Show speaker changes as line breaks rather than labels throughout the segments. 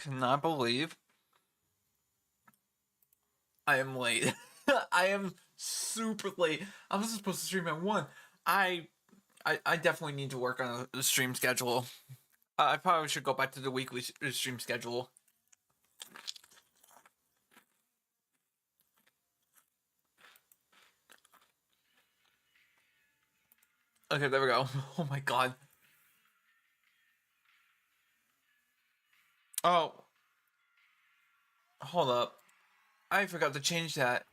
cannot believe I am late. I am super late. I was supposed to stream at 1. I definitely need to work on a stream schedule. I probably should go back to the weekly stream schedule. Okay, there we go. Oh my god. Oh. Hold up. I forgot to change that.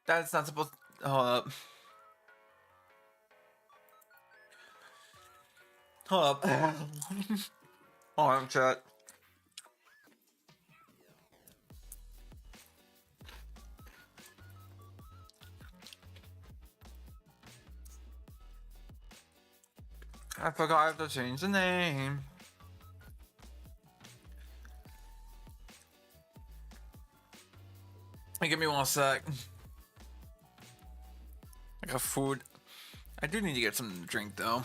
That's not supposed to... Hold up. Hold up. Hold on, chat. I forgot to change the name. Hey, give me 1 sec. I got food. I do need to get something to drink though.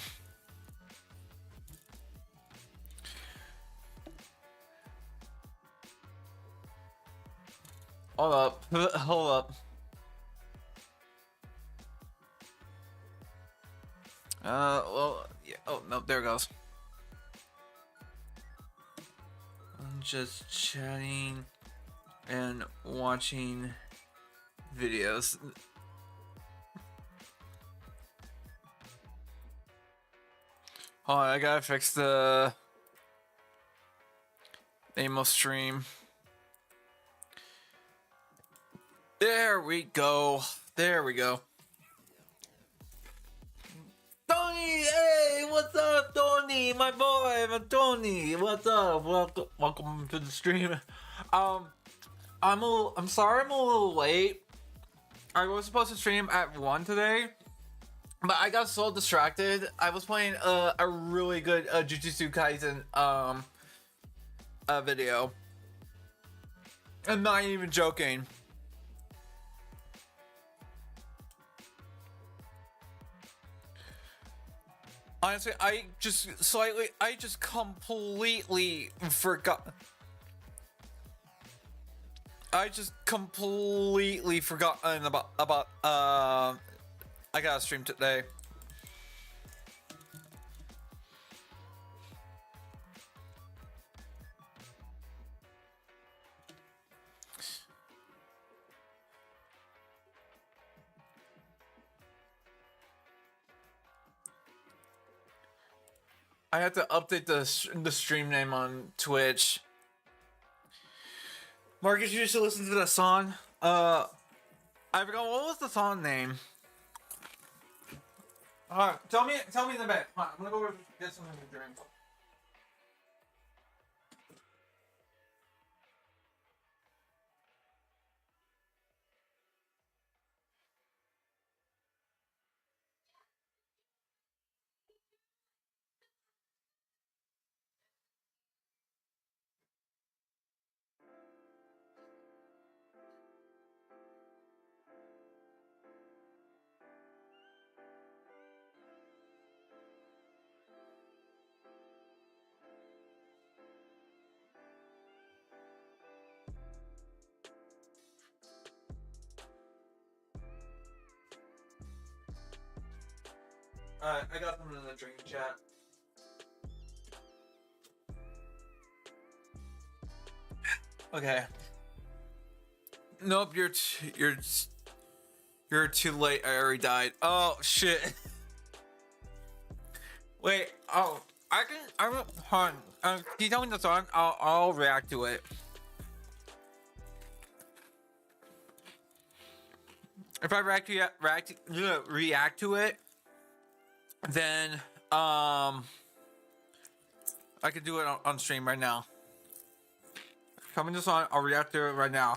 Hold up. Hold up. Well, yeah. Oh, no, there it goes. I'm just chatting and watching videos. Hold on, I gotta fix the name of stream. There we go. There we go. Tony, hey, what's up, Tony? My boy, my Tony. What's up? Welcome to the stream. I'm sorry I'm a little late. I was supposed to stream at 1 today, but I got so distracted. I was playing a really good Jujutsu Kaisen video. I'm not even joking. Honestly, I just completely forgot. I just completely forgotten about I gotta stream today. I have to update the stream name on Twitch. Markus, you used to listen to that song. I forgot what was the song name. Tell me in the back. I'm gonna go get something to drink. Alright, I got something in the drink chat. Okay. Nope, you're too late. I already died. Oh shit. Wait. Oh, hold on. Can you tell me the song? I'll react to it. If I react to it, then I can do it on stream right now. Tell me the song. I'll react to it right now.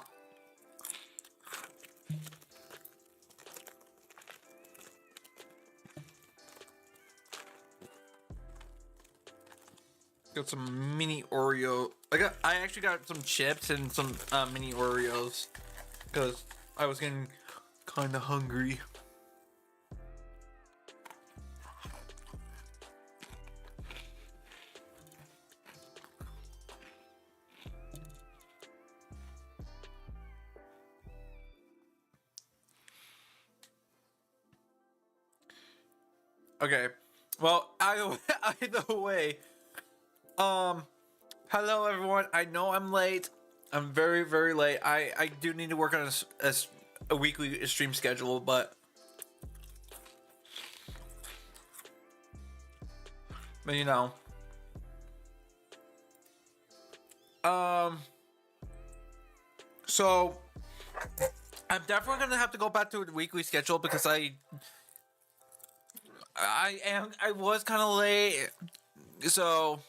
Got some mini Oreo. I actually got some chips and some mini Oreos because I was getting kind of hungry. Okay. Well, either way, hello everyone. I know I'm late. I'm very, very late. I do need to work on a weekly stream schedule, but you know, so I'm definitely gonna have to go back to a weekly schedule because I was kind of late, so,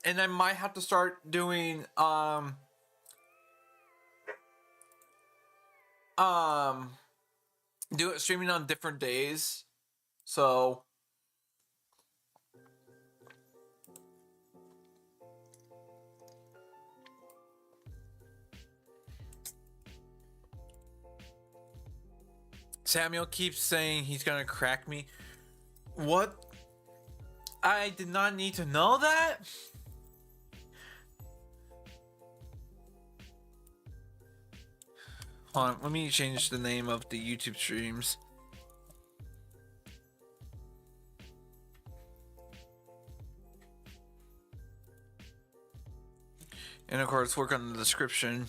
and I might have to start doing um do it streaming on different days. So Samuel keeps saying he's gonna crack me. What? I did not need to know that. Hold on, let me change the name of the YouTube streams. And of course, work on the description.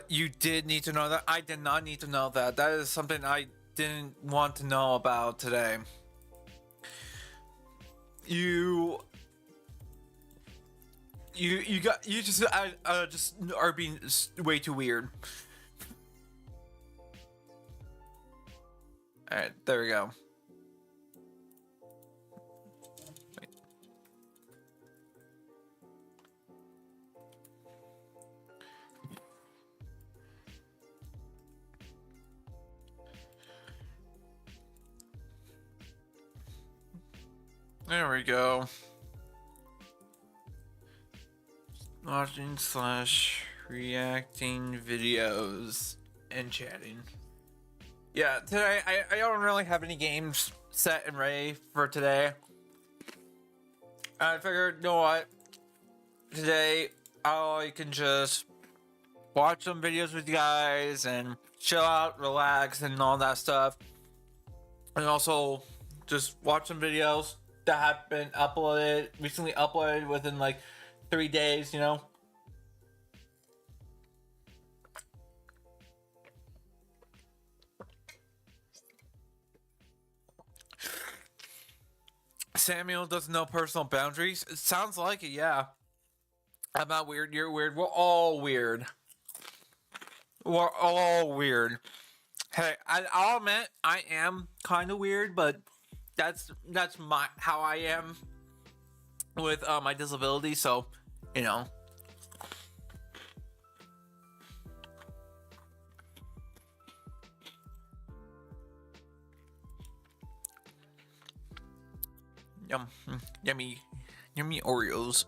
You did need to know that. I did not need to know that. That is something I didn't want to know about today. You just are being way too weird. All right, there we go. Wait. There we go. Watching / reacting videos and chatting. Yeah, today I don't really have any games set and ready for today. I figured, you know what? Today I can just watch some videos with you guys and chill out, relax, and all that stuff. And also just watch some videos that have been recently uploaded within like 3 days, you know? Samuel doesn't know personal boundaries. It sounds like it, yeah. I'm not weird, you're weird. We're all weird. We're all weird. Hey, I'll admit I am kind of weird, but that's how I am with my disability. So, you know. Yummy Oreos.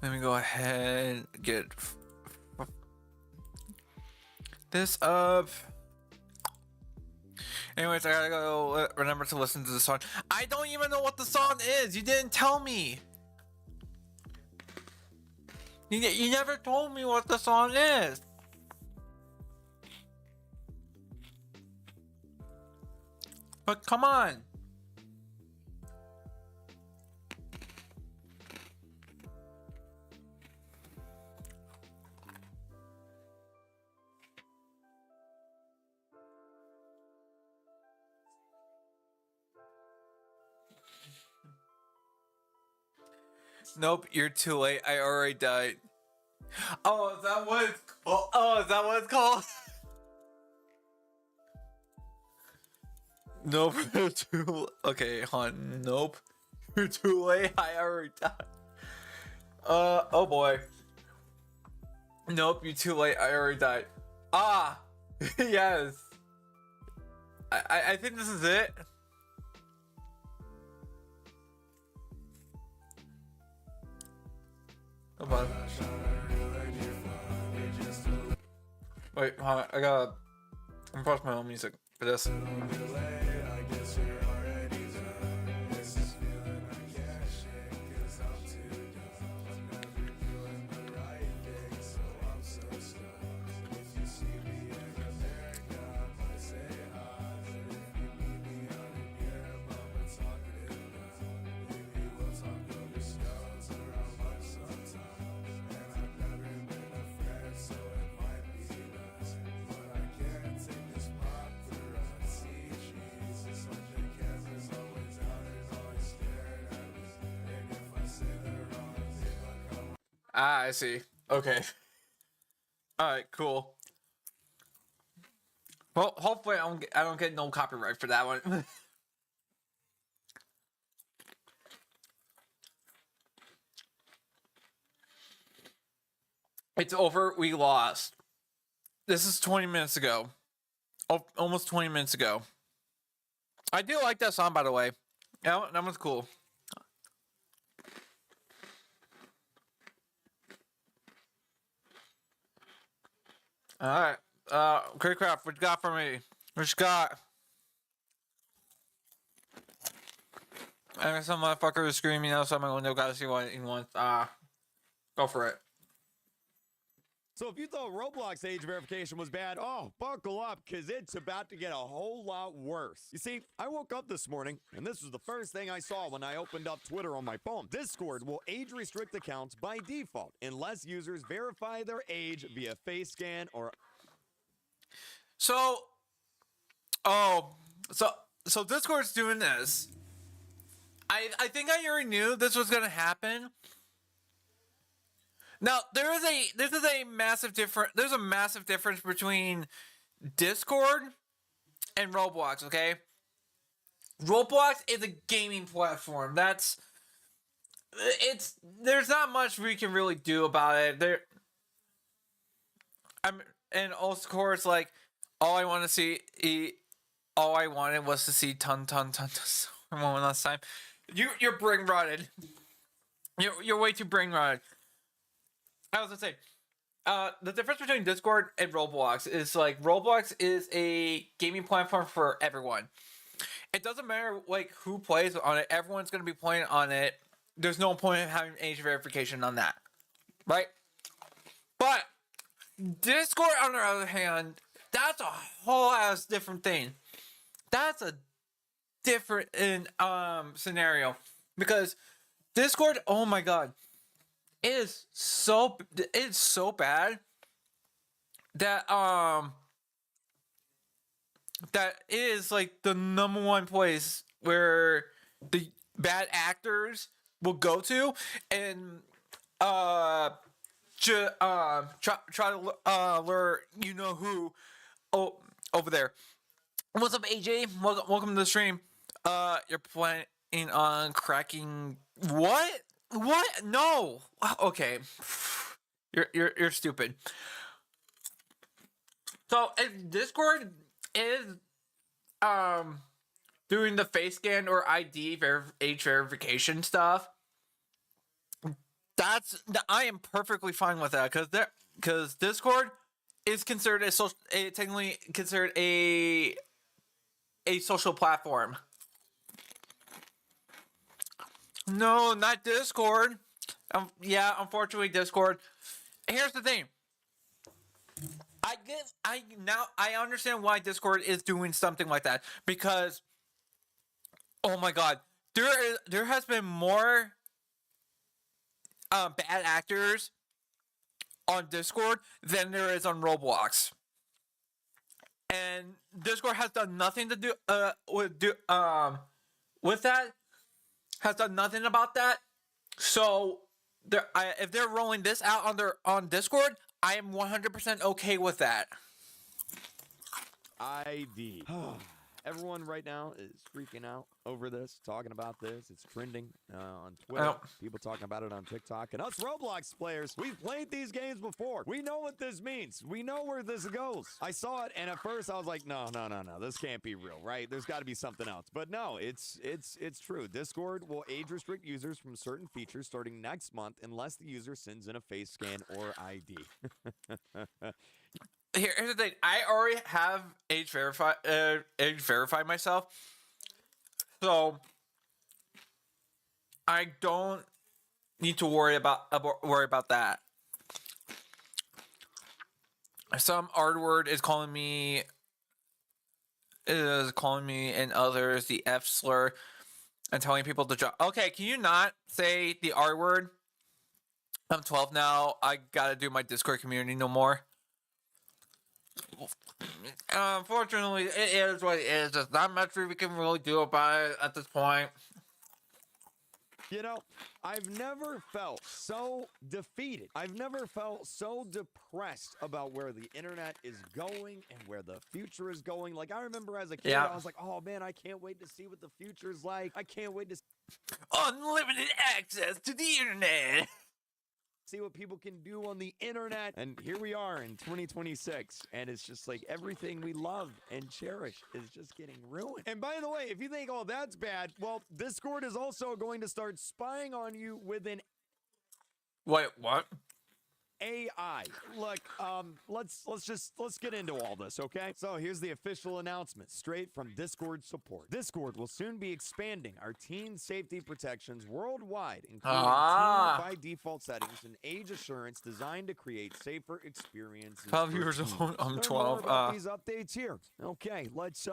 Let me go ahead and get this up. Anyways, I gotta go remember to listen to the song. I don't even know what the song is. You didn't tell me. You never told me what the song is. But come on. Nope, you're too late. I already died. Oh, is that what it's called? Oh, is that what it's called? Nope, you're too. Okay, hon. Nope, you're too late. I already died. Oh boy. Nope, you're too late. I already died. Ah, yes. I think this is it. Hold on. Wait, hold on. I gotta pause my own music for this. Ah, I see. Okay. Alright, cool. Well, hopefully I don't get no copyright for that one. It's over. We lost. This is 20 minutes ago. Oh, almost 20 minutes ago. I do like that song, by the way. Yeah, that one's cool. Alright. Craycraft, what you got for me? What you got? I got some motherfucker is screaming outside my window. Gotta see what he wants. Go for it.
So if you thought Roblox age verification was bad, oh, buckle up, because it's about to get a whole lot worse. You see, I woke up this morning, and this was the first thing I saw when I opened up Twitter on my phone. Discord will age restrict accounts by default unless users verify their age via face scan or...
So Discord's doing this. I think I already knew this was gonna happen. Now there's a massive difference between Discord and Roblox, okay? Roblox is a gaming platform. There's not much we can really do about it. And of course, like, all I wanted was to see ton one last time. You're brain rotted. You're way too brain rotted. I was gonna say, the difference between Discord and Roblox is, like, Roblox is a gaming platform for everyone. It doesn't matter, like, who plays on it. Everyone's gonna be playing on it. There's no point in having age verification on that, right? But Discord, on the other hand, that's a whole ass different thing. That's a different scenario, because Discord, oh my god, it's so bad that that is like the number one place where the bad actors will go to and try to lure you know who over there. What's up, AJ? Welcome to the stream. You're planning on cracking what? What? No. Okay. You're stupid. So if Discord is doing the face scan or ID age verification stuff, I am perfectly fine with that, because Discord is considered technically considered a social platform. No, not Discord. Yeah, unfortunately, Discord. Here's the thing. I understand why Discord is doing something like that, because, oh my god, there has been more bad actors on Discord than there is on Roblox, and Discord has done nothing to do with that. Has done nothing about that. So if they're rolling this out on Discord, I am 100% okay with that.
ID. Everyone right now is freaking out over this, talking about this. It's trending on Twitter. People talking about it on TikTok. And us Roblox players, we've played these games before. We know what this means. We know where this goes. I saw it, and at first I was like, no. This can't be real, right? There's got to be something else. But no, it's true. Discord will age restrict users from certain features starting next month unless the user sends in a face scan or ID.
Here's the thing. I already have age verified myself, so I don't need to worry about that. Some R word is calling me, and others the F slur, and telling people to jump. Okay, can you not say the R word? I'm 12 now. I gotta do my Discord community no more. Unfortunately, it is what it is. There's not much we can really do about it at this point.
You know, I've never felt so defeated. I've never felt so depressed about where the internet is going and where the future is going. Like, I remember as a kid, I was like, oh man, I can't wait to see what the future's like. I can't wait to
unlimited access to the internet.
See what people can do on the internet. And here we are in 2026, and it's just like everything we love and cherish is just getting ruined. And by the way, if you think, oh, that's bad, well, Discord is also going to start spying on you with an
Wait, what?
AI. Look, let's get into all this, okay? So here's the official announcement, straight from Discord support. Discord will soon be expanding our teen safety protections worldwide, including teen by default settings and age assurance designed to create safer experiences.
12 years old. I'm 12.
About these updates here. Okay, let's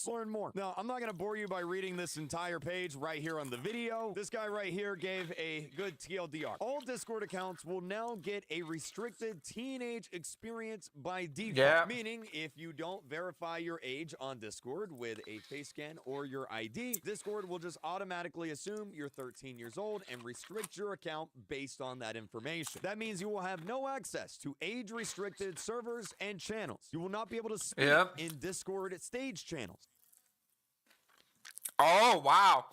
learn more. Now, I'm not gonna bore you by reading this entire page right here on the video. This guy right here gave a good TLDR. All Discord accounts will now get a restricted teenage experience by default, meaning if you don't verify your age on Discord with a face scan or your ID, Discord will just automatically assume you're 13 years old and restrict your account based on that information. That means you will have no access to age-restricted servers and channels. You will not be able to speak in Discord stage channels.
Oh, wow.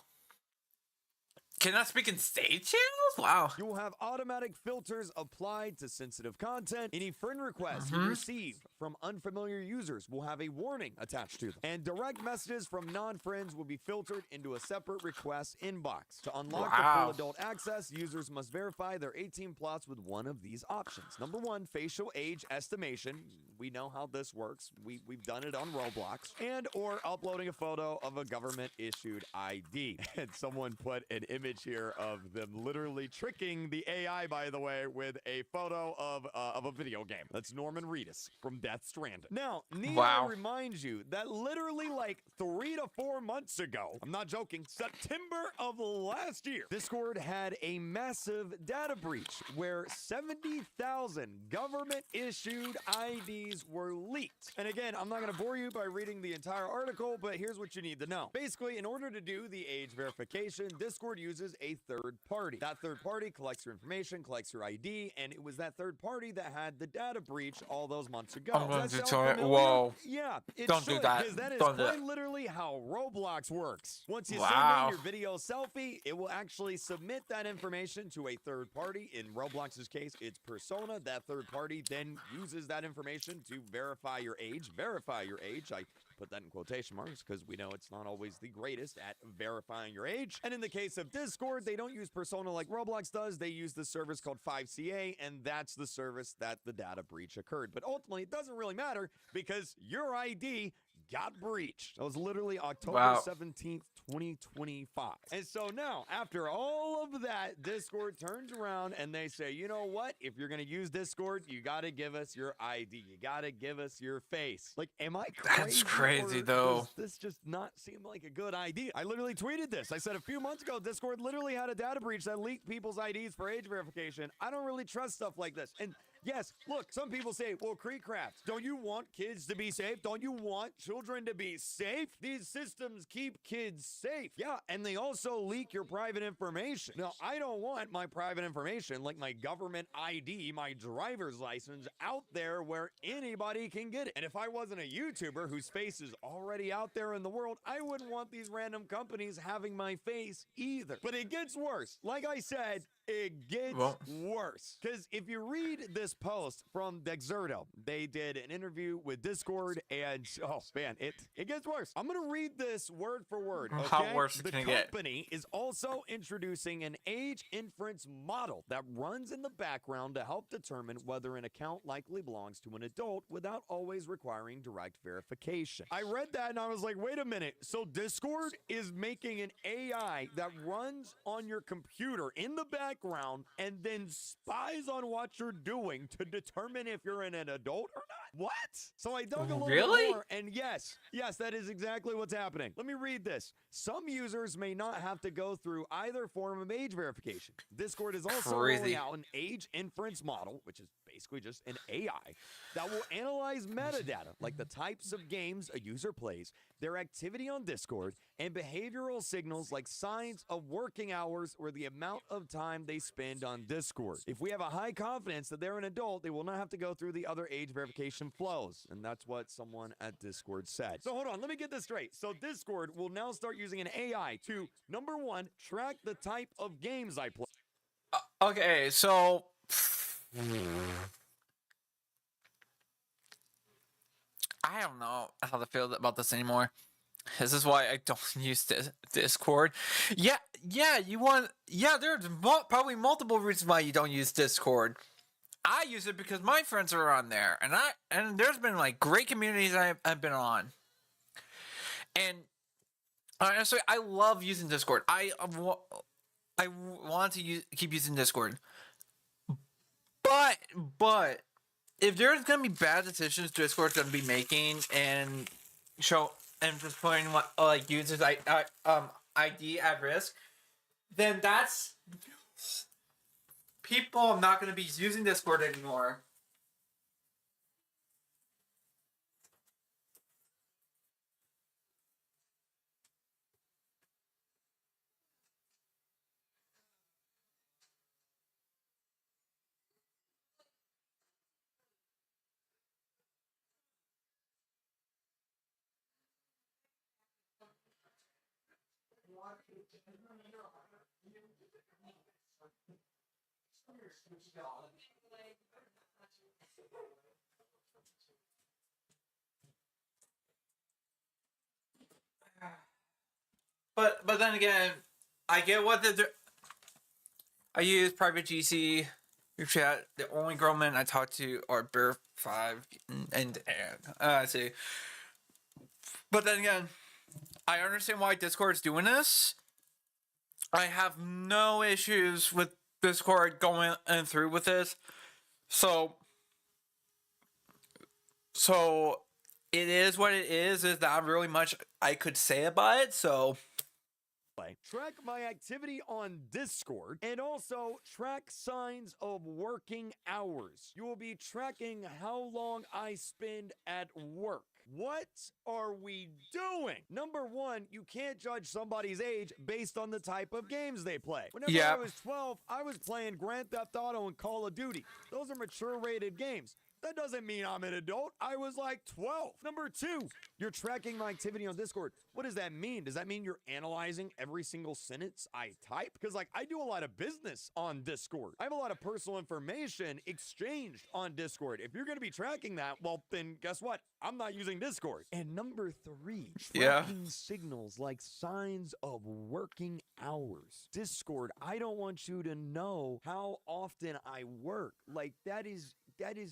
Can I speak in stage channels? Wow.
You will have automatic filters applied to sensitive content. Any friend requests you receive from unfamiliar users will have a warning attached to them. And direct messages from non-friends will be filtered into a separate request inbox. To unlock the full adult access, users must verify they're 18 plus with one of these options. Number one, facial age estimation. We know how this works. We've done it on Roblox. And or uploading a photo of a government-issued ID. And someone put an image here of them literally tricking the AI, by the way, with a photo of a video game. That's Norman Reedus from Death Stranding. Now, need I remind you that literally like 3 to 4 months ago, I'm not joking, September of last year, Discord had a massive data breach where 70,000 government-issued IDs were leaked. And again, I'm not going to bore you by reading the entire article, but here's what you need to know. Basically, in order to do the age verification, Discord uses a third party. That third party collects your information, collects your ID, and it was that third party that had the data breach all those months ago.
I'm going to tell you, whoa.
Yeah,
don't do that.
Because that is quite literally how Roblox works. Once you send in your video selfie, it will actually submit that information to a third party. In Roblox's case, it's Persona. That third party then uses that information to verify your age. Verify your age. I put that in quotation marks because we know it's not always the greatest at verifying your age. And in the case of Discord, they don't use Persona like Roblox does. They use the service called 5CA, and that's the service that the data breach occurred. But ultimately, it doesn't really matter because your ID got breached. That was literally October 17th, 2025. And so now, after all of that, Discord turns around and they say, you know what? If you're going to use Discord, you got to give us your ID. You got to give us your face. Like, am I crazy?
That's crazy, though.
Does this just not seem like a good idea? I literally tweeted this. I said a few months ago, Discord literally had a data breach that leaked people's IDs for age verification. I don't really trust stuff like this. And Yes, look, some people say, well, Creecraft, don't you want kids to be safe? Don't you want children to be safe? These systems keep kids safe. Yeah, and they also leak your private information. Now, I don't want my private information, like my government ID, my driver's license, out there where anybody can get it. And if I wasn't a YouTuber whose face is already out there in the world, I wouldn't want these random companies having my face either. But it gets worse. Like I said, it gets worse. Because if you read this post from Dexerto, they did an interview with Discord, and oh man, it gets worse. I'm gonna read this word for word. Okay?
How worse
the
can it get?
company is also introducing an age inference model that runs in the background to help determine whether an account likely belongs to an adult without always requiring direct verification. I read that and I was like, wait a minute. So Discord is making an AI that runs on your computer in the background and then spies on what you're doing to determine if you're an adult or not? What? So I dug a little bit more, and yes, that is exactly what's happening. Let me read this. Some users may not have to go through either form of age verification. Discord is also rolling out an age inference model, which is basically just an AI, that will analyze metadata, like the types of games a user plays, their activity on Discord, and behavioral signals like signs of working hours or the amount of time they spend on Discord. If we have a high confidence that they're an adult, they will not have to go through the other age verification flows. And that's what someone at Discord said. So hold on, let me get this straight. So Discord will now start using an AI to, number one, track the type of games I play.
Okay, so I don't know how to feel about this anymore. This is why I don't use Discord. Yeah, you want... Yeah, there's probably multiple reasons why you don't use Discord. I use it because my friends are on there, and there's been like great communities I've been on. And honestly, I love using Discord. I want to keep using Discord. But if there's gonna be bad decisions Discord's gonna be making and just putting like users ID at risk, then that's people not gonna be using Discord anymore. But then again, I get what I use private GC group chat. The only girl men I talk to are Bear 5 and I see. But then again, I understand why Discord's doing this. I have no issues with Discord going through with this. So it is what it is. There's not really much I could say about it, so...
Track my activity on Discord and also track signs of working hours. You will be tracking how long I spend at work. What are we doing? Number one, you can't judge somebody's age based on the type of games they play. Whenever I was 12, I was playing Grand Theft Auto and Call of Duty. Those are mature rated games. That doesn't mean I'm an adult. I was like 12. Number two, you're tracking my activity on Discord. What does that mean? Does that mean you're analyzing every single sentence I type? Because like I do a lot of business on Discord. I have a lot of personal information exchanged on Discord. If you're going to be tracking that, well, then guess what? I'm not using Discord. And number three, tracking signals like signs of working hours. Discord, I don't want you to know how often I work. Like that is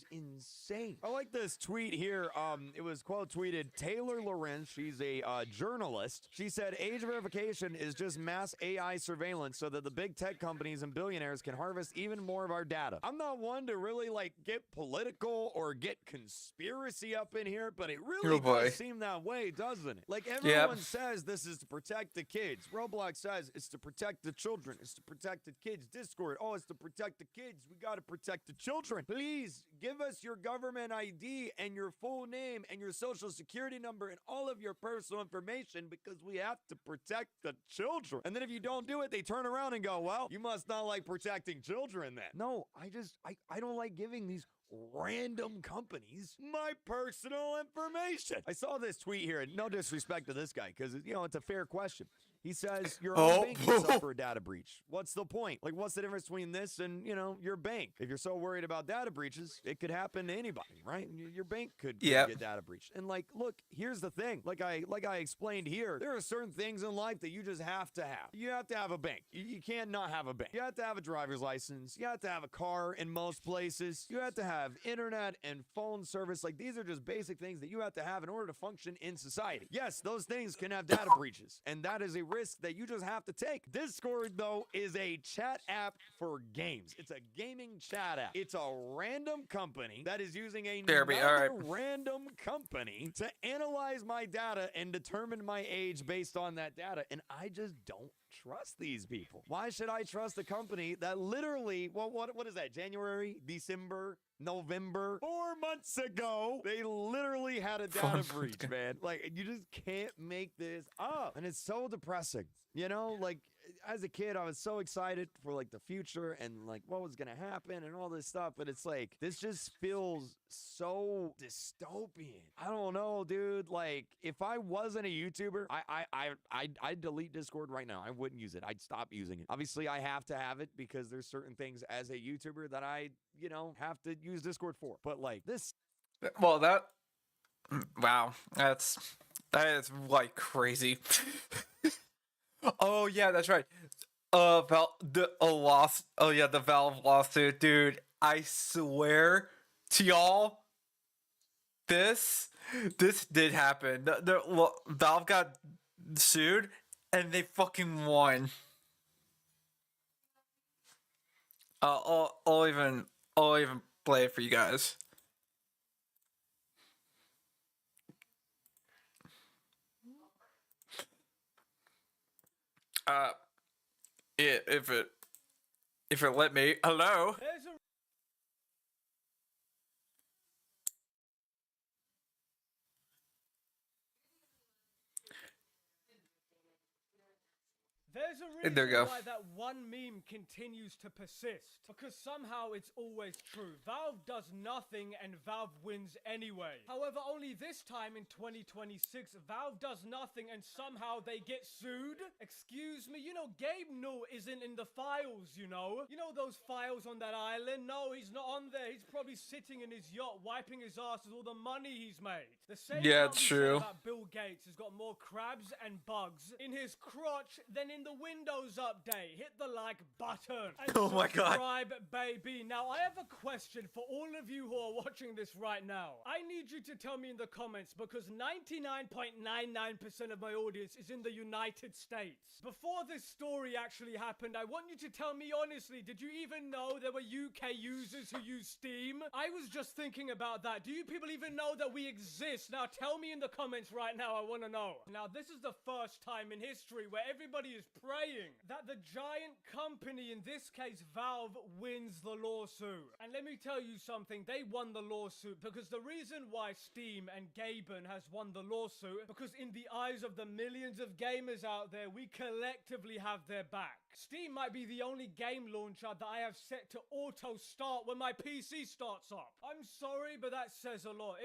insane. I like this tweet here. It was quote tweeted Taylor Lorenz. She's a journalist. She said age verification is just mass AI surveillance so that the big tech companies and billionaires can harvest even more of our data. I'm not one to really like get political or get conspiracy up in here, but it really does seem that way, doesn't it? Like everyone says this is to protect the kids. Roblox says it's to protect the children. It's to protect the kids. Discord, oh, it's to protect the kids. We got to protect the children. Please please give us your government ID and your full name and your social security number and all of your personal information because we have to protect the children. And then if you don't do it, they turn around and go, well, you must not like protecting children then. No, I don't like giving these random companies my personal information. I saw this tweet here, and no disrespect to this guy, because, you know, it's a fair question. He says, your own bank can suffer a data breach. What's the point? Like, what's the difference between this and, you know, your bank? If you're so worried about data breaches, it could happen to anybody, right? Your bank could get data breached. And, like, look, here's the thing. Like I explained here, there are certain things in life that you just have to have. You have to have a bank. You can't not have a bank. You have to have a driver's license. You have to have a car in most places. You have to have internet and phone service. Like, these are just basic things that you have to have in order to function in society. Yes, those things can have data breaches, and that is a risk that you just have to take. Discord, though, is a chat app for games. It's a gaming chat app. It's a random company that is using another random company to analyze my data and determine my age based on that data, and I just don't trust these people. Why should I trust a company that literally, well, what is that, January, December, November, 4 months ago, they literally had a data breach, man. Like, you just can't make this up. And it's so depressing. You know, like, as a kid, I was so excited for, like, the future and, like, what was gonna happen and all this stuff. But it's like, this just feels so dystopian. I don't know, dude. Like, if I wasn't a YouTuber, I'd delete Discord right now. I wouldn't use it. I'd stop using it. Obviously, I have to have it because there's certain things as a YouTuber that I, you know, have to use Discord for. But, like, this...
Well, wow. That is, like, crazy. Oh yeah, that's right. The Valve lawsuit, dude. I swear to y'all, this did happen. Valve got sued, and they fucking won. I'll even play it for you guys. If it let me. Hello.
There's a reason
There we go.
why that one meme continues to persist. Because somehow it's always true. Valve does nothing and Valve wins anyway. However, only this time in 2026, Valve does nothing and somehow they get sued? Excuse me? You know, Gabe Newell isn't in the files, you know? You know those files on that island? No, he's not on there. He's probably sitting in his yacht wiping his ass with all the money he's made. The same
Yeah, it's true.
about Bill Gates has got more crabs and bugs in his crotch than in the Windows update. Hit the like button and
Oh my God.
subscribe, baby. Now, I have a question for all of you who are watching this right now. I need you to tell me in the comments because 99.99% of my audience is in the United States. Before this story actually happened, I want you to tell me honestly, did you even know there were UK users who use Steam? I was just thinking about that. Do you people even know that we exist? Now, tell me in the comments right now. I want to know. Now, this is the first time in history where everybody is praying that the giant company, in this case Valve, wins the lawsuit. And let me tell you something, they won the lawsuit because the reason why Steam and Gaben has won the lawsuit, because in the eyes of the millions of gamers out there, we collectively have their back. Steam might be the only game launcher that I have set to auto start when my PC starts up. I'm sorry, but that says a lot.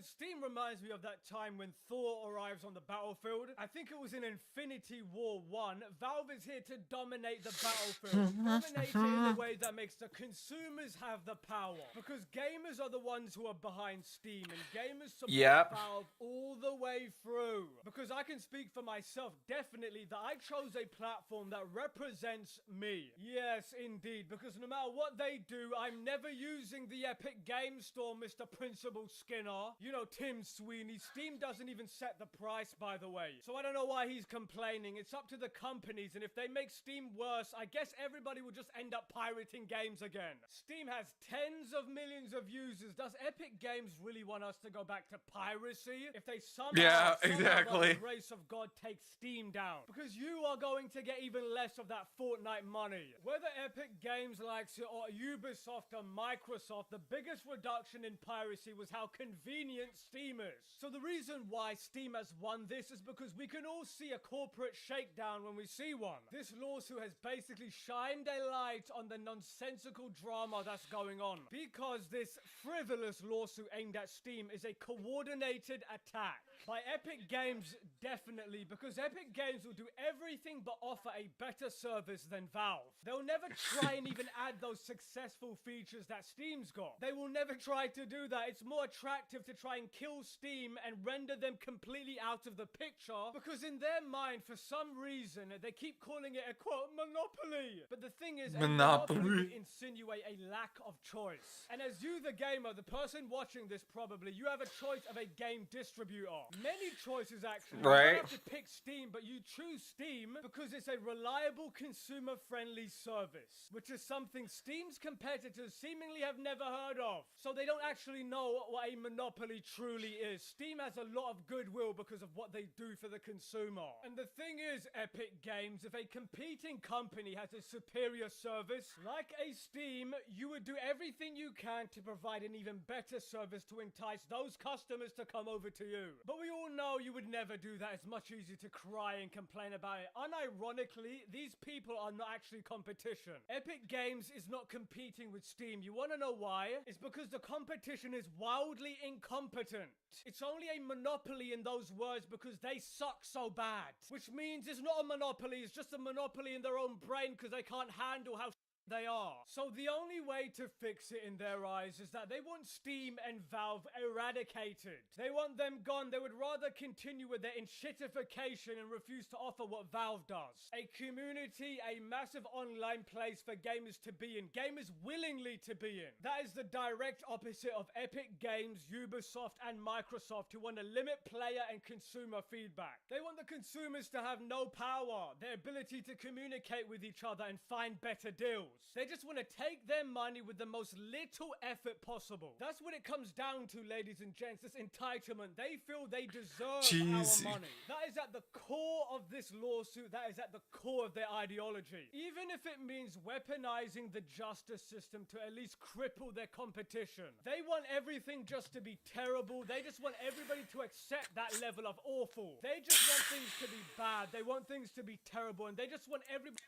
Steam reminds me of that time when Thor arrives on the battlefield. I think it was in Infinity War 1. Valve is here to dominate the battlefield. Dominate it in a way that makes the consumers have the power. Because gamers are the ones who are behind Steam, and gamers support Valve all the way through. Because I can speak for myself, definitely, that I chose a platform that represents me. Yes, indeed, because no matter what they do, I'm never using the Epic Game Store, Mr. Principal Skinner. You know, Tim Sweeney. Steam doesn't even set the price, by the way. So I don't know why he's complaining. It's up to the companies, and if they make Steam worse, I guess everybody will just end up pirating games again. Steam has tens of millions of users. Does Epic Games really want us to go back to piracy? If they somehow, by the grace of God, take Steam down. Because you are going to get even less of that that Fortnite money. Whether Epic Games likes it or Ubisoft or Microsoft, the biggest reduction in piracy was how convenient Steam is. So the reason why Steam has won this is because we can all see a corporate shakedown when we see one. This lawsuit has basically shined a light on the nonsensical drama that's going on, because this frivolous lawsuit aimed at Steam is a coordinated attack by Epic Games, definitely, because Epic Games will do everything but offer a better service than Valve. They'll never try and even add those successful features that Steam's got. They will never try to do that. It's more attractive to try and kill Steam and render them completely out of the picture, because in their mind, for some reason, they keep calling it a quote monopoly. But the thing is, a monopoly would insinuate a lack of choice. And as you, the gamer, the person watching this probably, you have a choice of a game distributor. Many choices, actually.
Right.
You don't have to pick Steam, but you choose Steam because it's a reliable, consumer-friendly service, which is something Steam's competitors seemingly have never heard of. So they don't actually know what a monopoly truly is. Steam has a lot of goodwill because of what they do for the consumer. And the thing is, Epic Games, if a competing company has a superior service, like a Steam, you would do everything you can to provide an even better service to entice those customers to come over to you. But we all know you would never do that. It's much easier to cry and complain about it. Unironically, these people are not actually competition. Epic Games is not competing with Steam. You want to know why? It's because the competition is wildly incompetent. It's only a monopoly in those words because they suck so bad. Which means it's not a monopoly, it's just a monopoly in their own brain because they can't handle how they are. So the only way to fix it in their eyes is that they want Steam and Valve eradicated. They want them gone. They would rather continue with their enshittification and refuse to offer what Valve does. A community, a massive online place for gamers to be in. Gamers willingly to be in. That is the direct opposite of Epic Games, Ubisoft, and Microsoft, who want to limit player and consumer feedback. They want the consumers to have no power, their ability to communicate with each other and find better deals. They just want to take their money with the most little effort possible. That's what it comes down to, ladies and gents, this entitlement. They feel they deserve our money. That is at the core of this lawsuit. That is at the core of their ideology. Even if it means weaponizing the justice system to at least cripple their competition. They want everything just to be terrible. They just want everybody to accept that level of awful. They just want things to be bad. They want things to be terrible. And they just want everybody...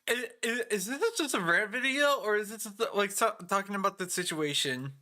Is this just a rare video, or is this like talking about the situation?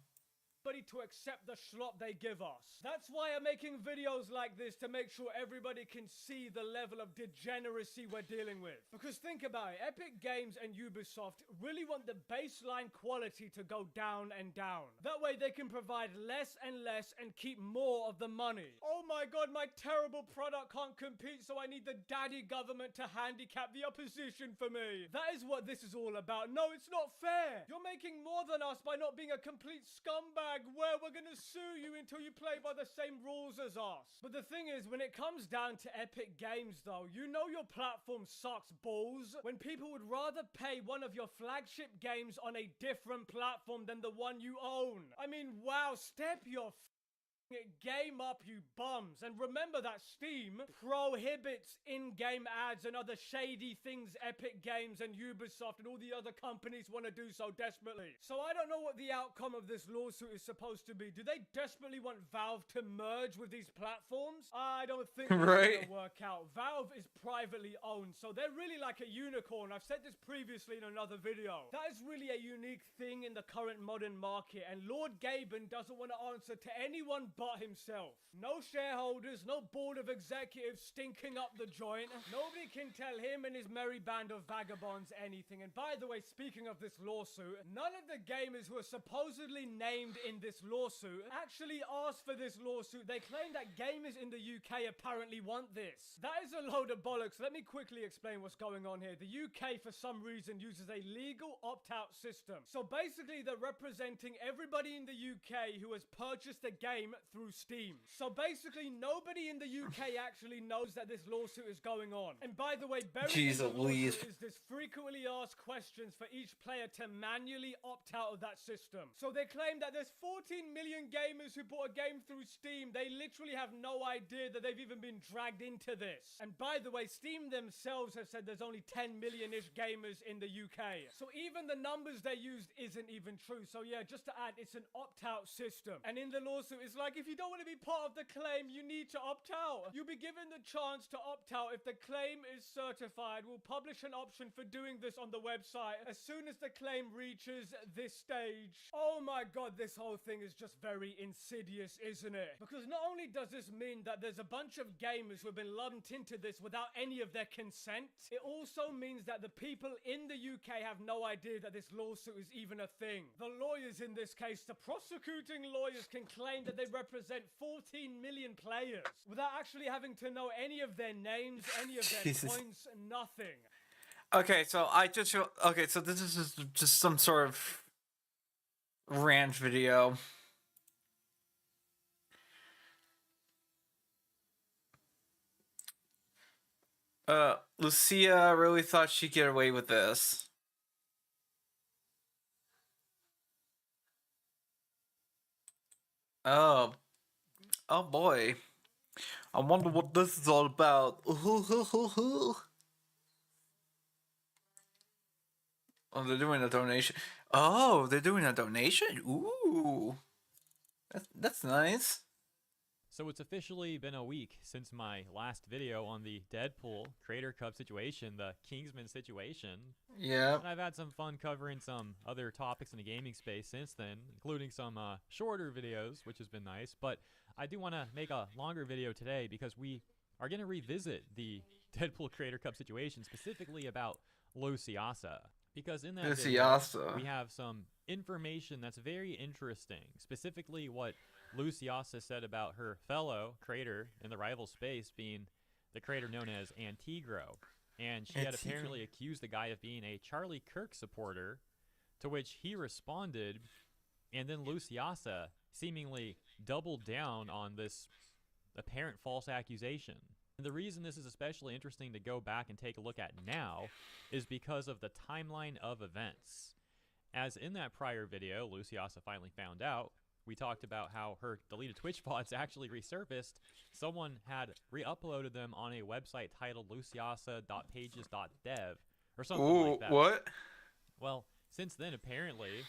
To accept the slop they give us. That's why I'm making videos like this, to make sure everybody can see the level of degeneracy we're dealing with. Because think about it, Epic Games and Ubisoft really want the baseline quality to go down and down. That way they can provide less and less and keep more of the money. Oh my god, my terrible product can't compete, so I need the daddy government to handicap the opposition for me. That is what this is all about. No, it's not fair. You're making more than us by not being a complete scumbag. Where we're gonna sue you until you play by the same rules as us. But the thing is, when it comes down to Epic Games though, you know your platform sucks balls when people would rather pay one of your flagship games on a different platform than the one you own. I mean, wow, step your game up, you bums. And remember that Steam prohibits in-game ads and other shady things Epic Games and Ubisoft and all the other companies want to do so desperately. So I don't know what the outcome of this lawsuit is supposed to be. Do they desperately want Valve to merge with these platforms? I don't think it's gonna work out. Valve is privately owned, so they're really like a unicorn. I've said this previously in another video. That is really a unique thing in the current modern market, and Lord Gaben doesn't want to answer to anyone but himself. No shareholders, no board of executives stinking up the joint. Nobody can tell him and his merry band of vagabonds anything. And by the way, speaking of this lawsuit, none of the gamers who are supposedly named in this lawsuit actually asked for this lawsuit. They claim that gamers in the UK apparently want this. That is a load of bollocks. Let me quickly explain what's going on here. The UK, for some reason, uses a legal opt-out system. So basically, they're representing everybody in the UK who has purchased a game through Steam. So basically, nobody in the UK actually knows that this lawsuit is going on. And by the way, buried
Jeez
in the
Louise.
lawsuit is this frequently asked questions for each player to manually opt out of that system. So they claim that there's 14 million gamers who bought a game through Steam. They literally have no idea that they've even been dragged into this. And by the way, Steam themselves have said there's only 10 million-ish gamers in the UK. So even the numbers they used isn't even true. So yeah, just to add, it's an opt-out system. And in the lawsuit, it's like, if you don't want to be part of the claim, you need to opt out. You'll be given the chance to opt out if the claim is certified. We'll publish an option for doing this on the website as soon as the claim reaches this stage. Oh my god, this whole thing is just very insidious, isn't it? Because not only does this mean that there's a bunch of gamers who have been lumped into this without any of their consent, it also means that the people in the UK have no idea that this lawsuit is even a thing. The lawyers in this case, the prosecuting lawyers, can claim that they represent 14 million players without actually having to know any of their names, any of their
Jesus.
points, nothing.
Okay, so so this is just some sort of rant video. Lucia really thought she'd get away with this. Oh boy. I wonder what this is all about. Oh, they're doing a donation. Oh, they're doing a donation? Ooh. That's nice.
So it's officially been a week since my last video on the Deadpool Creator Cup situation, the Kingsman situation.
Yeah.
And I've had some fun covering some other topics in the gaming space since then, including some shorter videos, which has been nice. But I do want to make a longer video today because we are going to revisit the Deadpool Creator Cup situation, specifically about Luciasa. Because in that video, we have some information that's very interesting, specifically what Luciasa said about her fellow creator in the rival space being the creator known as Antigro. And she had apparently accused the guy of being a Charlie Kirk supporter, to which he responded, and then Luciasa seemingly doubled down on this apparent false accusation. And the reason this is especially interesting to go back and take a look at now is because of the timeline of events. As in that prior video, Luciasa finally found out, we talked about how her deleted Twitch VODs actually resurfaced. Someone had re-uploaded them on a website titled luciasa.pages.dev or something like that.
What?
Well, since then, apparently,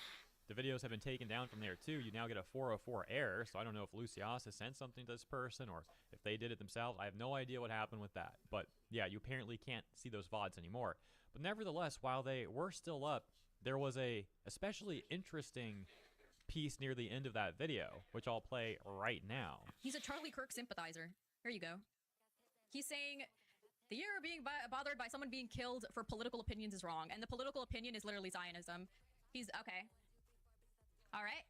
the videos have been taken down from there too. You now get a 404 error, so I don't know if Luciasa sent something to this person or if they did it themselves. I have no idea what happened with that. But yeah, you apparently can't see those VODs anymore. But nevertheless, while they were still up, there was a especially interesting piece near the end of that video, which I'll play right now.
He's a Charlie Kirk sympathizer. Here you go. He's saying the year of being bothered by someone being killed for political opinions is wrong, and the political opinion is literally Zionism. He's okay. All right.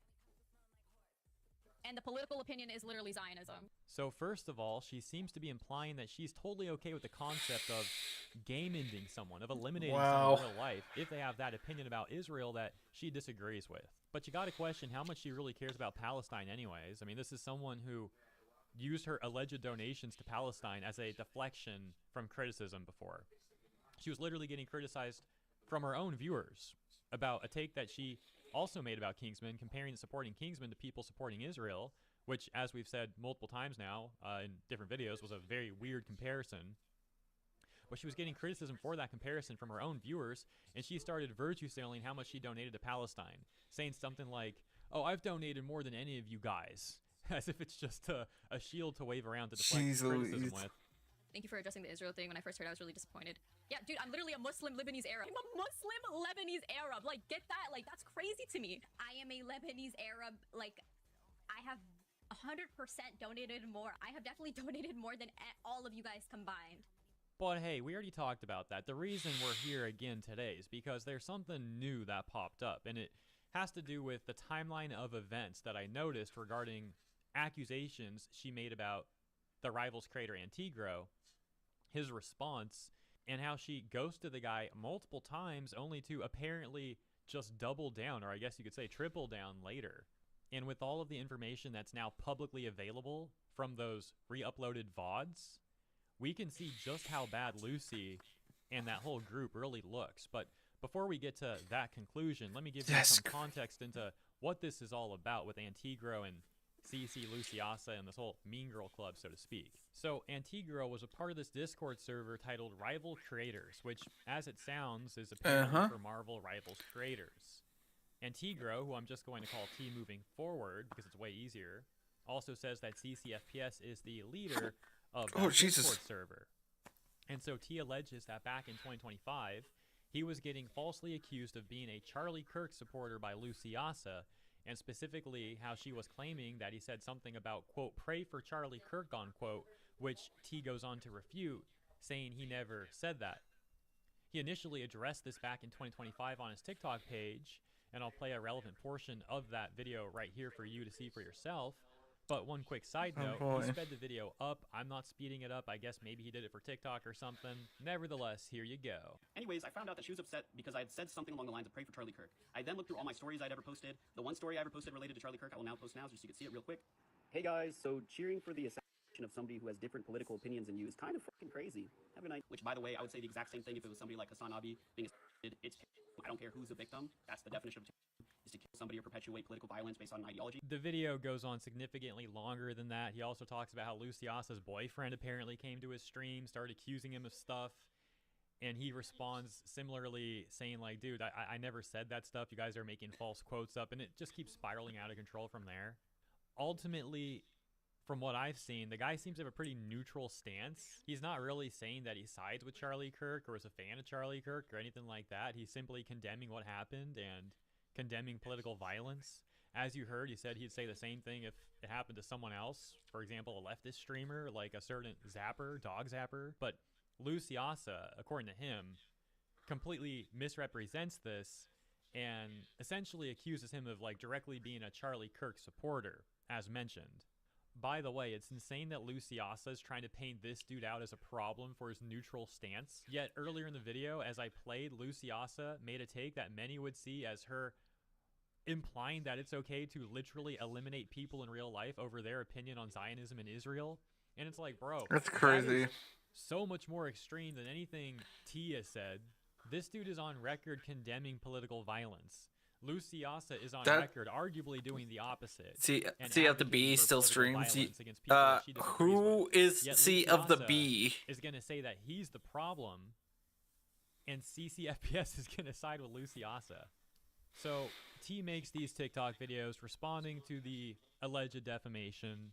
And the political opinion is literally Zionism.
So first of all, she seems to be implying that she's totally okay with the concept of game-ending someone, of eliminating someone in real life, if they have that opinion about Israel that she disagrees with. But you gotta question how much she really cares about Palestine anyways. I mean, this is someone who used her alleged donations to Palestine as a deflection from criticism before. She was literally getting criticized from her own viewers about a take that she also made about Kingsman, comparing supporting Kingsman to people supporting Israel, which, as we've said multiple times now in different videos, was a very weird comparison. But she was getting criticism for that comparison from her own viewers, and she started virtue signaling how much she donated to Palestine, saying something like, "Oh, I've donated more than any of you guys," as if it's just a shield to wave around to deflect criticism with.
Thank you for addressing the Israel thing. When I first heard it, I was really disappointed. Yeah, dude, I'm literally a Muslim Lebanese Arab. I'm a Muslim Lebanese Arab. Like, get that? Like, that's crazy to me. I am a Lebanese Arab. Like, I have 100% donated more. I have definitely donated more than all of you guys combined.
But hey, we already talked about that. The reason we're here again today is because there's something new that popped up, and it has to do with the timeline of events that I noticed regarding accusations she made about the Rivals creator Antigro, his response, and how she ghosted the guy multiple times only to apparently just double down, or I guess you could say triple down later. And with all of the information that's now publicly available from those re-uploaded VODs, we can see just how bad Lucy and that whole group really looks. But before we get to that conclusion, let me give you some context into what this is all about with Antigro and CC Luciasa and this whole Mean Girl Club, so to speak. So Antigro was a part of this Discord server titled Rival Creators, which, as it sounds, is apparently for Marvel Rivals Creators. Antigro, who I'm just going to call T moving forward because it's way easier, also says that CCFPS is the leader of that Discord server. And so T alleges that back in 2025, he was getting falsely accused of being a Charlie Kirk supporter by Luciasa, and specifically how she was claiming that he said something about, quote, pray for Charlie Kirk, unquote, which T goes on to refute, saying he never said that. He initially addressed this back in 2025 on his TikTok page, and I'll play a relevant portion of that video right here for you to see for yourself. But one quick side note, he sped the video up. I'm not speeding it up. I guess maybe he did it for TikTok or something. Nevertheless, here you go.
Anyways, I found out that she was upset because I had said something along the lines of pray for Charlie Kirk. I then looked through all my stories I'd ever posted. The one story I ever posted related to Charlie Kirk, I will now post now just so you can see it real quick. Hey guys, so cheering for the assassination of somebody who has different political opinions than you is kind of fucking crazy. Have a night. Which, by the way, I would say the exact same thing if it was somebody like Hassan Abi being assassinated. It's I don't care who's the victim. That's the definition of is to kill somebody or perpetuate political violence based on an ideology.
The video goes on significantly longer than that. He also talks about how Luciasa's boyfriend apparently came to his stream, started accusing him of stuff, and he responds similarly saying like, dude, I never said that stuff. You guys are making false quotes up, and it just keeps spiraling out of control from there. Ultimately, from what I've seen, the guy seems to have a pretty neutral stance. He's not really saying that he sides with Charlie Kirk or is a fan of Charlie Kirk or anything like that. He's simply condemning what happened and condemning political violence. As you heard, he said he'd say the same thing if it happened to someone else. For example, a leftist streamer like a certain Zapper, Dog Zapper. But Luciasa, according to him, completely misrepresents this and essentially accuses him of like directly being a Charlie Kirk supporter, as mentioned. By the way, it's insane that Luciasa is trying to paint this dude out as a problem for his neutral stance. Yet earlier in the video, as I played, Luciasa made a take that many would see as her implying that it's okay to literally eliminate people in real life over their opinion on Zionism in Israel. And it's like, bro,
that's crazy.
That is so much more extreme than anything T has said. This dude is on record condemning political violence. Luciasa is on record arguably doing the opposite.
C of the B still streams. Who is C of the B?
Is going to say that he's the problem, and CCFPS is going to side with Luciasa. So T makes these TikTok videos responding to the alleged defamation,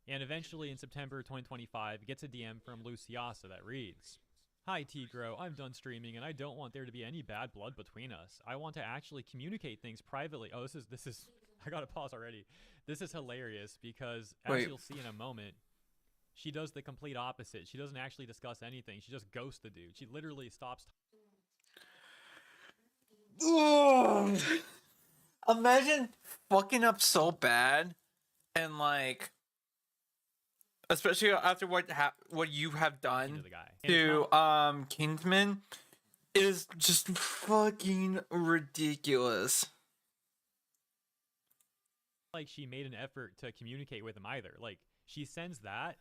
and eventually in September 2025 gets a DM from Luciasa that reads, "Hi Tigro, I'm done streaming and I don't want there to be any bad blood between us. I want to actually communicate things privately." Oh, this is I gotta pause already. This is hilarious because as you'll see in a moment, she does the complete opposite. She doesn't actually discuss anything. She just ghosts the dude. She literally stops.
Imagine fucking up so bad and like, especially after what you have done to Kingsman, is just fucking ridiculous.
Like she made an effort to communicate with him either. Like she sends that,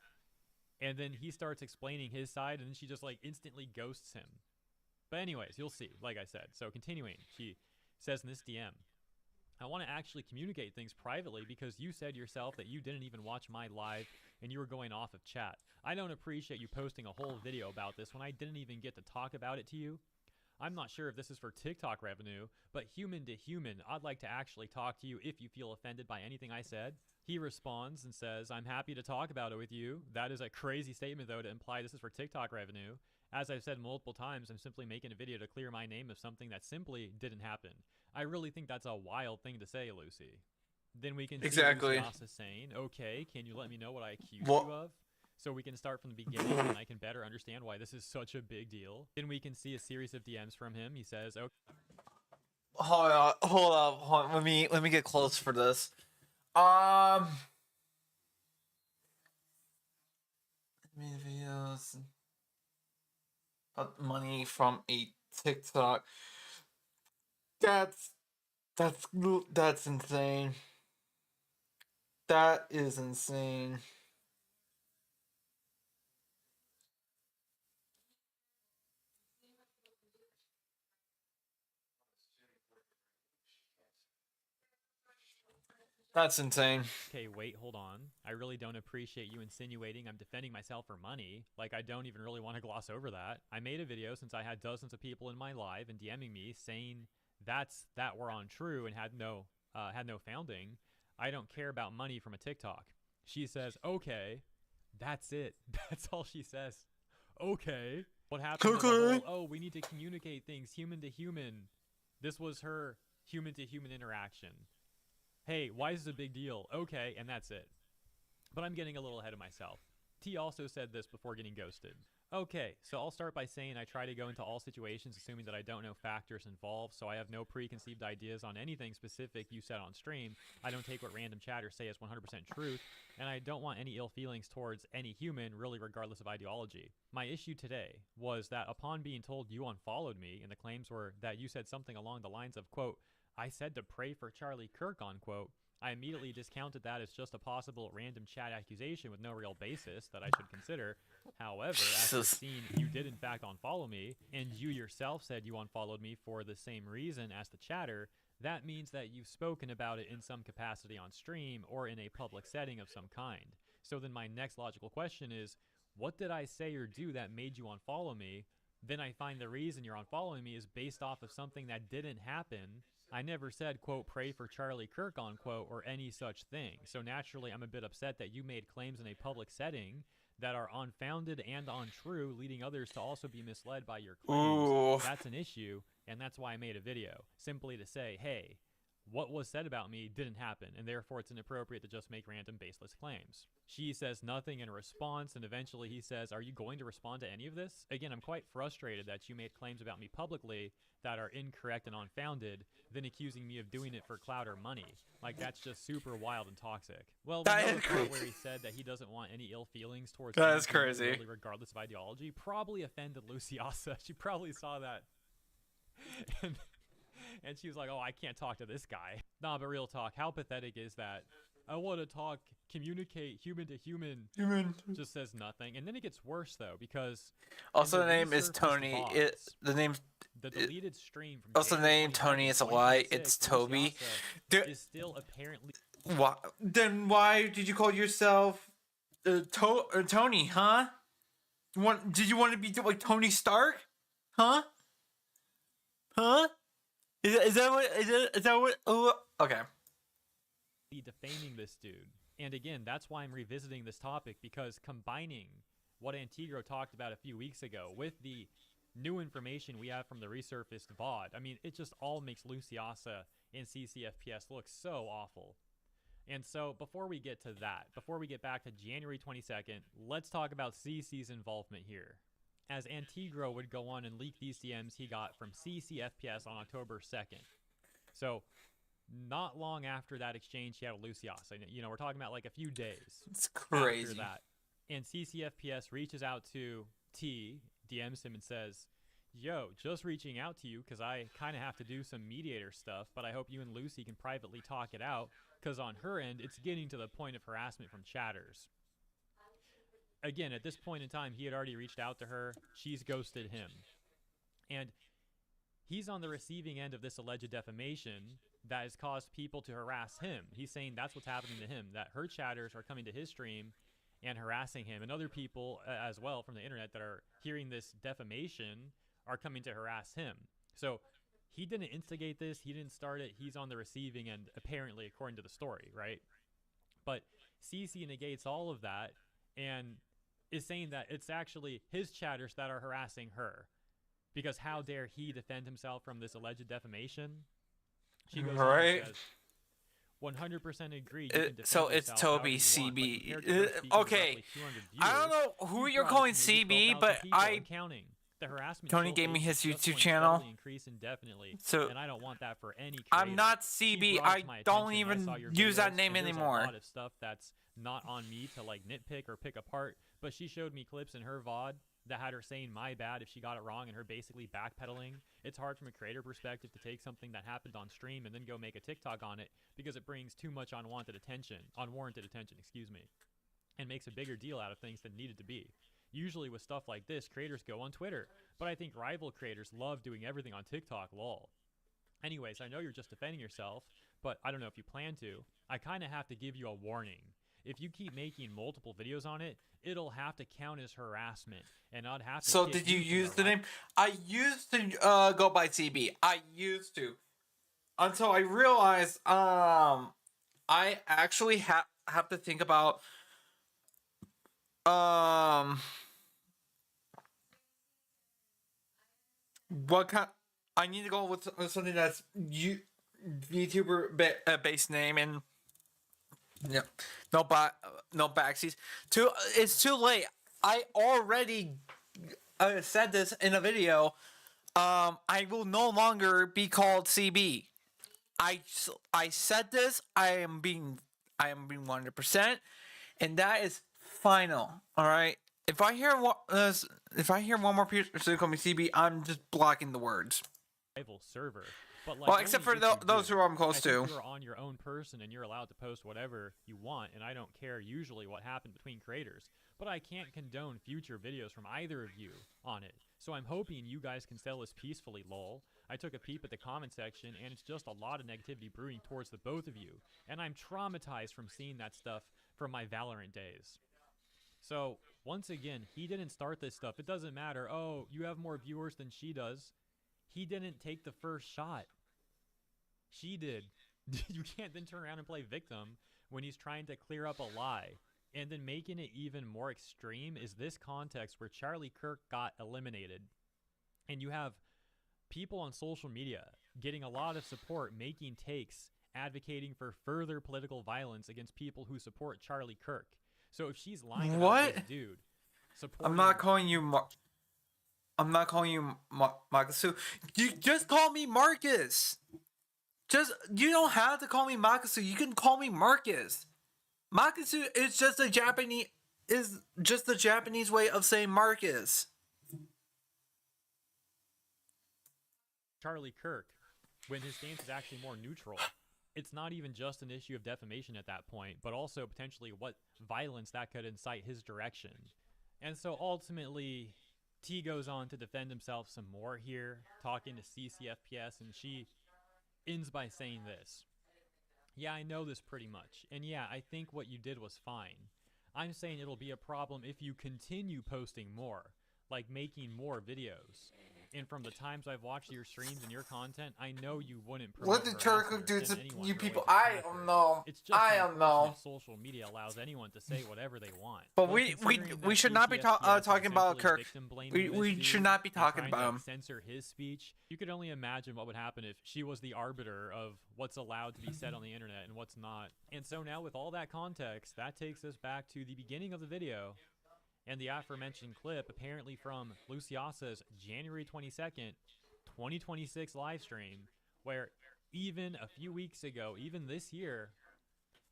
and then he starts explaining his side, and then she just like instantly ghosts him. But anyways, you'll see. Like I said, so continuing, she says in this DM, "I want to actually communicate things privately because you said yourself that you didn't even watch my live and you were going off of chat. I don't appreciate you posting a whole video about this when I didn't even get to talk about it to you. I'm not sure if this is for TikTok revenue, but human to human, I'd like to actually talk to you if you feel offended by anything I said." He responds and says, "I'm happy to talk about it with you." That is a crazy statement, though, to imply this is for TikTok revenue. As I've said multiple times, I'm simply making a video to clear my name of something that simply didn't happen. I really think that's a wild thing to say, Lucy. Then we can see Luciasa saying, "Okay, can you let me know what I accuse you of? So we can start from the beginning and I can better understand why this is such a big deal." Then we can see a series of DMs from him. He says, "Okay."
Hold up. Let me get close for this. Videos about money from a TikTok. That's insane. That is insane. That's insane.
Okay, wait, hold on. I really don't appreciate you insinuating I'm defending myself for money. Like, I don't even really want to gloss over that. I made a video since I had dozens of people in my live and DMing me saying that were untrue and had no founding. I don't care about money from a TikTok. She says, okay, that's it. That's all she says. Okay. What happened to the whole, oh, we need to communicate things human to human. This was her human to human interaction. Hey, why is this a big deal? Okay, and that's it. But I'm getting a little ahead of myself. T also said this before getting ghosted. Okay, so I'll start by saying I try to go into all situations assuming that I don't know factors involved, so I have no preconceived ideas on anything specific you said on stream. I don't take what random chatters say as 100% truth, and I don't want any ill feelings towards any human, really regardless of ideology. My issue today was that upon being told you unfollowed me, and the claims were that you said something along the lines of, quote, I said to pray for Charlie Kirk, unquote, I immediately discounted that as just a possible random chat accusation with no real basis that I should consider. However, after seeing you did in fact unfollow me, and you yourself said you unfollowed me for the same reason as the chatter, that means that you've spoken about it in some capacity on stream or in a public setting of some kind. So then my next logical question is, what did I say or do that made you unfollow me? Then I find the reason you're unfollowing me is based off of something that didn't happen. I never said, quote, pray for Charlie Kirk, unquote, or any such thing. So naturally, I'm a bit upset that you made claims in a public setting that are unfounded and untrue, leading others to also be misled by your claims.
Ooh.
That's an issue, and that's why I made a video. Simply to say, hey, what was said about me didn't happen, and therefore it's inappropriate to just make random baseless claims. She says nothing in response, and eventually he says, are you going to respond to any of this? Again, I'm quite frustrated that you made claims about me publicly that are incorrect and unfounded, then accusing me of doing it for clout or money. Like, that's just super wild and toxic. Well,
That
we
is
know the part
crazy.
where he said that he doesn't want any ill feelings towards
That
any
is
human,
crazy.
really, regardless of ideology, probably offended Luciasa. She probably saw that. And she was like, oh, I can't talk to this guy. Nah, but real talk, how pathetic is that? I want to talk, communicate human to human, just says nothing. And then it gets worse, though, because...
Also,
in
the name is
resurfaced
Tony.
VODs,
The name.
the deleted stream from
Also, the
January
name Tony
22nd,
is a lie.
2026,
It's Toby.
Luciasa
Dude.
is still apparently...
Why? Then why did you call yourself Tony? Huh? Did you want to be like Tony Stark? Huh? Huh? Is that what? Is that what? Oh, okay.
defaming this dude. And again, that's why I'm revisiting this topic, because combining what Antigro talked about a few weeks ago with the new information we have from the resurfaced VOD, I mean, it just all makes Luciasa and CCFPS look so awful. And so before we get to that, before we get back to January 22nd, let's talk about CC's involvement here. As Antigro would go on and leak these DMs he got from CCFPS on October 2nd. So not long after that exchange he had with Luciasa. You know, we're talking about like a few days.
It's crazy.
After that. And CCFPS reaches out to T, DMs him and says, yo, just reaching out to you because I kind of have to do some mediator stuff, but I hope you and Lucy can privately talk it out, because on her end, it's getting to the point of harassment from chatters. Again, at this point in time, he had already reached out to her. She's ghosted him. And he's on the receiving end of this alleged defamation that has caused people to harass him. He's saying that's what's happening to him, that her chatters are coming to his stream and harassing him, and other people as well from the internet that are hearing this defamation are coming to harass him. So he didn't instigate this, he didn't start it, he's on the receiving end, apparently, according to the story, right? But CC negates all of that and is saying that it's actually his chatters that are harassing her, because how dare he defend himself from this alleged defamation? She goes on and says, 100% agree. You can defend
So it's
yourself
Toby
however you want, but
CB.
compared to her speaking to
Okay.
roughly 200
I don't
viewers,
know who
he
you're
brought
calling
us maybe
CB,
12,000
but
people
I
and counting. The harassment
Tony
still
gave me
is
his
just
YouTube
going to
channel.
steadily increase indefinitely,
So
and I don't want that for any creator.
I'm not
He
CB.
brought it
I
to my
don't
attention,
even
I saw your
use that
videos,
name
and there's
anymore.
a lot of stuff that's not on me to like nitpick or pick apart, but she showed me clips in her VOD that had her saying my bad if she got it wrong and her basically backpedaling. It's hard from a creator perspective to take something that happened on stream and then go make a TikTok on it because it brings too much unwarranted attention, excuse me, and makes a bigger deal out of things than needed to be. Usually with stuff like this, creators go on Twitter, but I think rival creators love doing everything on TikTok, lol. Anyways, I know you're just defending yourself, but I don't know if you plan to. I kind of have to give you a warning. If you keep making multiple videos on it, it'll have to count as harassment, and I'd have to.
So did you use the name? I used to go by CB. I used to, until I realized I actually have to think about what kind. I need to go with something that's VTuber based name, and yeah, no backseats. It's too late. I already said this in a video. I will no longer be called CB. I said this. I am being 100%, and that is final. All right. If I hear one more person call me CB, I'm just blocking the words.
Rival server. But like,
well, except for those who I'm close to.
You're on your own person and you're allowed to post whatever you want, and I don't care usually what happened between creators. But I can't condone future videos from either of you on it. So I'm hoping you guys can settle this peacefully, lol. I took a peep at the comment section, and it's just a lot of negativity brewing towards the both of you. And I'm traumatized from seeing that stuff from my Valorant days. So, once again, he didn't start this stuff. It doesn't matter. Oh, you have more viewers than she does. He didn't take the first shot. She did. You can't then turn around and play victim when he's trying to clear up a lie. And then making it even more extreme is this context where Charlie Kirk got eliminated. And you have people on social media getting a lot of support, making takes, advocating for further political violence against people who support Charlie Kirk. So if she's lying about this dude,
I'm not calling you Markus. You just call me Marcus. You don't have to call me Markus. You can call me Marcus. Markus is just a Japanese way of saying Marcus.
Charlie Kirk, when his stance is actually more neutral. It's not even just an issue of defamation at that point, but also potentially what violence that could incite his direction. And so ultimately, T goes on to defend himself some more here, talking to CCFPS, and she ends by saying this. Yeah, I know this pretty much, and yeah, I think what you did was fine. I'm saying it'll be a problem if you continue posting more, like making more videos. And from the times I've watched your streams and your content, I know you wouldn't promote
what did Turco do to you people?
I don't know. It's just I don't know. Social media allows anyone to say whatever they want.
But we should not be talking about Kirk. We should not be talking about him.
Censor his speech. You could only imagine what would happen if she was the arbiter of what's allowed to be said on the internet and what's not. And so now with all that context, that takes us back to the beginning of the video. And the aforementioned clip, apparently from Luciasa's January 22nd, 2026 live stream, where even a few weeks ago, even this year,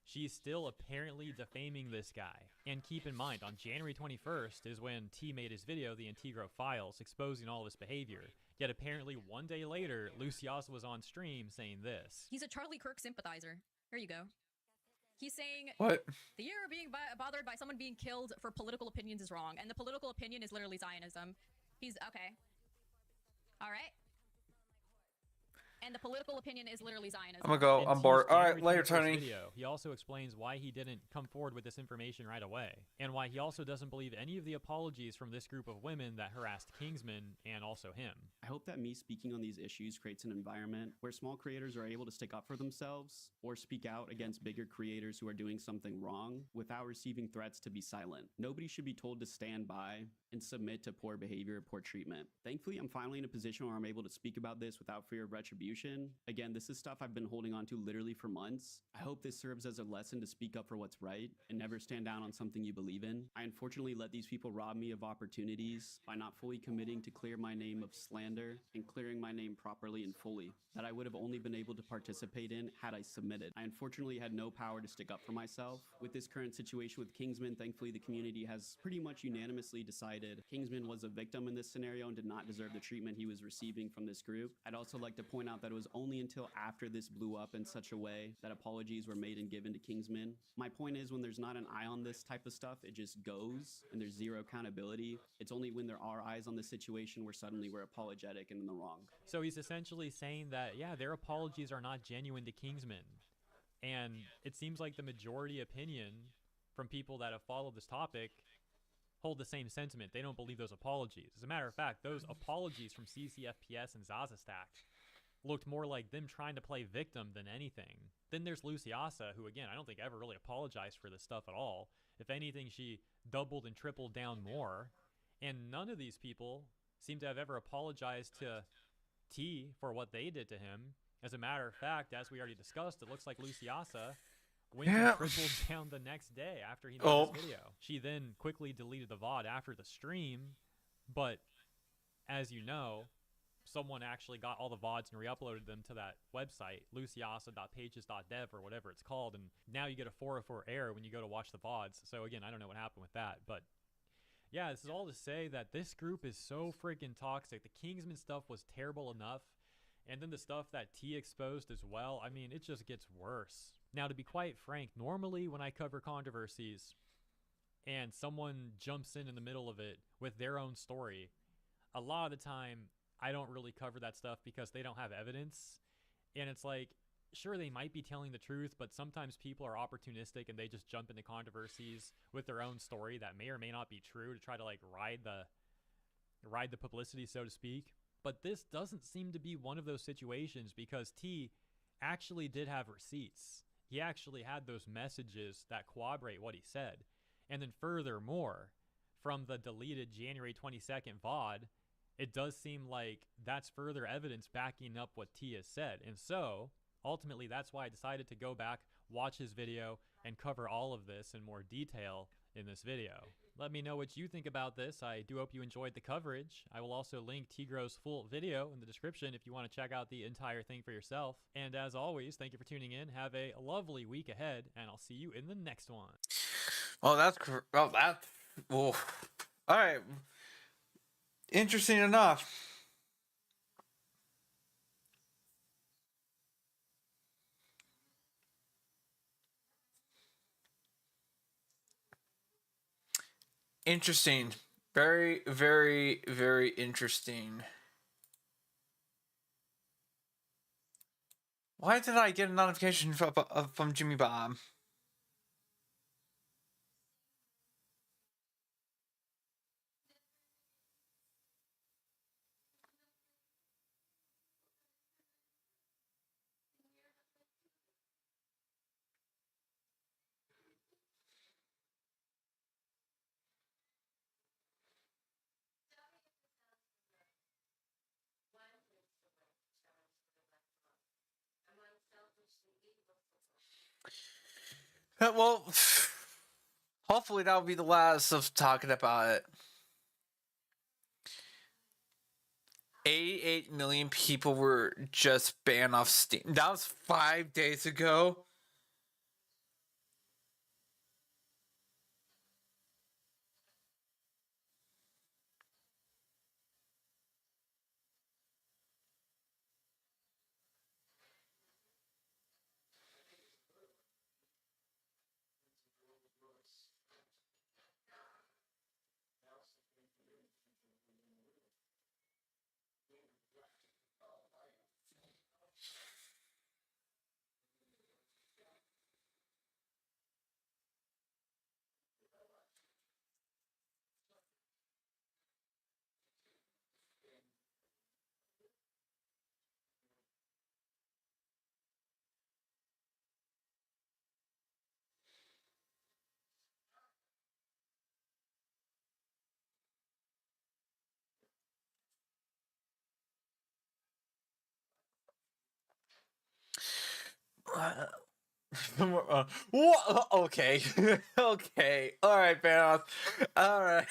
she's still apparently defaming this guy. And keep in mind, on January 21st is when T made his video, The Integro Files, exposing all this behavior. Yet apparently one day later, Luciasa was on stream saying this.
He's a Charlie Kirk sympathizer. Here you go. He's saying
what?
The year of being bothered by someone being killed for political opinions is wrong, and the political opinion is literally Zionism. He's okay. All right. And the political opinion is literally Zionism.
I'm gonna go. I'm bored. All right, later, Tony.
Video, he also explains why he didn't come forward with this information right away, and why he also doesn't believe any of the apologies from this group of women that harassed Kingsman and also him.
I hope that me speaking on these issues creates an environment where small creators are able to stick up for themselves or speak out against bigger creators who are doing something wrong without receiving threats to be silent. Nobody should be told to stand by and submit to poor behavior or poor treatment. Thankfully, I'm finally in a position where I'm able to speak about this without fear of retribution. retribution. Again, this is stuff I've been holding on to literally for months. I hope this serves as a lesson to speak up for what's right and never stand down on something you believe in. I unfortunately let these people rob me of opportunities by not fully committing to clear my name of slander and clearing my name properly and fully that I would have only been able to participate in had I submitted. I unfortunately had no power to stick up for myself. With this current situation with Kingsman, thankfully the community has pretty much unanimously decided Kingsman was a victim in this scenario and did not deserve the treatment he was receiving from this group. I'd also like to point out that it was only until after this blew up in such a way that apologies were made and given to Kingsman. My point is, when there's not an eye on this type of stuff, it just goes and there's zero accountability. It's only when there are eyes on the situation where suddenly we're apologetic and in the wrong.
So he's essentially saying that, yeah, their apologies are not genuine to Kingsman. And it seems like the majority opinion from people that have followed this topic hold the same sentiment. They don't believe those apologies. As a matter of fact, those apologies from CCFPS and Zazastack looked more like them trying to play victim than anything. Then there's Luciasa, who, again, I don't think ever really apologized for this stuff at all. If anything, she doubled and tripled down more. And none of these people seem to have ever apologized to T for what they did to him. As a matter of fact, as we already discussed, it looks like Luciasa went and tripled down the next day after he made this video. She then quickly deleted the VOD after the stream, but as you know, someone actually got all the VODs and re-uploaded them to that website, luciasa.pages.dev or whatever it's called, and now you get a 404 error when you go to watch the VODs. So again, I don't know what happened with that, but yeah, this is all to say that this group is so freaking toxic. The Kingsman stuff was terrible enough, and then the stuff that T exposed as well, I mean, it just gets worse. Now, to be quite frank, normally when I cover controversies and someone jumps in the middle of it with their own story, a lot of the time I don't really cover that stuff because they don't have evidence. And it's like, sure, they might be telling the truth, but sometimes people are opportunistic and they just jump into controversies with their own story that may or may not be true to try to like ride the publicity, so to speak. But this doesn't seem to be one of those situations because T actually did have receipts. He actually had those messages that corroborate what he said. And then furthermore, from the deleted January 22nd VOD, it does seem like that's further evidence backing up what T has said. And so, ultimately, that's why I decided to go back, watch his video, and cover all of this in more detail in this video. Let me know what you think about this. I do hope you enjoyed the coverage. I will also link Tigro's full video in the description if you want to check out the entire thing for yourself. And as always, thank you for tuning in. Have a lovely week ahead, and I'll see you in the next one.
Oh, all right. Interesting enough. Interesting. Very, very, very interesting. Why did I get a notification from Jimmy Bob? Well, hopefully that'll be the last of talking about it. 88 million people were just banned off Steam. That was 5 days ago. What? Okay. Okay. All right, fair enough. All right.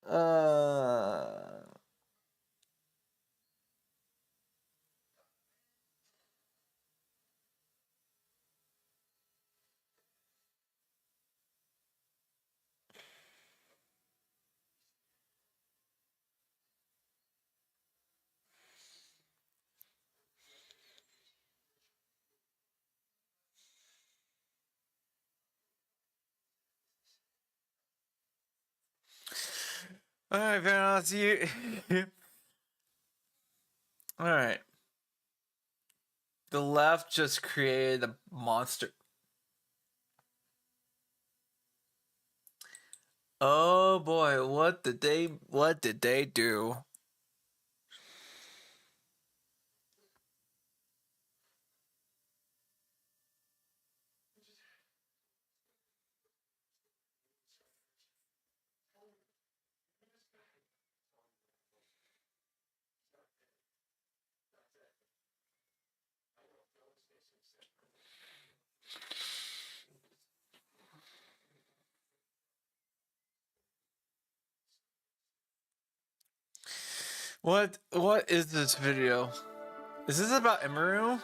Uh. All right, fair enough. You. All right. The left just created a monster. Oh boy, what did they do? What is this video? Is this about Emiru?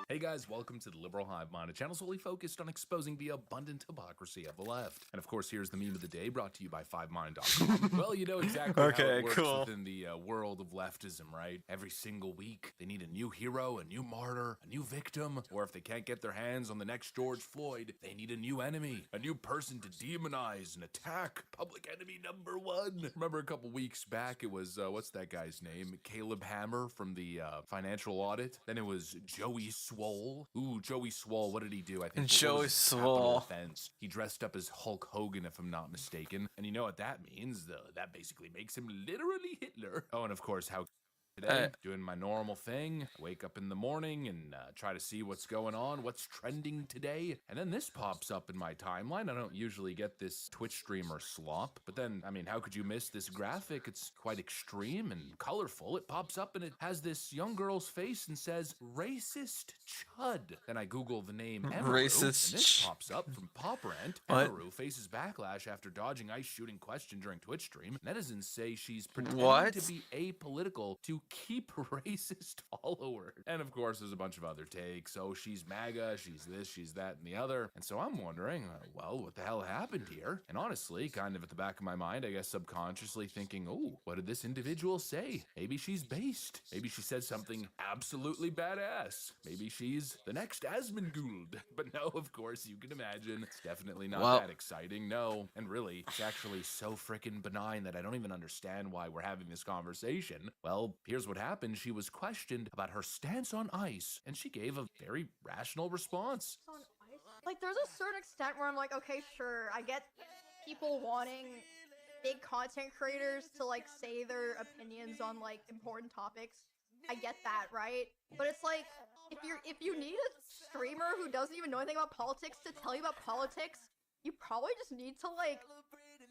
Hey guys, welcome to the Liberal Hive Mind, a channel solely focused on exposing the abundant hypocrisy of the left. And of course, here's the meme of the day brought to you by 5mind.com. Well, you know exactly how
Okay,
it works
cool.
within the world of leftism, right? Every single week, they need a new hero, a new martyr, a new victim, or if they can't get their hands on the next George Floyd, they need a new enemy, a new person to demonize and attack. Public enemy number one. Remember a couple weeks back, it was, what's that guy's name? Caleb Hammer from the financial audit. Then it was Joey Swole. Ooh, Joey Swole, what did he do? I think
Joey
what was his capital
Swole.
offense? He dressed up as Hulk Hogan, if I'm not mistaken. And you know what that means? That basically makes him literally Hitler. Oh, and of course, how today, doing my normal thing. I wake up in the morning and try to see what's going on, what's trending today. And then this pops up in my timeline. I don't usually get this Twitch streamer slop, but then, I mean, how could you miss this graphic? It's quite extreme and colorful. It pops up and it has this young girl's face and says, racist chud. Then I Google the name Emiru,
Racist
and this pops up from Pop Rant.
What?
Emiru faces backlash after dodging ice shooting question during Twitch stream. Netizens say she's pretending
What?
to be apolitical to keep racist followers. And of course, there's a bunch of other takes. Oh, she's MAGA, she's this, she's that, and the other. And so I'm wondering, well, what the hell happened here? And honestly, kind of at the back of my mind, I guess subconsciously thinking, oh, what did this individual say? Maybe she's based. Maybe she said something absolutely badass. Maybe she's the next Asmongould. But no, of course, you can imagine. It's definitely not
Well-
that exciting, no. And really, it's actually so freaking benign that I don't even understand why we're having this conversation. Well, here's what happened. She was questioned about her stance on ice, and she gave a very rational response.
On ice? Like, there's a certain extent where I'm like, okay, sure, I get people wanting big content creators to, like, say their opinions on, like, important topics. I get that, right? But it's like, if you need a streamer who doesn't even know anything about politics to tell you about politics, you probably just need to, like,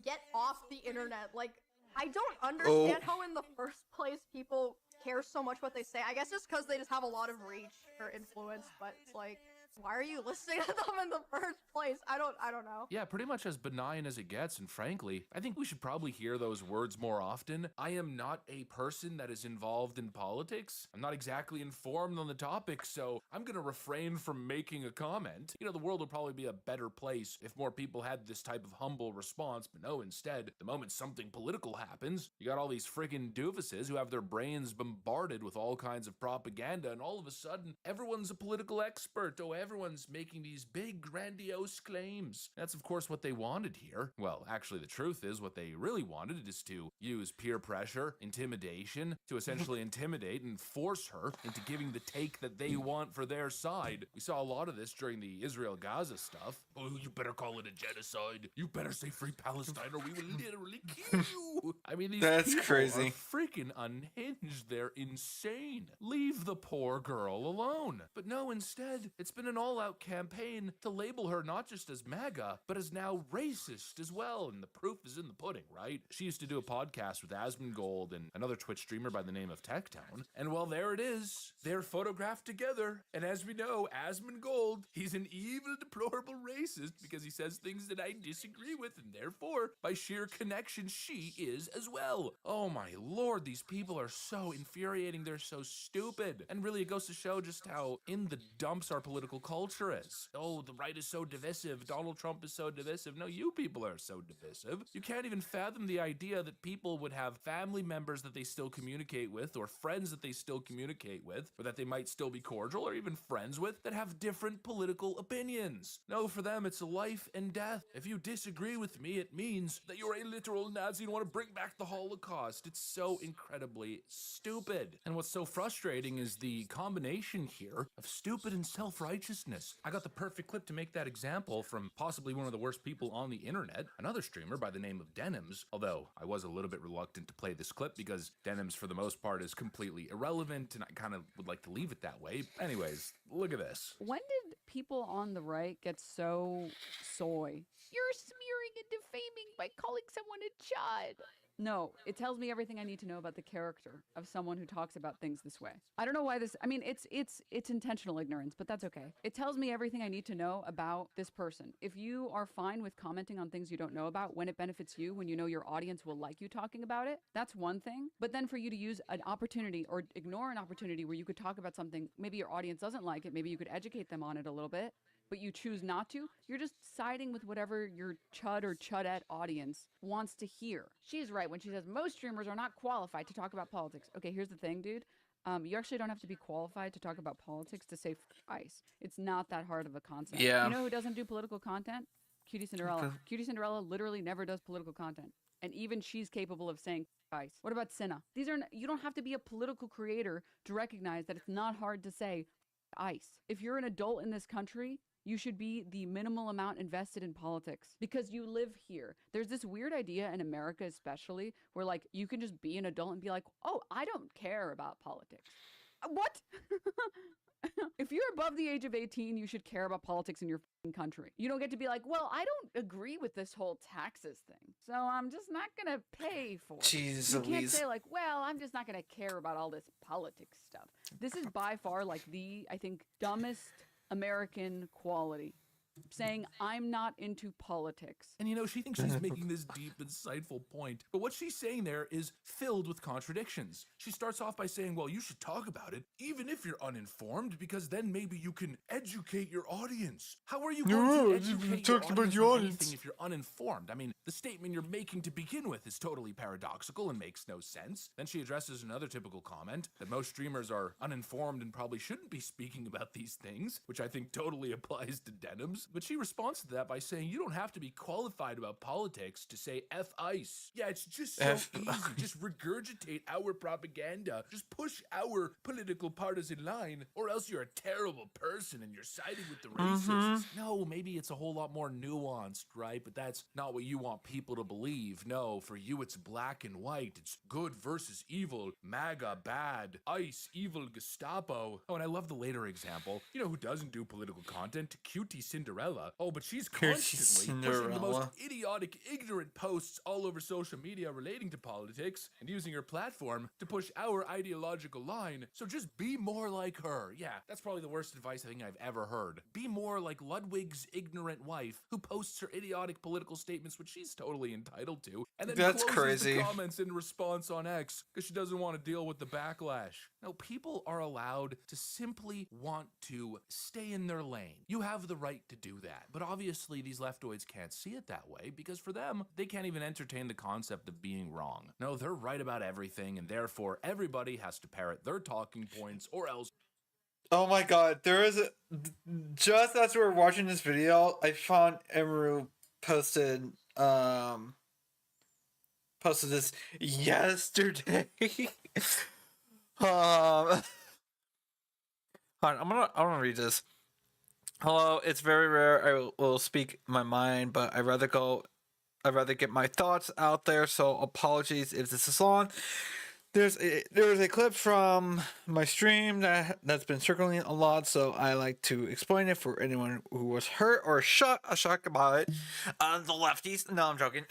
get off the internet. Like, I don't understand how in the first place people care so much what they say. I guess it's because they just have a lot of reach or influence, but it's like, why are you listening to them in the first place? I don't know.
Yeah, pretty much as benign as it gets, and frankly, I think we should probably hear those words more often. I am not a person that is involved in politics. I'm not exactly informed on the topic, so I'm gonna refrain from making a comment. You know, the world would probably be a better place if more people had this type of humble response, but no, instead, the moment something political happens, you got all these friggin' doofuses who have their brains bombarded with all kinds of propaganda, and all of a sudden, everyone's a political expert. Oh, everyone's making these big, grandiose claims. That's, of course, what they wanted here. Well, actually, the truth is what they really wanted is to use peer pressure, intimidation, to essentially intimidate and force her into giving the take that they want for their side. We saw a lot of this during the Israel-Gaza stuff. Oh, you better call it a genocide. You better say free Palestine or we will literally kill you. I mean, these
That's
people
crazy.
are freaking unhinged. They're insane. Leave the poor girl alone. But no, instead, it's been an an all-out campaign to label her not just as MAGA, but as now racist as well, and the proof is in the pudding, right? She used to do a podcast with Asmongold and another Twitch streamer by the name of Techtown, and well, there it is. They're photographed together, and as we know, Asmongold, he's an evil, deplorable racist because he says things that I disagree with, and therefore, by sheer connection, she is as well. Oh my lord, these people are so infuriating, they're so stupid. And really, it goes to show just how in the dumps our political culture is. Oh, the right is so divisive, Donald Trump is so divisive. No, you people are so divisive. You can't even fathom the idea that people would have family members that they still communicate with, or friends that they still communicate with, or that they might still be cordial, or even friends with, that have different political opinions. No, for them, it's life and death. If you disagree with me, it means that you're a literal Nazi and want to bring back the Holocaust. It's so incredibly stupid. And what's so frustrating is the combination here of stupid and self-righteousness. I got the perfect clip to make that example from possibly one of the worst people on the internet, another streamer by the name of Denims, although I was a little bit reluctant to play this clip because Denims for the most part is completely irrelevant and I kind of would like to leave it that way. Anyways, look at this.
When did people on the right get so soy? You're smearing and defaming by calling someone a chud. No, it tells me everything I need to know about the character of someone who talks about things this way. I don't know why this, I mean, it's intentional ignorance, but that's okay. It tells me everything I need to know about this person. If you are fine with commenting on things you don't know about when it benefits you, when you know your audience will like you talking about it, that's one thing. But then for you to use an opportunity or ignore an opportunity where you could talk about something, maybe your audience doesn't like it, maybe you could educate them on it a little bit, but you choose not to, you're just siding with whatever your chud or chudette audience wants to hear. She's right when she says most streamers are not qualified to talk about politics. Okay, here's the thing, dude. You actually don't have to be qualified to talk about politics to say ice. It's not that hard of a concept.
Yeah.
You know who doesn't do political content? Cutie Cinderella. Cutie Cinderella literally never does political content. And even she's capable of saying ice. What about Cinna? These are, you don't have to be a political creator to recognize that it's not hard to say ice. If you're an adult in this country, you should be the minimal amount invested in politics because you live here. There's this weird idea in America, especially, where like you can just be an adult and be like, oh, I don't care about politics. What? If you're above the age of 18, you should care about politics in your country. You don't get to be like, well, I don't agree with this whole taxes thing, so I'm just not gonna pay for it.
Jeez
You can't
Louise.
say like, well, I'm just not gonna care about all this politics stuff. This is by far like the, I think, dumbest American quality. Saying, I'm not into politics.
And you know, she thinks she's making this deep, insightful point, but what she's saying there is filled with contradictions. She starts off by saying, well, you should talk about it, even if you're uninformed, because then maybe you can educate your audience. How are you going to educate your audience on anything if you're uninformed? I mean, the statement you're making to begin with is totally paradoxical and makes no sense. Then she addresses another typical comment, that most streamers are uninformed and probably shouldn't be speaking about these things, which I think totally applies to Denims. But she responds to that by saying, you don't have to be qualified about politics to say F ICE. Yeah, it's just so easy. Just regurgitate our propaganda. Just push our political partisan line, or else you're a terrible person and you're siding with the racists. No, maybe it's a whole lot more nuanced, right? But that's not what you want people to believe. No, for you it's black and white. It's good versus evil. MAGA, bad. ICE, evil Gestapo. Oh, and I love the later example. You know who doesn't do political content? Cutie Cinderella. Oh, but she's constantly pushing the most idiotic, ignorant posts all over social media relating to politics and using her platform to push our ideological line. So just be more like her. Yeah, that's probably the worst advice I think I've ever heard. Be more like Ludwig's ignorant wife who posts her idiotic political statements, which she's totally entitled to, and then
That's
closes
crazy.
the comments in response on X because she doesn't want to deal with the backlash. No, people are allowed to simply want to stay in their lane. You have the right to do that. But obviously these leftoids can't see it that way because for them, they can't even entertain the concept of being wrong. No, they're right about everything and therefore everybody has to parrot their talking points or else.
Oh my god, there is a, just as we were watching this video, I found Emeru posted this yesterday. Hold on, I'm gonna read this. Hello, it's very rare I will speak my mind, but I'd rather get my thoughts out there, so apologies if this is long. there's a clip from my stream that's been circling a lot, so I like to explain it for anyone who was hurt or shocked about it. The lefties. No, I'm joking.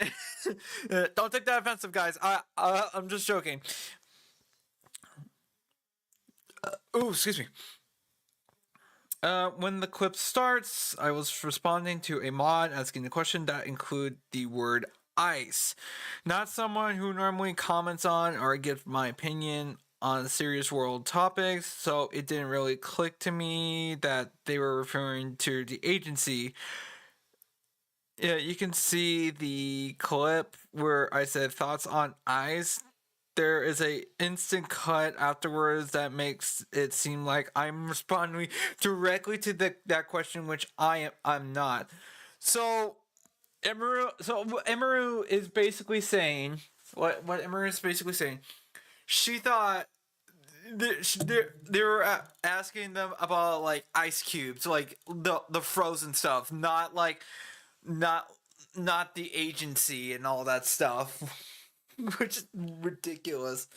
Don't take that offensive, guys. I'm just joking. Ooh, excuse me. When the clip starts, I was responding to a mod asking a question that included the word ice. Not someone who normally comments on or gives my opinion on serious world topics, so it didn't really click to me that they were referring to the agency. Yeah, you can see the clip where I said thoughts on ice. There is a instant cut afterwards that makes it seem like I'm responding directly to that question, which I'm not. So Emaru is basically saying what Emaru is basically saying. She thought they were asking them about like ice cubes, like the frozen stuff, not the agency and all that stuff. Which is ridiculous.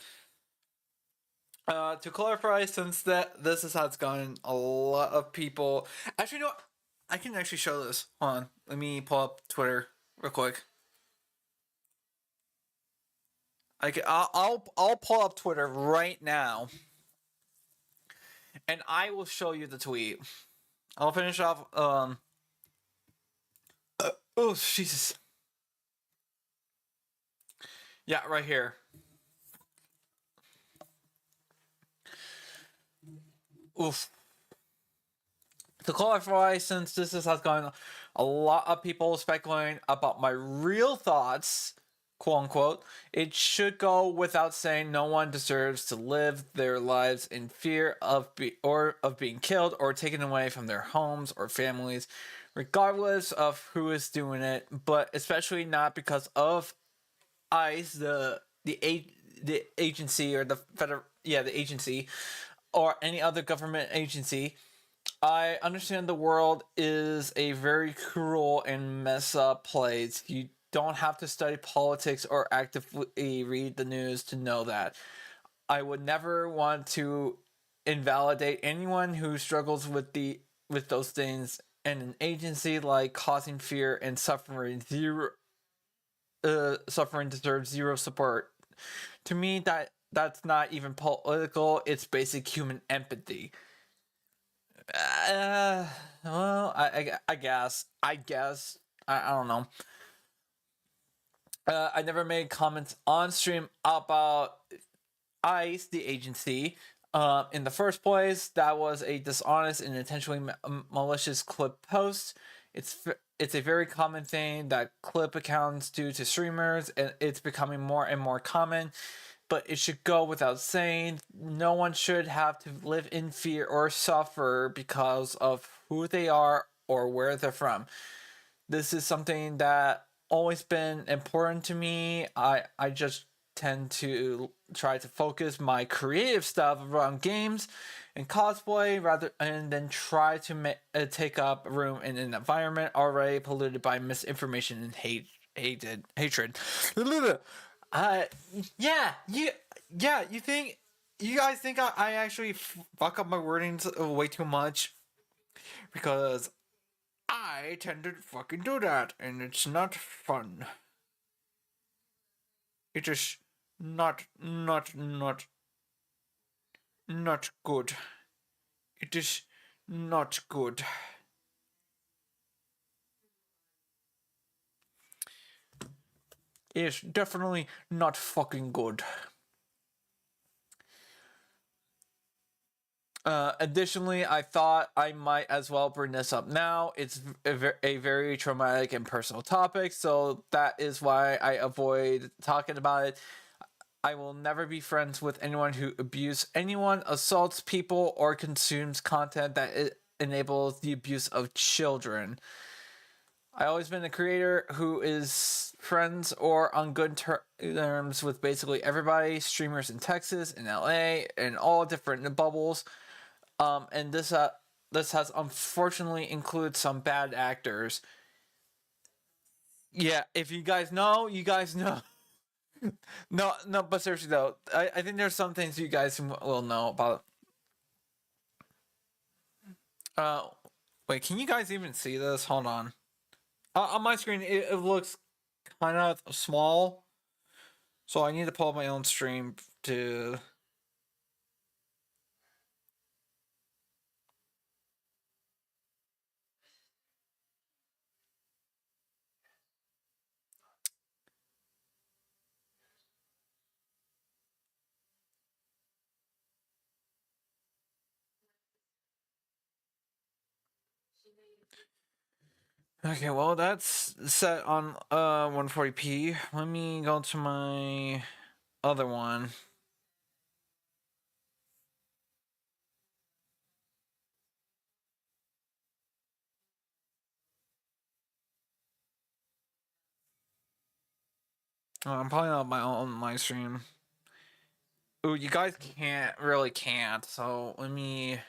To clarify, since this is how it's gone, a lot of people. Actually, no, I can actually show this. Hold on, let me pull up Twitter real quick. I'll pull up Twitter right now, and I will show you the tweet. I'll finish off. Oh Jesus. Yeah, right here. Oof. To clarify, since this is how's going, a lot of people speculating about my real thoughts, quote unquote. It should go without saying no one deserves to live their lives in fear of being killed or taken away from their homes or families, regardless of who is doing it, but especially not because of ICE, the agency or the agency or any other government agency. I understand the world is a very cruel and mess up place. You don't have to study politics or actively read the news to know that. I would never want to invalidate anyone who struggles with those things, and an agency like causing fear and suffering deserves zero support. To me, that's not even political. It's basic human empathy. Well, I guess. I don't know. I never made comments on stream about ICE, the agency. In the first place, that was a dishonest and intentionally malicious clip post. It's a very common thing that clip accounts do to streamers, and it's becoming more and more common. But it should go without saying, no one should have to live in fear or suffer because of who they are or where they're from. This is something that always been important to me. I just tend to try to focus my creative stuff around games and cosplay and then try to take up room in an environment already polluted by misinformation and hatred. You guys think I actually fuck up my wordings way too much? Because I tend to fucking do that, and it's not fun. It is not good. It is not good. It's definitely not fucking good. Additionally, I thought I might as well bring this up now. It's a very traumatic and personal topic, so that is why I avoid talking about it. I will never be friends with anyone who abuses anyone, assaults people, or consumes content that enables the abuse of children. I've always been a creator who is friends or on good terms with basically everybody, streamers in Texas, in LA, and all different bubbles. And this has unfortunately included some bad actors. Yeah, if you guys know, you guys know. No, no, but seriously though, I think there's some things you guys will know about. Uh, Wait, can you guys even see this? Hold on. On my screen, it looks kind of small, so I need to pull up my own stream to. Okay, well that's set on 140p. Let me go to my other one. I'm probably on my own live stream. Ooh, you guys can't. So let me.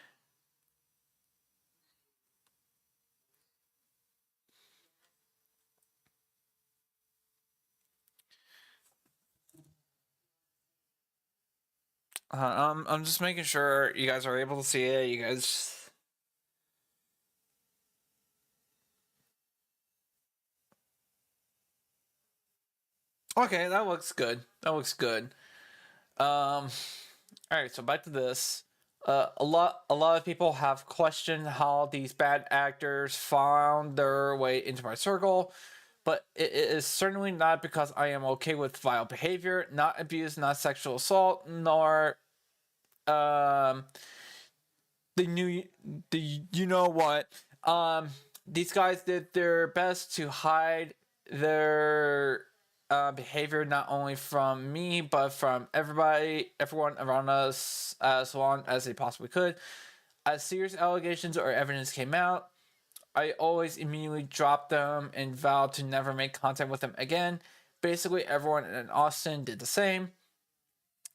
I'm just making sure you guys are able to see it. You guys. Okay, that looks good. That looks good. All right, so back to this. A lot of people have questioned how these bad actors found their way into my circle, but it is certainly not because I am okay with vile behavior, not abuse, not sexual assault, nor the new the you know what. These guys did their best to hide their behavior not only from me but from everyone around us as long as they possibly could. As serious allegations or evidence came out, I always immediately dropped them and vowed to never make contact with them again. Basically, everyone in Austin did the same.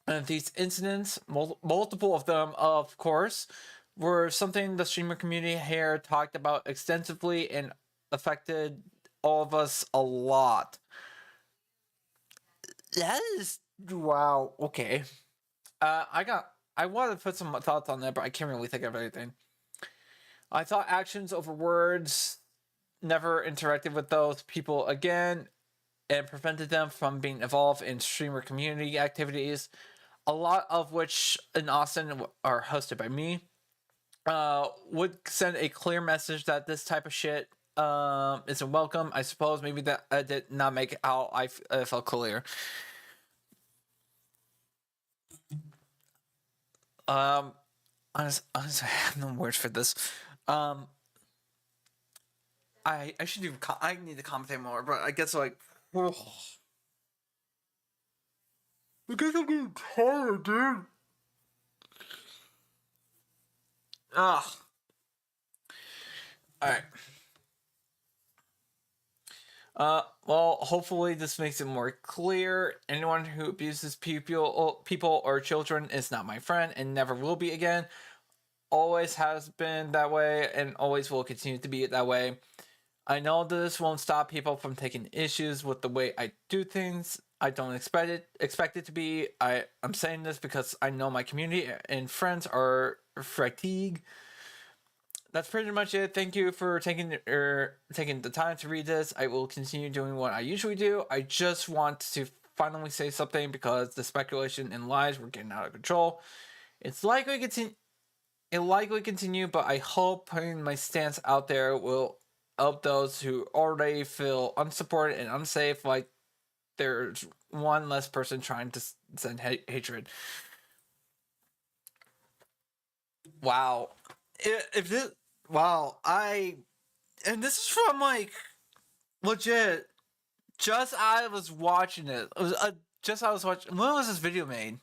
And these incidents, multiple of them, of course, were something the streamer community here talked about extensively and affected all of us a lot. That is wow. Okay. I wanted to put some thoughts on that, but I can't really think of anything. I thought actions over words, never interacted with those people again, and prevented them from being involved in streamer community activities, a lot of which in Austin are hosted by me. Would send a clear message that this type of shit isn't welcome. I suppose maybe that I did not make out I felt clear. Honestly, I have no words for this. I should do. I need to commentate more, but I guess like. I guess I'm getting tired, dude. Ah. All right. Well, hopefully this makes it more clear. Anyone who abuses people or children is not my friend and never will be again. Always has been that way and always will continue to be that way. I know this won't stop people from taking issues with the way I do things. I don't expect it to be. I'm saying this because I know my community and friends are fatigued. That's pretty much it. Thank you for taking the time to read this. I will continue doing what I usually do. I just want to finally say something because the speculation and lies were getting out of control. It's likely continue, but I hope putting my stance out there will help those who already feel unsupported and unsafe, like there's one less person trying to send hatred. Wow. If this, wow, and this is from like legit. Just I was watching it. It was just I was watching. When was this video made?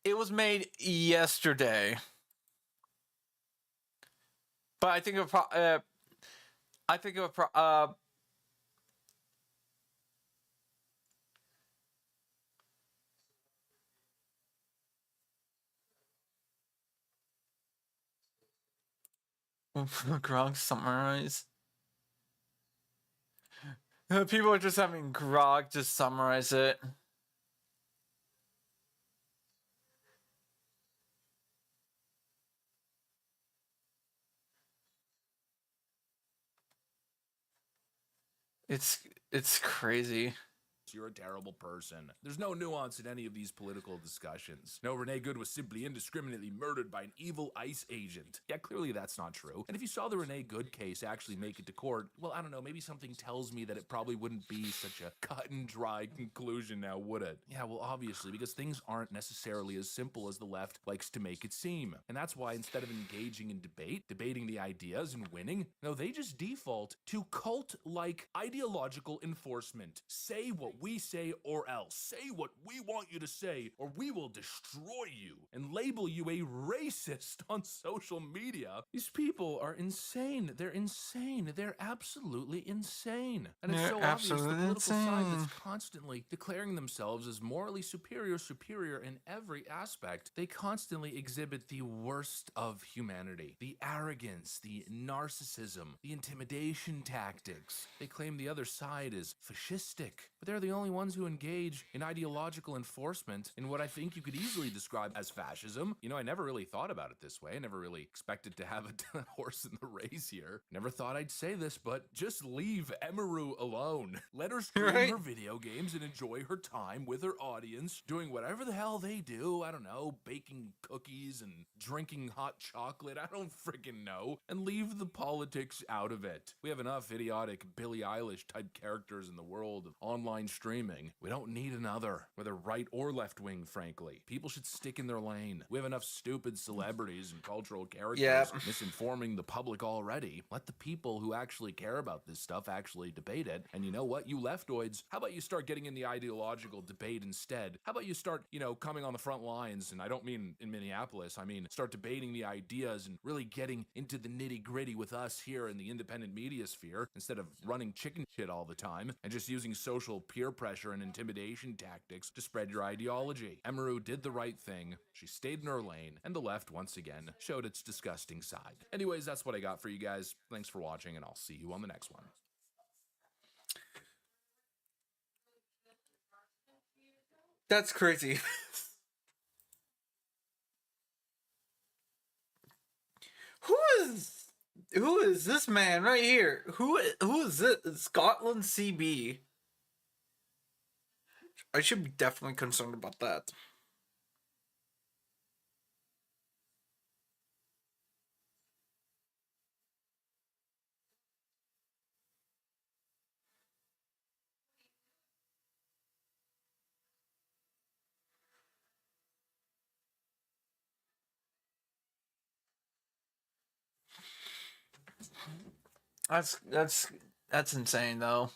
It was made yesterday. But I think it would Gronk summarize. People are just having grog to summarize it. It's crazy.
You're a terrible person. There's no nuance in any of these political discussions. No, Renee Good was simply indiscriminately murdered by an evil ICE agent. Yeah, clearly that's not true. And if you saw the Renee Good case actually make it to court, well, I don't know, maybe something tells me that it probably wouldn't be such a cut and dry conclusion now, would it? Yeah, well, obviously, because things aren't necessarily as simple as the left likes to make it seem. And that's why instead of engaging in debate, debating the ideas and winning, no, they just default to cult-like ideological enforcement. Say what we say or else. Say what we want you to say or we will destroy you and label you a racist on social media. These people are insane. They're insane. They're absolutely insane. And it's
They're
so obvious the
absolutely
political side
insane.
that's constantly declaring themselves as morally superior in every aspect. They constantly exhibit the worst of humanity. The arrogance, the narcissism, the intimidation tactics. They claim the other side is fascistic, but they're the only ones who engage in ideological enforcement in what I think you could easily describe as fascism. You know, I never really thought about it this way. I never really expected to have a horse in the race here. Never thought I'd say this, but just leave Emiru alone. Let her stream
Right.
her video games and enjoy her time with her audience, doing whatever the hell they do. I don't know, baking cookies and drinking hot chocolate. I don't freaking know. And leave the politics out of it. We have enough idiotic Billie Eilish type characters in the world of online streaming. We don't need another, whether right or left wing, frankly. People should stick in their lane. We have enough stupid celebrities and cultural characters
Yep.
misinforming the public already. Let the people who actually care about this stuff actually debate it. And you know what, you leftoids, how about you start getting in the ideological debate instead? How about you start, coming on the front lines, and I don't mean in Minneapolis, I mean start debating the ideas and really getting into the nitty-gritty with us here in the independent media sphere instead of running chicken shit all the time and just using social peer pressure and intimidation tactics to spread your ideology. Emiru did the right thing. She stayed in her lane, and the left once again showed its disgusting side. Anyways, that's what I got for you guys. Thanks for watching, and I'll see you on the next one.
That's crazy. Who is this man right here? Who is it? Scotland CB. I should be definitely concerned about that. That's insane though.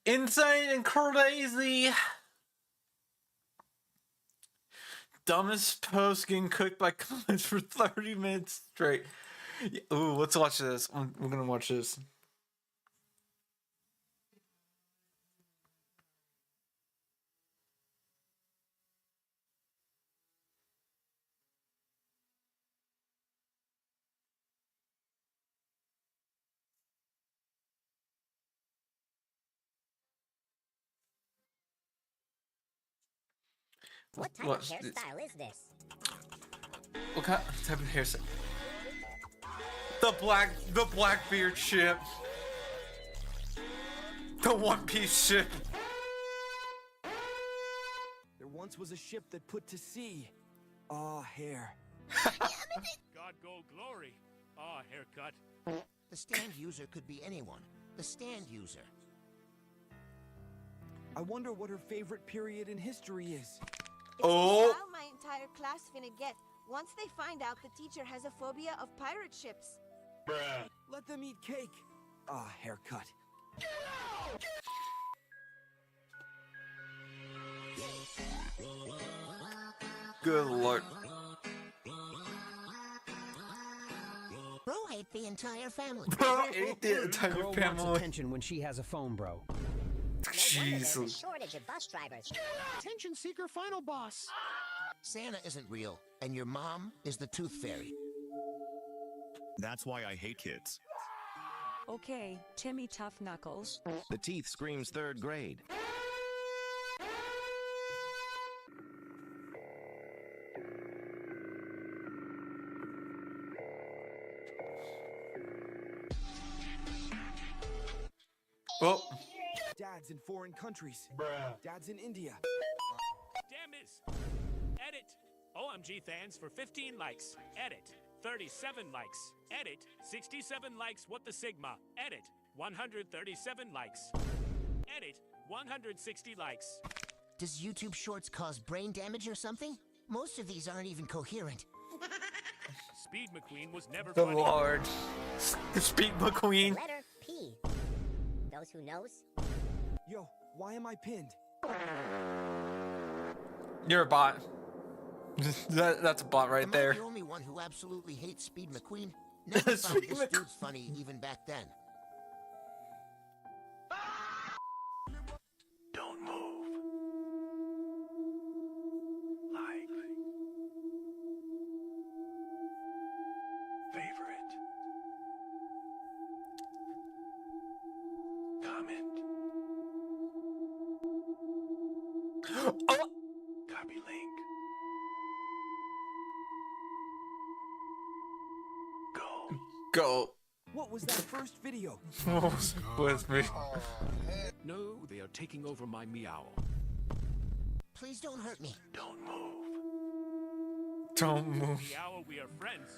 Insane and crazy. Dumbest post getting cooked by comments for 30 minutes straight. Ooh, let's watch this. We're gonna watch this.
What type
What's
of
this?
hairstyle is this?
What kind of type of hairstyle? The Blackbeard ship. The One Piece ship.
There once was a ship that put to sea. Ah, hair.
God gold glory. Ah, haircut.
The stand user could be anyone. The stand user.
I wonder what her favorite period in history is.
Oh.
How my entire class finna get once they find out the teacher has a phobia of pirate ships.
Bruh. Let them eat cake. Ah, haircut.
Good lord.
Bro ate the entire family.
Bro ate the entire
Girl wants
family.
attention when she has a phone, bro.
There's a
Jeez.
shortage of bus drivers.
Attention seeker final boss.
Santa isn't real, and your mom is the tooth fairy.
That's why I hate kids. Okay, Timmy Tough Knuckles.
The teeth screams 3rd grade.
Oh.
Dads in foreign countries. Dads in India.
Damn. Edit. OMG fans for 15 likes. Edit. 37 likes. Edit. 67 likes. What the Sigma. Edit. 137 likes. Edit. 160 likes.
Does YouTube Shorts cause brain damage or something? Most of these aren't even coherent.
Speed McQueen was never
The
funny.
Lord. Speed McQueen.
Letter P. Those who knows?
Yo, why am I pinned?
You're a bot. That's a bot right
Am
there.
I the only one who absolutely hates Speed McQueen? Never found
Speed
this dude's funny even back then.
Don't move. Like. Favorite. Comment.
Oh.
Copy link.
Go.
What was that first video?
Was me.
No, they are taking over my meow.
Please don't hurt me.
Don't move.
Don't move.
Meow, we are friends.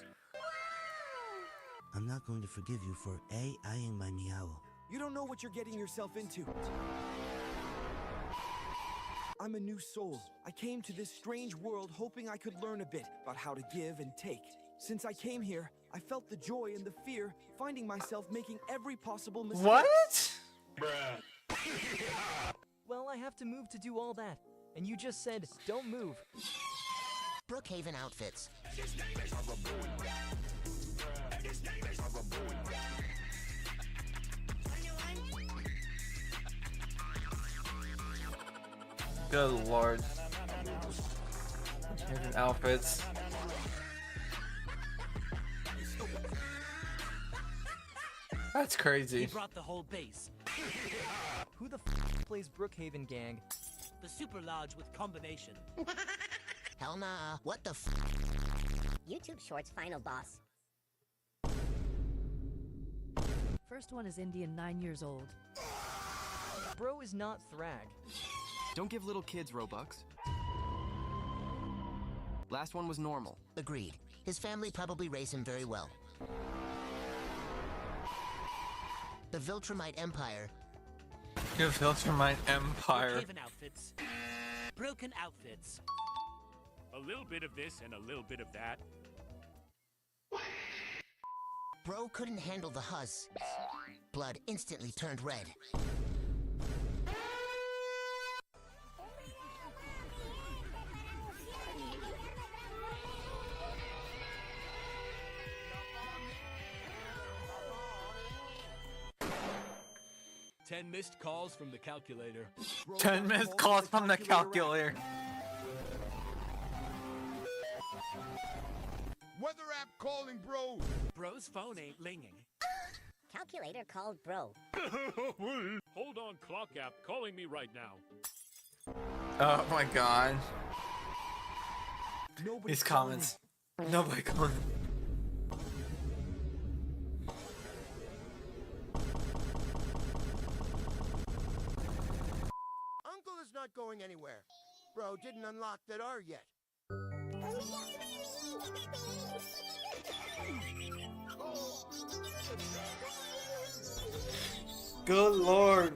I'm not going to forgive you for eyeing my meow.
You don't know what you're getting yourself into. I'm a new soul. I came to this strange world hoping I could learn a bit about how to give and take. Since I came here, I felt the joy and the fear, finding myself making every possible mistake.
What?
Well, I have to move to do all that. And you just said, don't move.
Brookhaven outfits.
Good Lord. Different outfits. That's
He
crazy.
brought the whole base. Who the plays Brookhaven gang? The Super Lodge with combination.
Hell nah. What the
YouTube Shorts final boss.
First one is Indian, 9 years old.
Bro is not Thrag.
Don't give little kids Robux. Last one was normal.
Agreed. His family probably raised him very well. The Viltrumite Empire.
The Viltrumite Empire.
Brookhaven outfits. Broken outfits.
A little bit of this and a little bit of that.
Bro couldn't handle the huzz. Blood instantly turned red.
Ten missed calls from the calculator.
10 missed calls from the calculator.
Weather app calling, bro.
Bro's phone ain't linging.
Calculator called bro.
Hold on, clock app calling me right now.
Oh my god.
Nobody's
These comments. Nobody calling.
Uncle is not going anywhere. Bro didn't unlock that R yet.
Good Lord.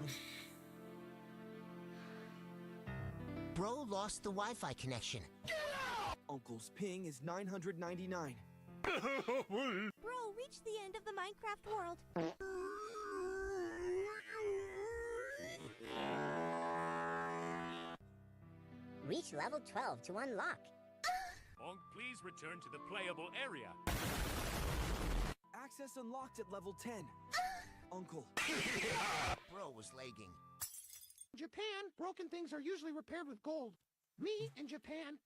Bro lost the Wi-Fi connection.
Uncle's ping is 999.
Bro reached the end of the Minecraft world.
Reach level 12 to unlock.
Onk, please return to the playable area.
Access unlocked at level 10. Uncle.
Bro was lagging.
In Japan, broken things are usually repaired with gold. Me in Japan.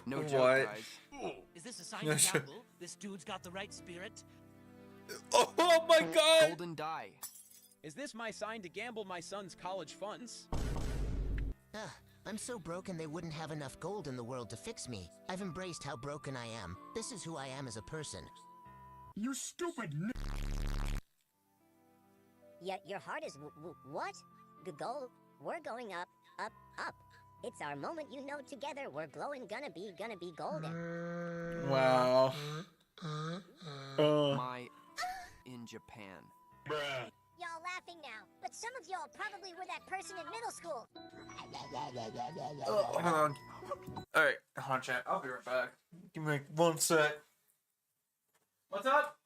No joke,
What?
guys.
Is this a sign
No,
of
sure.
gamble? This dude's got the right spirit.
Oh my god.
Golden die.
Is this my sign to gamble my son's college funds?
I'm so broken they wouldn't have enough gold in the world to fix me. I've embraced how broken I am. This is who I am as a person.
You stupid Yeah, your heart is what? Gold. We're going up, up, up. It's our moment, you know, together. We're glowing, gonna be golden.
Wow.
My in Japan.
Y'all laughing now, but some of y'all probably were that person in middle school.
Oh, hold on. Alright, hold on, chat. I'll be right back. Give me 1 sec. What's up?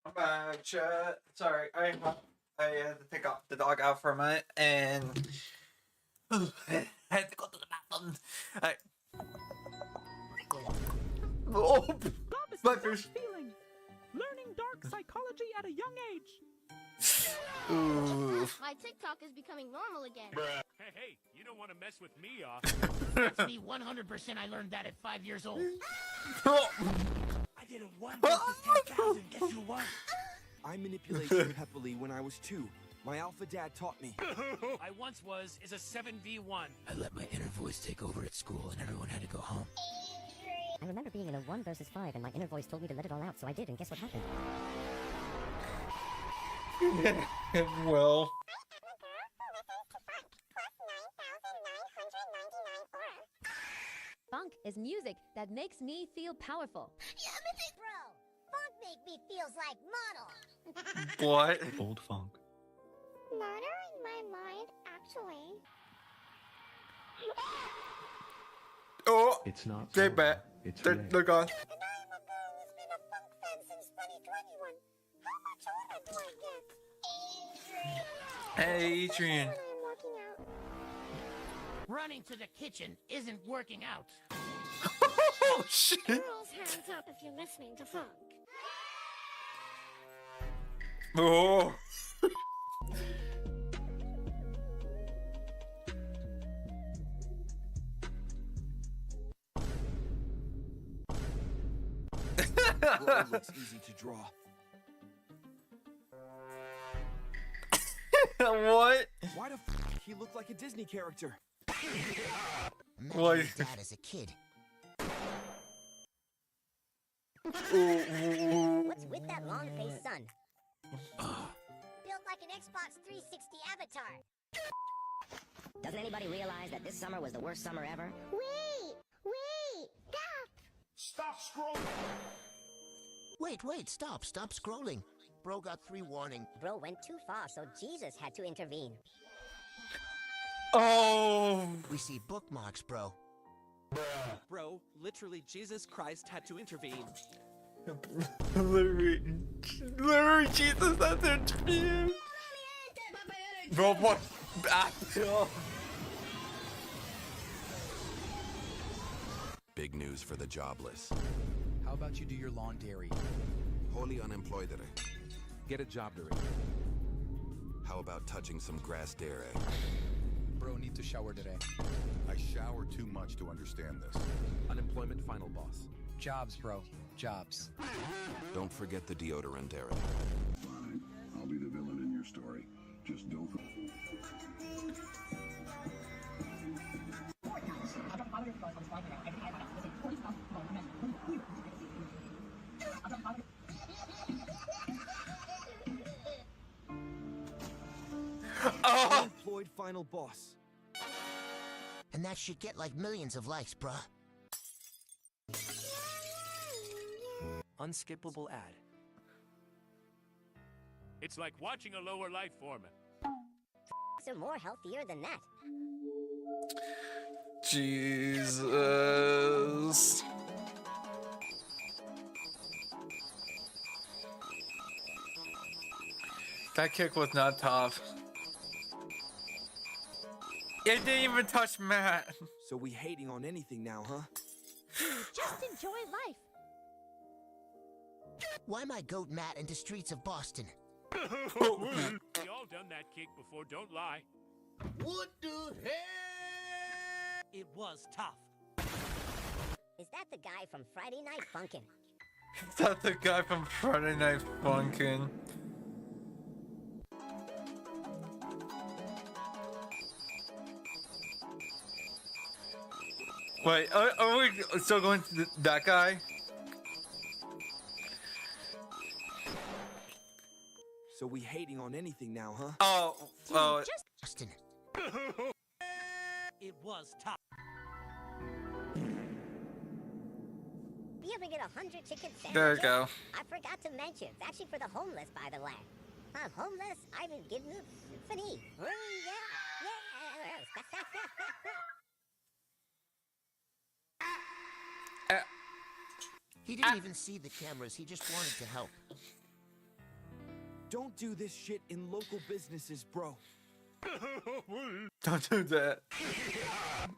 I'm back, chat. Sorry, I had to take the dog out for a minute and I had to go to the bathroom. Alright. Oh, my fish.
Feeling. Learning dark psychology at a young age.
Ooh.
My TikTok is becoming normal again.
Hey, you don't want to mess with me,
That's me 100%. I learned that at 5 years old.
I did a 1 versus 10,000. Guess who won? I manipulated heavily when I was 2. My alpha dad taught me.
I once was is a 7v1.
I let my inner voice take over at school and everyone had to go home.
I remember being in a 1 versus 5 and my inner voice told me to let it all out, so I did, and guess what happened?
Well.
Funk is music that makes me feel powerful.
Bro, funk make me feels like model.
What?
Old funk.
Murder in my mind, actually.
Oh,
It's not.
they
over.
bet.
It's
They're
red.
gone.
And I am a girl who's been a funk fan since 2021. How much older do I get?
Hey, Adrian.
When I'm working out.
Running to the kitchen isn't working out.
Oh shit.
Girls, hands up if you're listening to funk.
Oh.
Blood looks easy to draw.
What?
Why the he look like a Disney character?
Imagine
What?
your dad as a kid.
What's with that long-faced son? Built like an Xbox 360 avatar. Doesn't anybody realize that this summer was the worst summer ever?
Wait! Stop!
Stop scrolling!
Wait, stop scrolling. Bro got 3 warning.
Bro went too far, so Jesus had to intervene.
Oh.
We see bookmarks, bro.
Bro, literally Jesus Christ had to intervene.
Literally, Jesus, that's interview. Bro, what?
Big news for the jobless.
How about you do your lawn dairy?
Wholly unemployed.
Get a job dairy.
How about touching some grass dairy?
Bro, need to shower today.
I shower too much to understand this.
Unemployment final boss. Jobs, bro. Jobs.
Don't forget the deodorant dairy.
Fine. I'll be the villain in your story. Just don't.
Unemployed final boss.
And that should get like millions of likes, bruh.
Unskippable ad.
It's like watching a lower life form.
Are more healthier than that.
Jesus. That kick was not tough. It didn't even touch Matt.
So we hating on anything now, huh?
Just enjoy life.
Why my goat Matt in the streets of Boston?
We all done that kick before, don't lie.
What the hell?
It was tough.
Is that the guy from Friday Night Funkin'?
Is that the guy from Friday Night Funkin'? Wait, are we still going to that guy?
So we hating on anything now, huh?
Oh,
Boston.
It was tough.
You ever get 100 chicken sandwiches?
There you go.
I forgot to mention, it's actually for the homeless, by the way. I'm homeless, I've been given it for me. Yeah.
He didn't even see the cameras, he just wanted to help.
Don't do this shit in local businesses, bro.
Don't do that.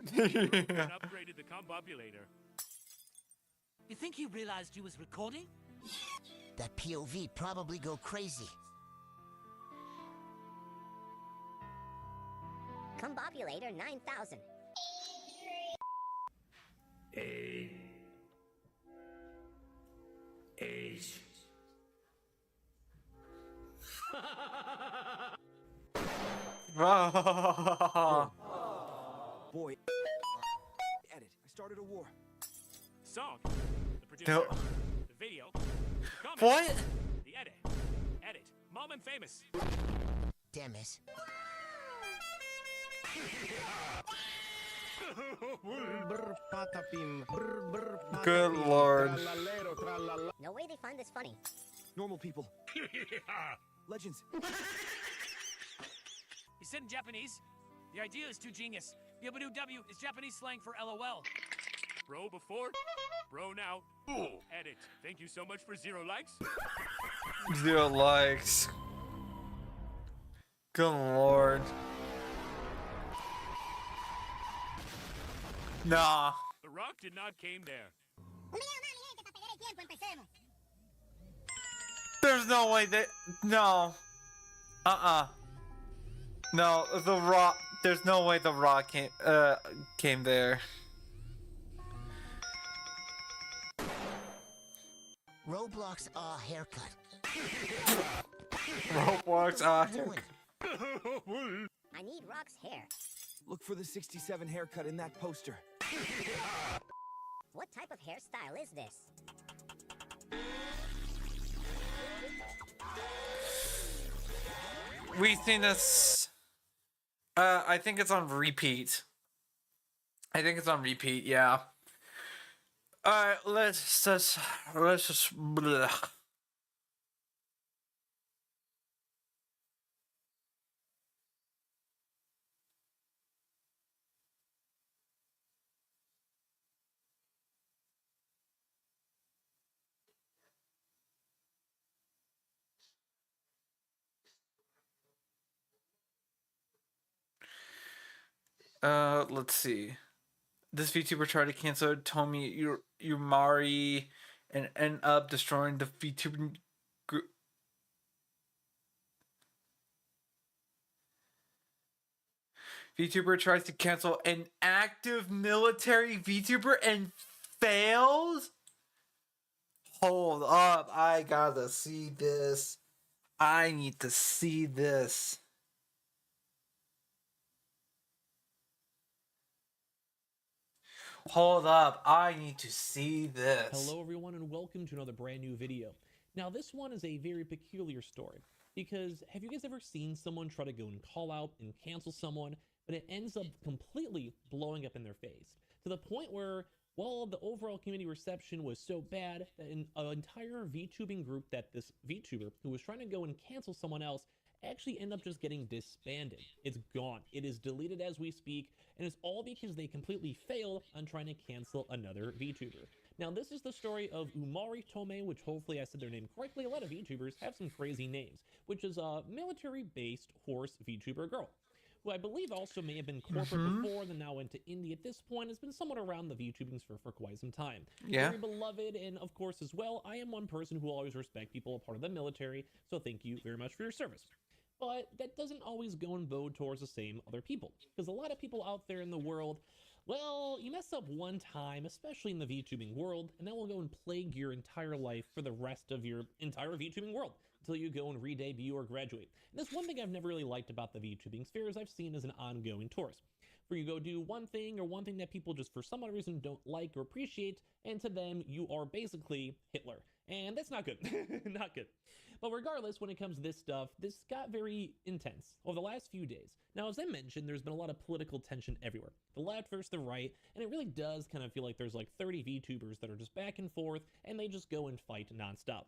Upgraded the combobulator.
You think he realized you was recording?
That POV probably go crazy.
Combobulator 9000.
Age.
Boy. Edit. I started a war.
Song. The producer.
No.
The video. The comment,
What?
The edit. Edit. Mom and famous.
Damn it.
Good lord.
No way they find this funny.
Normal people. Legends.
He said in Japanese. The idea is too genius. W is Japanese slang for LOL. Bro before, bro now. Edit. Thank you so much for 0 likes.
0 likes. Good lord. Nah.
The Rock did not came there.
There's no way that. No. No, the Rock. There's no way the Rock came there.
Roblox haircut.
Roblox haircut.
I need Rock's hair.
Look for the 67 haircut in that poster.
What type of hairstyle is this?
We've seen this. I think it's on repeat. Yeah. Alright, let's just bleh. Let's see. This VTuber tried to cancel Tomi Yumari and end up destroying the VTuber group. VTuber tries to cancel an active military VTuber and fails? Hold up, I gotta see this. I need to see this. Hold up, I need to see this.
Hello everyone and welcome to another brand new video. Now this one is a very peculiar story because have you guys ever seen someone try to go and call out and cancel someone, but it ends up completely blowing up in their face to the point where, well, the overall community reception was so bad that an entire VTubing group that this VTuber who was trying to go and cancel someone else actually end up just getting disbanded. It's gone. It is deleted as we speak, and it's all because they completely failed on trying to cancel another VTuber. Now, this is the story of Umari Tome, which hopefully I said their name correctly. A lot of VTubers have some crazy names, which is a military-based horse VTuber girl, who I believe also may have been corporate before, then now went to indie at this point, has been somewhat around the VTubing sphere for quite some time.
Yeah.
Very beloved, and of course as well, I am one person who will always respect people a part of the military, so thank you very much for your service. But that doesn't always go and bode towards the same other people, because a lot of people out there in the world, well, you mess up one time, especially in the VTubing world, and that will go and plague your entire life for the rest of your entire VTubing world until you go and re-debut or graduate. And that's one thing I've never really liked about the VTubing sphere is I've seen as an ongoing tourist, where you go do one thing or one thing that people just for some odd reason don't like or appreciate, and to them you are basically Hitler. And that's not good. Not good. But regardless, when it comes to this stuff, this got very intense over the last few days. Now, as I mentioned, there's been a lot of political tension everywhere. The left versus the right, and it really does kind of feel like there's like 30 VTubers that are just back and forth, and they just go and fight nonstop.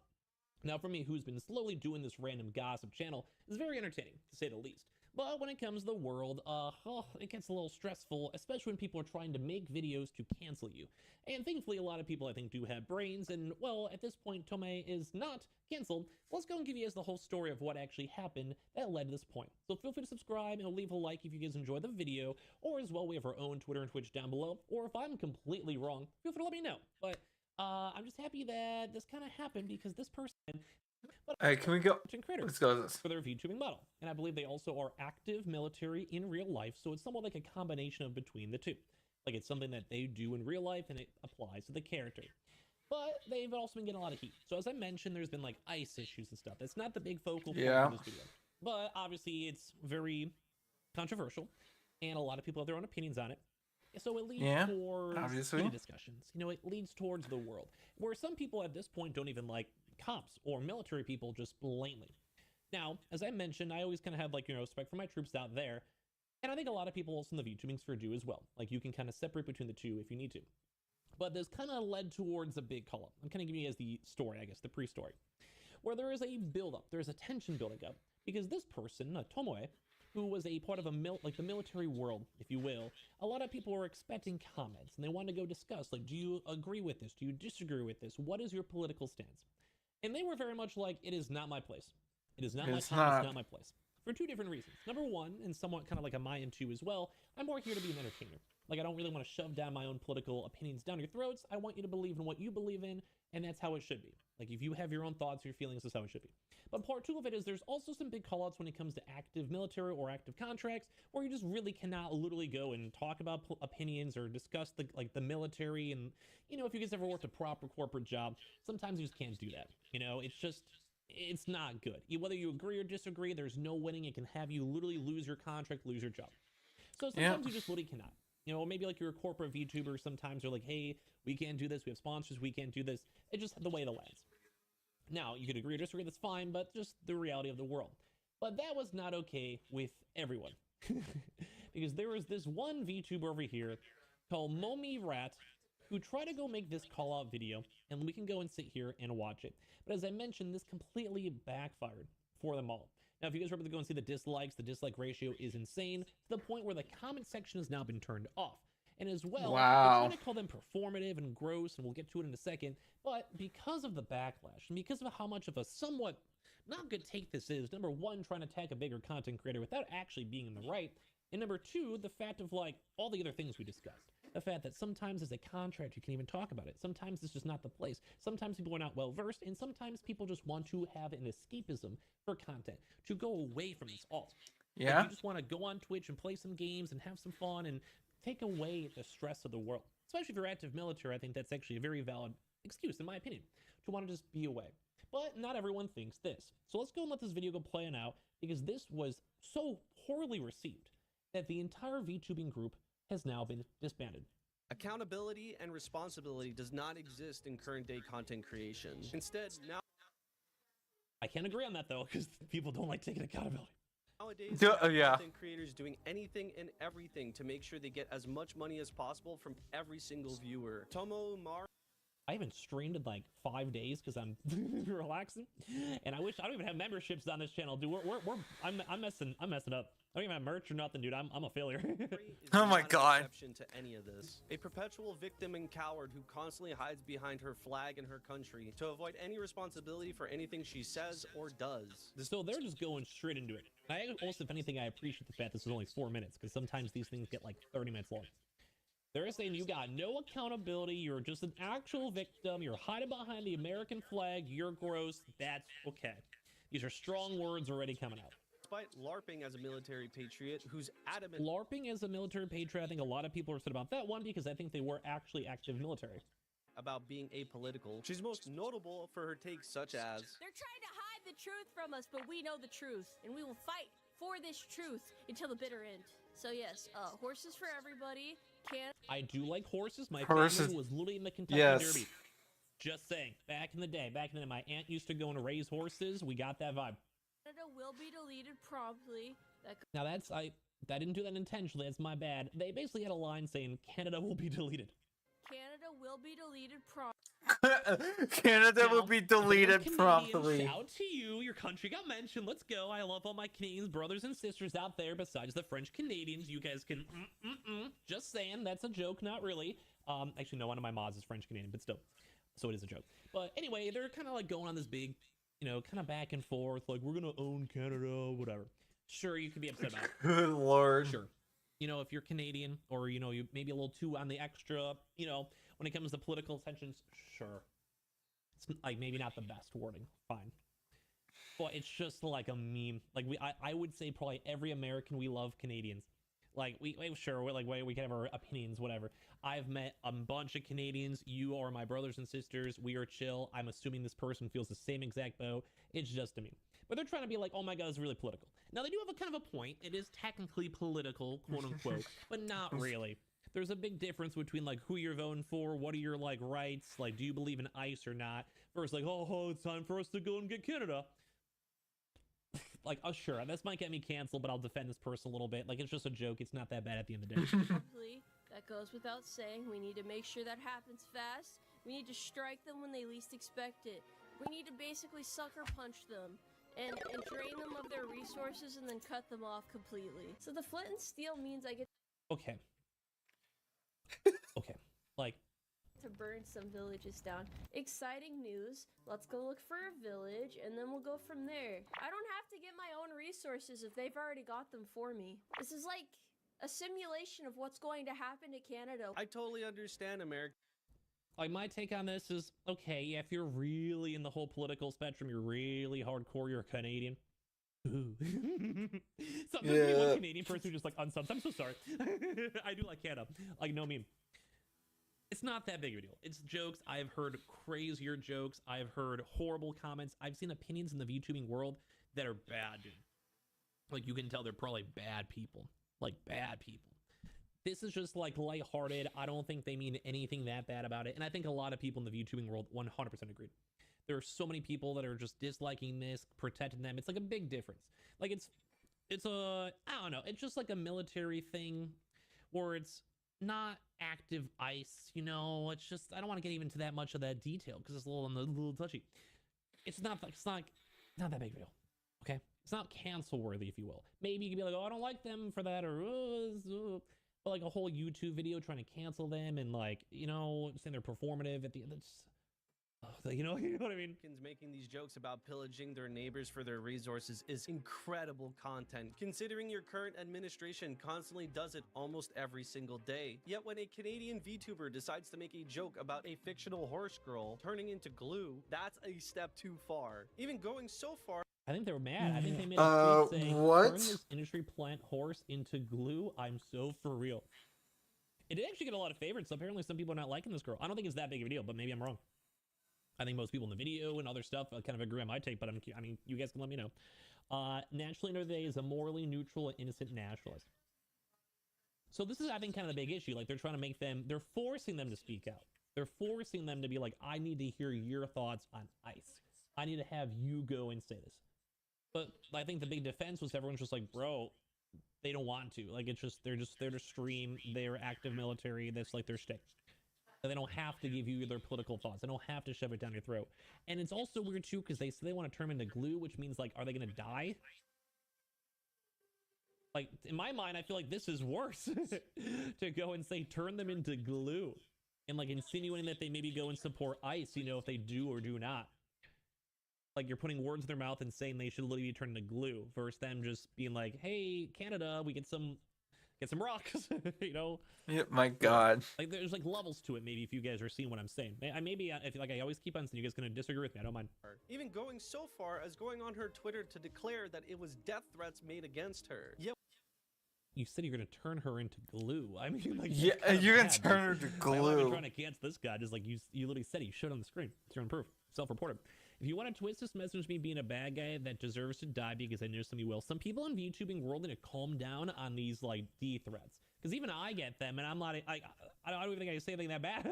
Now, for me, who's been slowly doing this random gossip channel, is very entertaining, to say the least. But when it comes to the world, it gets a little stressful, especially when people are trying to make videos to cancel you. And thankfully, a lot of people I think do have brains, and well, at this point, Tome is not canceled. Let's go and give you guys the whole story of what actually happened that led to this point. So feel free to subscribe and leave a like if you guys enjoy the video, or as well, we have our own Twitter and Twitch down below, or if I'm completely wrong, feel free to let me know. But I'm just happy that this kind of happened because this person...
Alright, can we go? Let's go.
For their VTubing model. And I believe they also are active military in real life, so it's somewhat like a combination of between the two. Like it's something that they do in real life and it applies to the character. But they've also been getting a lot of heat. So as I mentioned, there's been like ICE issues and stuff. That's not the big focal point of this video. But obviously it's very controversial and a lot of people have their own opinions on it. So it leads towards heated discussions. You know, it leads towards the world. Where some people at this point don't even like cops or military people just blatantly. Now, as I mentioned, I always kind of have like, you know, respect for my troops out there. And I think a lot of people also in the VTubing sphere do as well. Like you can kind of separate between the two if you need to. But this kind of led towards a big call up. I'm kind of giving you guys the story, I guess, the pre-story. where there is a buildup, there's a tension building up, because this person, Tomoe, who was a part of the military world, if you will, a lot of people were expecting comments, and they wanted to go discuss, like, do you agree with this? Do you disagree with this? What is your political stance? And they were very much like, it is not my place. It is not my time, it's not my place. For two different reasons. Number one, and somewhat kind of like a my and two as well, I'm more here to be an entertainer. Like, I don't really want to shove down my own political opinions down your throats. I want you to believe in what you believe in, and that's how it should be. Like, if you have your own thoughts, your feelings, that's how it should be. But part two of it is there's also some big callouts when it comes to active military or active contracts, where you just really cannot literally go and talk about opinions or discuss the military. And, you know, if you guys ever worked a proper corporate job, sometimes you just can't do that. You know, it's not good. Whether you agree or disagree, there's no winning. It can have you literally lose your contract, lose your job. So sometimes you just literally cannot. You know, maybe like you're a corporate VTuber, sometimes you're like, hey, we can't do this, we have sponsors, we can't do this. It's just the way the lands. Now, you could agree or disagree, that's fine, but just the reality of the world. But that was not okay with everyone. Because there was this one VTuber over here called Momi Rat who tried to go make this call-out video, and we can go and sit here and watch it. But as I mentioned, this completely backfired for them all. Now, if you guys remember to go and see the dislikes, the dislike ratio is insane to the point where the comment section has now been turned off. And as well, they're trying to call them performative and gross, and we'll get to it in a second. But because of the backlash, and because of how much of a somewhat not good take this is, number one, trying to attack a bigger content creator without actually being in the right, and number two, the fact of like all the other things we discussed. The fact that sometimes as a contract, you can't even talk about it. Sometimes it's just not the place. Sometimes people are not well versed, and sometimes people just want to have an escapism for content, to go away from this all.
Yeah.
Like you just want to go on Twitch and play some games and have some fun and take away the stress of the world. Especially if you're active military, I think that's actually a very valid excuse, in my opinion, to want to just be away. But not everyone thinks this. So let's go and let this video go playing out, because this was so poorly received that the entire VTubing group has now been disbanded.
Accountability and responsibility does not exist in current day content creation. Instead, now
I can't agree on that though, because people don't like taking accountability.
nowadays, content creators doing anything and everything to make sure they get as much money as possible from every single viewer. Tomo Mar.
I haven't streamed in like 5 days because I'm relaxing, and I wish I don't even have memberships on this channel, dude. I'm messing up. I don't even have merch or nothing, dude. I'm a failure.
Oh my god.
Exception to any of this. A perpetual victim and coward who constantly hides behind her flag and her country to avoid any responsibility for anything she says or does.
So they're just going straight into it. I also, if anything, I appreciate the fact this is only 4 minutes, because sometimes these things get like 30 minutes long. They're saying you got no accountability, you're just an actual victim, you're hiding behind the American flag, you're gross, that's okay. These are strong words already coming out.
Despite LARPing as a military patriot who's adamant.
LARPing as a military patriot, I think a lot of people are upset about that one, because I think they were actually active military.
About being apolitical. She's most notable for her takes such as,
they're trying to hide the truth from us, but we know the truth, and we will fight for this truth until the bitter end. So yes, horses for everybody.
I do like horses. My
Horses.
family was literally in the Kentucky Derby. Just saying. Back in the day, my aunt used to go and raise horses. We got that vibe.
Canada will be deleted promptly.
Now I didn't do that intentionally. That's my bad. They basically had a line saying Canada will be deleted.
Canada will be deleted promptly.
Canada will be deleted promptly.
Shout to you. Your country got mentioned. Let's go. I love all my Canadian brothers and sisters out there besides the French Canadians. You guys can just saying. That's a joke, not really. Actually, no, one of my mods is French Canadian, but still. So it is a joke. But anyway, they're kind of like going on this big, you know, kind of back and forth. Like, we're going to own Canada, whatever. Sure, you can be upset about it.
Good lord.
Sure. You know, if you're Canadian, or, you know, you maybe a little too on the extra, you know, when it comes to political tensions, sure. It's like maybe not the best wording, fine. But it's just like a meme. Like I would say probably every American, we love Canadians. Like we can have our opinions, whatever. I've met a bunch of Canadians. You are my brothers and sisters. We are chill. I'm assuming this person feels the same exact boat. It's just a meme. But they're trying to be like, oh my god, it's really political. Now they do have a kind of a point. It is technically political, quote unquote, but not really. There's a big difference between like who you're voting for, what are your like rights, like do you believe in ICE or not, versus like, oh, it's time for us to go and get Canada. Like, oh sure, this might get me canceled, but I'll defend this person a little bit. Like, it's just a joke. It's not that bad at the end of the day.
That goes without saying. We need to make sure that happens fast. We need to strike them when they least expect it. We need to basically sucker punch them and drain them of their resources and then cut them off completely. So the flint and steel means I get
Okay. Okay. Like,
to burn some villages down. Exciting news. Let's go look for a village and then we'll go from there. I don't have to get my own resources if they've already got them for me. This is like a simulation of what's going to happen to Canada.
I totally understand, America.
like my take on this is, okay, yeah, if you're really in the whole political spectrum, you're really hardcore, you're a Canadian. Ooh. Sometimes one Canadian person who just like unsubs. I'm so sorry. I do like Canada. Like, no meme. It's not that big of a deal. It's jokes. I've heard crazier jokes. I've heard horrible comments. I've seen opinions in the VTubing world that are bad, dude. Like, you can tell they're probably bad people. Like, bad people. This is just like lighthearted. I don't think they mean anything that bad about it. And I think a lot of people in the VTubing world 100% agreed. There are so many people that are just disliking this, protecting them. It's like a big difference. Like, it's a, I don't know. It's just like a military thing where it's not active ICE, you know. It's just, I don't want to get even to that much of that detail because it's a little touchy. It's not that big of a deal. Okay, it's not cancel worthy, if you will. Maybe you could be like, oh, I don't like them for that, or but like a whole YouTube video trying to cancel them and, like, you know, saying they're performative at the end. It's, you know what I mean?
Making these jokes about pillaging their neighbors for their resources is incredible content, considering your current administration constantly does it almost every single day. Yet when a Canadian VTuber decides to make a joke about a fictional horse girl turning into glue, that's a step too far. Even going so far,
I think they were mad. I think they made a tweet saying, turn this industry plant horse into glue. I'm so for real. It did actually get a lot of favorites, so apparently some people are not liking this girl. I don't think it's that big of a deal, but maybe I'm wrong. I think most people in the video and other stuff kind of agree on my take, but I mean, you guys can let me know. Naturally under today is a morally neutral and innocent nationalist. So this is, I think, kind of the big issue. Like, they're trying to make them, they're forcing them to speak out. They're forcing them to be like, I need to hear your thoughts on ICE. I need to have you go and say this. But I think the big defense was everyone's just like, bro, they don't want to. Like, it's just, they're there to stream. They're active military. That's like their shtick. They don't have to give you their political thoughts. They don't have to shove it down your throat. And it's also weird too because they say they want to turn them into glue, which means, like, are they going to die? Like, in my mind, I feel like this is worse to go and say turn them into glue and, like, insinuating that they maybe go and support ICE, you know, if they do or do not. Like, you're putting words in their mouth and saying they should literally be turned into glue versus them just being like, hey, Canada, we get some rocks, you know?
Yeah, my God.
Like, there's like levels to it, maybe, if you guys are seeing what I'm saying. Maybe, if like I always keep on saying, you guys gonna disagree with me, I don't mind.
even going so far as going on her Twitter to declare that it was death threats made against her. Yet
you said you're gonna turn her into glue. I mean, like,
yeah, you're gonna turn her to glue.
Why am I trying to cancel this guy? Just like you literally said, he showed on the screen. It's your own proof. Self-reported. If you want to twist this message me being a bad guy that deserves to die because I know some of you will, some people in the YouTubing world need to calm down on these, like, D threats. Because even I get them, and I'm not, I don't even think I say anything that bad.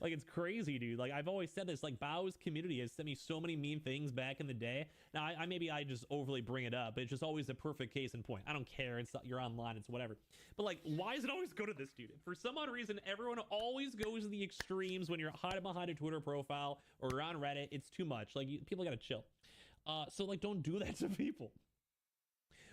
Like, it's crazy, dude. Like, I've always said this, like, Bao's community has sent me so many mean things back in the day. Now, maybe I just overly bring it up, but it's just always a perfect case in point. I don't care. It's not, you're online. It's whatever. But, like, why does it always go to this dude? For some odd reason, everyone always goes to the extremes when you're hiding behind a Twitter profile or on Reddit. It's too much. Like, people gotta chill. So, like, don't do that to people.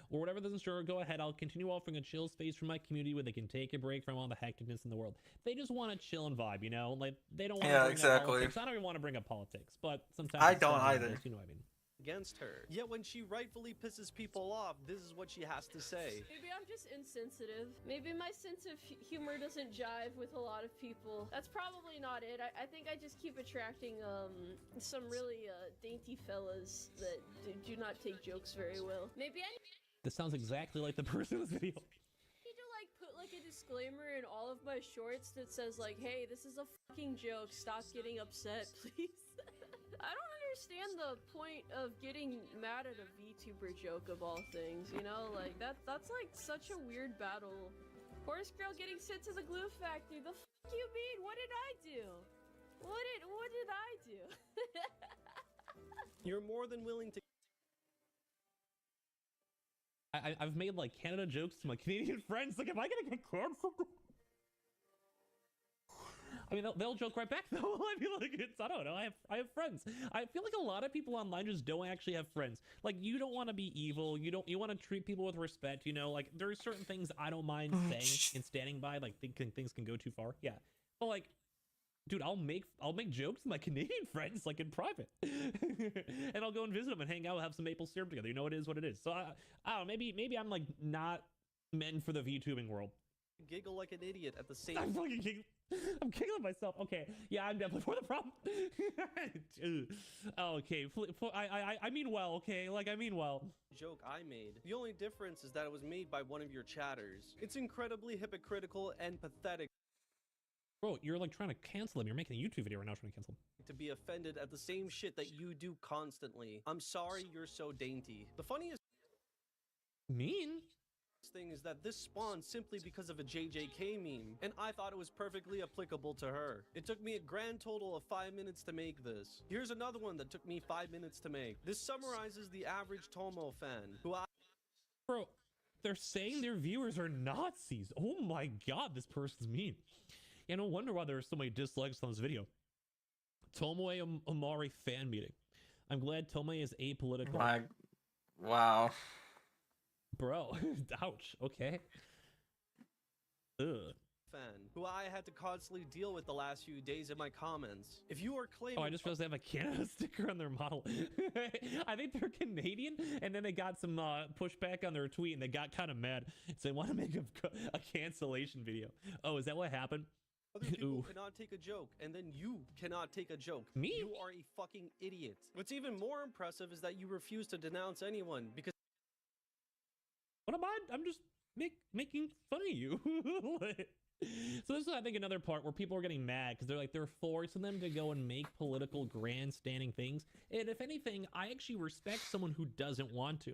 Or whatever doesn't sure, go ahead. I'll continue offering a chill space for my community where they can take a break from all the hecticness in the world. They just want to chill and vibe, you know? Like, they don't want to bring up politics. I don't even want to bring up politics, but sometimes
I don't either.
You know what I mean?
Against her. Yet when she rightfully pisses people off, this is what she has to say.
Maybe I'm just insensitive. Maybe my sense of humor doesn't jive with a lot of people. That's probably not it. I think I just keep attracting some really dainty fellas that do not take jokes very well. Maybe I
This sounds exactly like the person in this video.
need to, like, put, like, a disclaimer in all of my shorts that says, like, hey, this is a fucking joke. Stop getting upset, please. I don't understand the point of getting mad at a VTuber joke of all things, you know? Like, that's like such a weird battle. Horse girl getting sent to the glue factory. The fuck you mean? What did I do? What did I do?
You're more than willing to
I've made, like, Canada jokes to my Canadian friends. Like, am I gonna get canceled? I mean, they'll joke right back though. I feel like I don't know. I have friends. I feel like a lot of people online just don't actually have friends. Like, you don't want to be evil. You want to treat people with respect. You know, like there's certain things I don't mind saying and standing by. Like things can go too far. Yeah, but like, dude, I'll make jokes with my Canadian friends like in private, and I'll go and visit them and hang out, have some maple syrup together. You know, it is what it is. So I don't know. Maybe I'm like not meant for the VTubing world.
Giggle like an idiot at the same
I'm fucking I'm giggling myself. Okay, yeah, I'm definitely for the problem. Okay, I mean well. Okay, like I mean well.
Joke I made. The only difference is that it was made by one of your chatters. It's incredibly hypocritical and pathetic.
Bro, you're like trying to cancel him. You're making a YouTube video right now trying to cancel him.
To be offended at the same shit that you do constantly. I'm sorry you're so dainty. The funniest
mean
thing is that this spawned simply because of a JJK meme, and I thought it was perfectly applicable to her. It took me a grand total of 5 minutes to make this. Here's another one that took me 5 minutes to make. This summarizes the average Tomo fan, who
Bro, they're saying their viewers are Nazis. Oh my god, this person's mean. Yeah, no wonder why there are so many dislikes on this video. Tomoe Amari fan meeting. I'm glad Tomoe is apolitical.
Wow.
Bro, ouch. Okay. Ugh.
fan, who I had to constantly deal with the last few days in my comments. If you are claiming—
Oh, I just realized they have a Canada sticker on their model. I think they're Canadian, and then they got some pushback on their tweet, and they got kind of mad. So they want to make a cancellation video. Oh, is that what happened?
Other people cannot take a joke, and then you cannot take a joke.
Me?
You are a fucking idiot. What's even more impressive is that you refuse to denounce anyone because—
What am I? I'm just making fun of you. So this is, I think, another part where people are getting mad because they're forcing them to go and make political grandstanding things. And if anything, I actually respect someone who doesn't want to,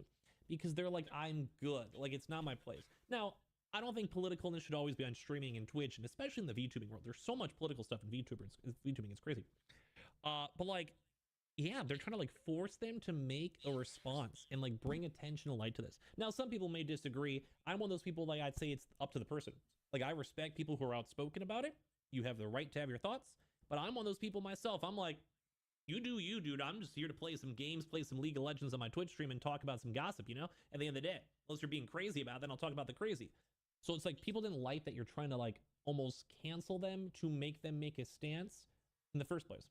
because they're like, I'm good. Like, it's not my place. Now, I don't think politicalness should always be on streaming and Twitch, and especially in the VTubing world. There's so much political stuff in VTubing, it's crazy. But like, yeah, they're trying to like force them to make a response and like bring attention and light to this. Now, some people may disagree. I'm one of those people, like, I'd say it's up to the person. Like, I respect people who are outspoken about it. You have the right to have your thoughts, but I'm one of those people myself. I'm like, you do you, dude. I'm just here to play some games, play some League of Legends on my Twitch stream, and talk about some gossip, you know? At the end of the day, unless you're being crazy about it, then I'll talk about the crazy. So it's like people didn't like that you're trying to like almost cancel them to make them make a stance in the first place.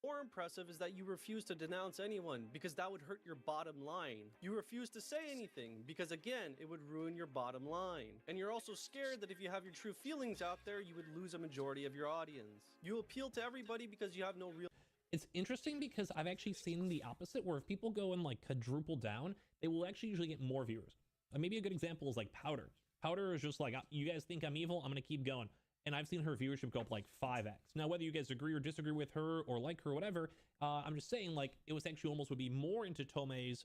More impressive is that you refuse to denounce anyone because that would hurt your bottom line. You refuse to say anything because, again, it would ruin your bottom line. And you're also scared that if you have your true feelings out there, you would lose a majority of your audience. You appeal to everybody because you have no real—
It's interesting because I've actually seen the opposite, where if people go and like quadruple down, they will actually usually get more viewers. Maybe a good example is like Powder. Powder is just like, you guys think I'm evil? I'm gonna keep going. And I've seen her viewership go up like 5x. Now, whether you guys agree or disagree with her or like her or whatever, I'm just saying, like, it was actually almost would be more into Tome's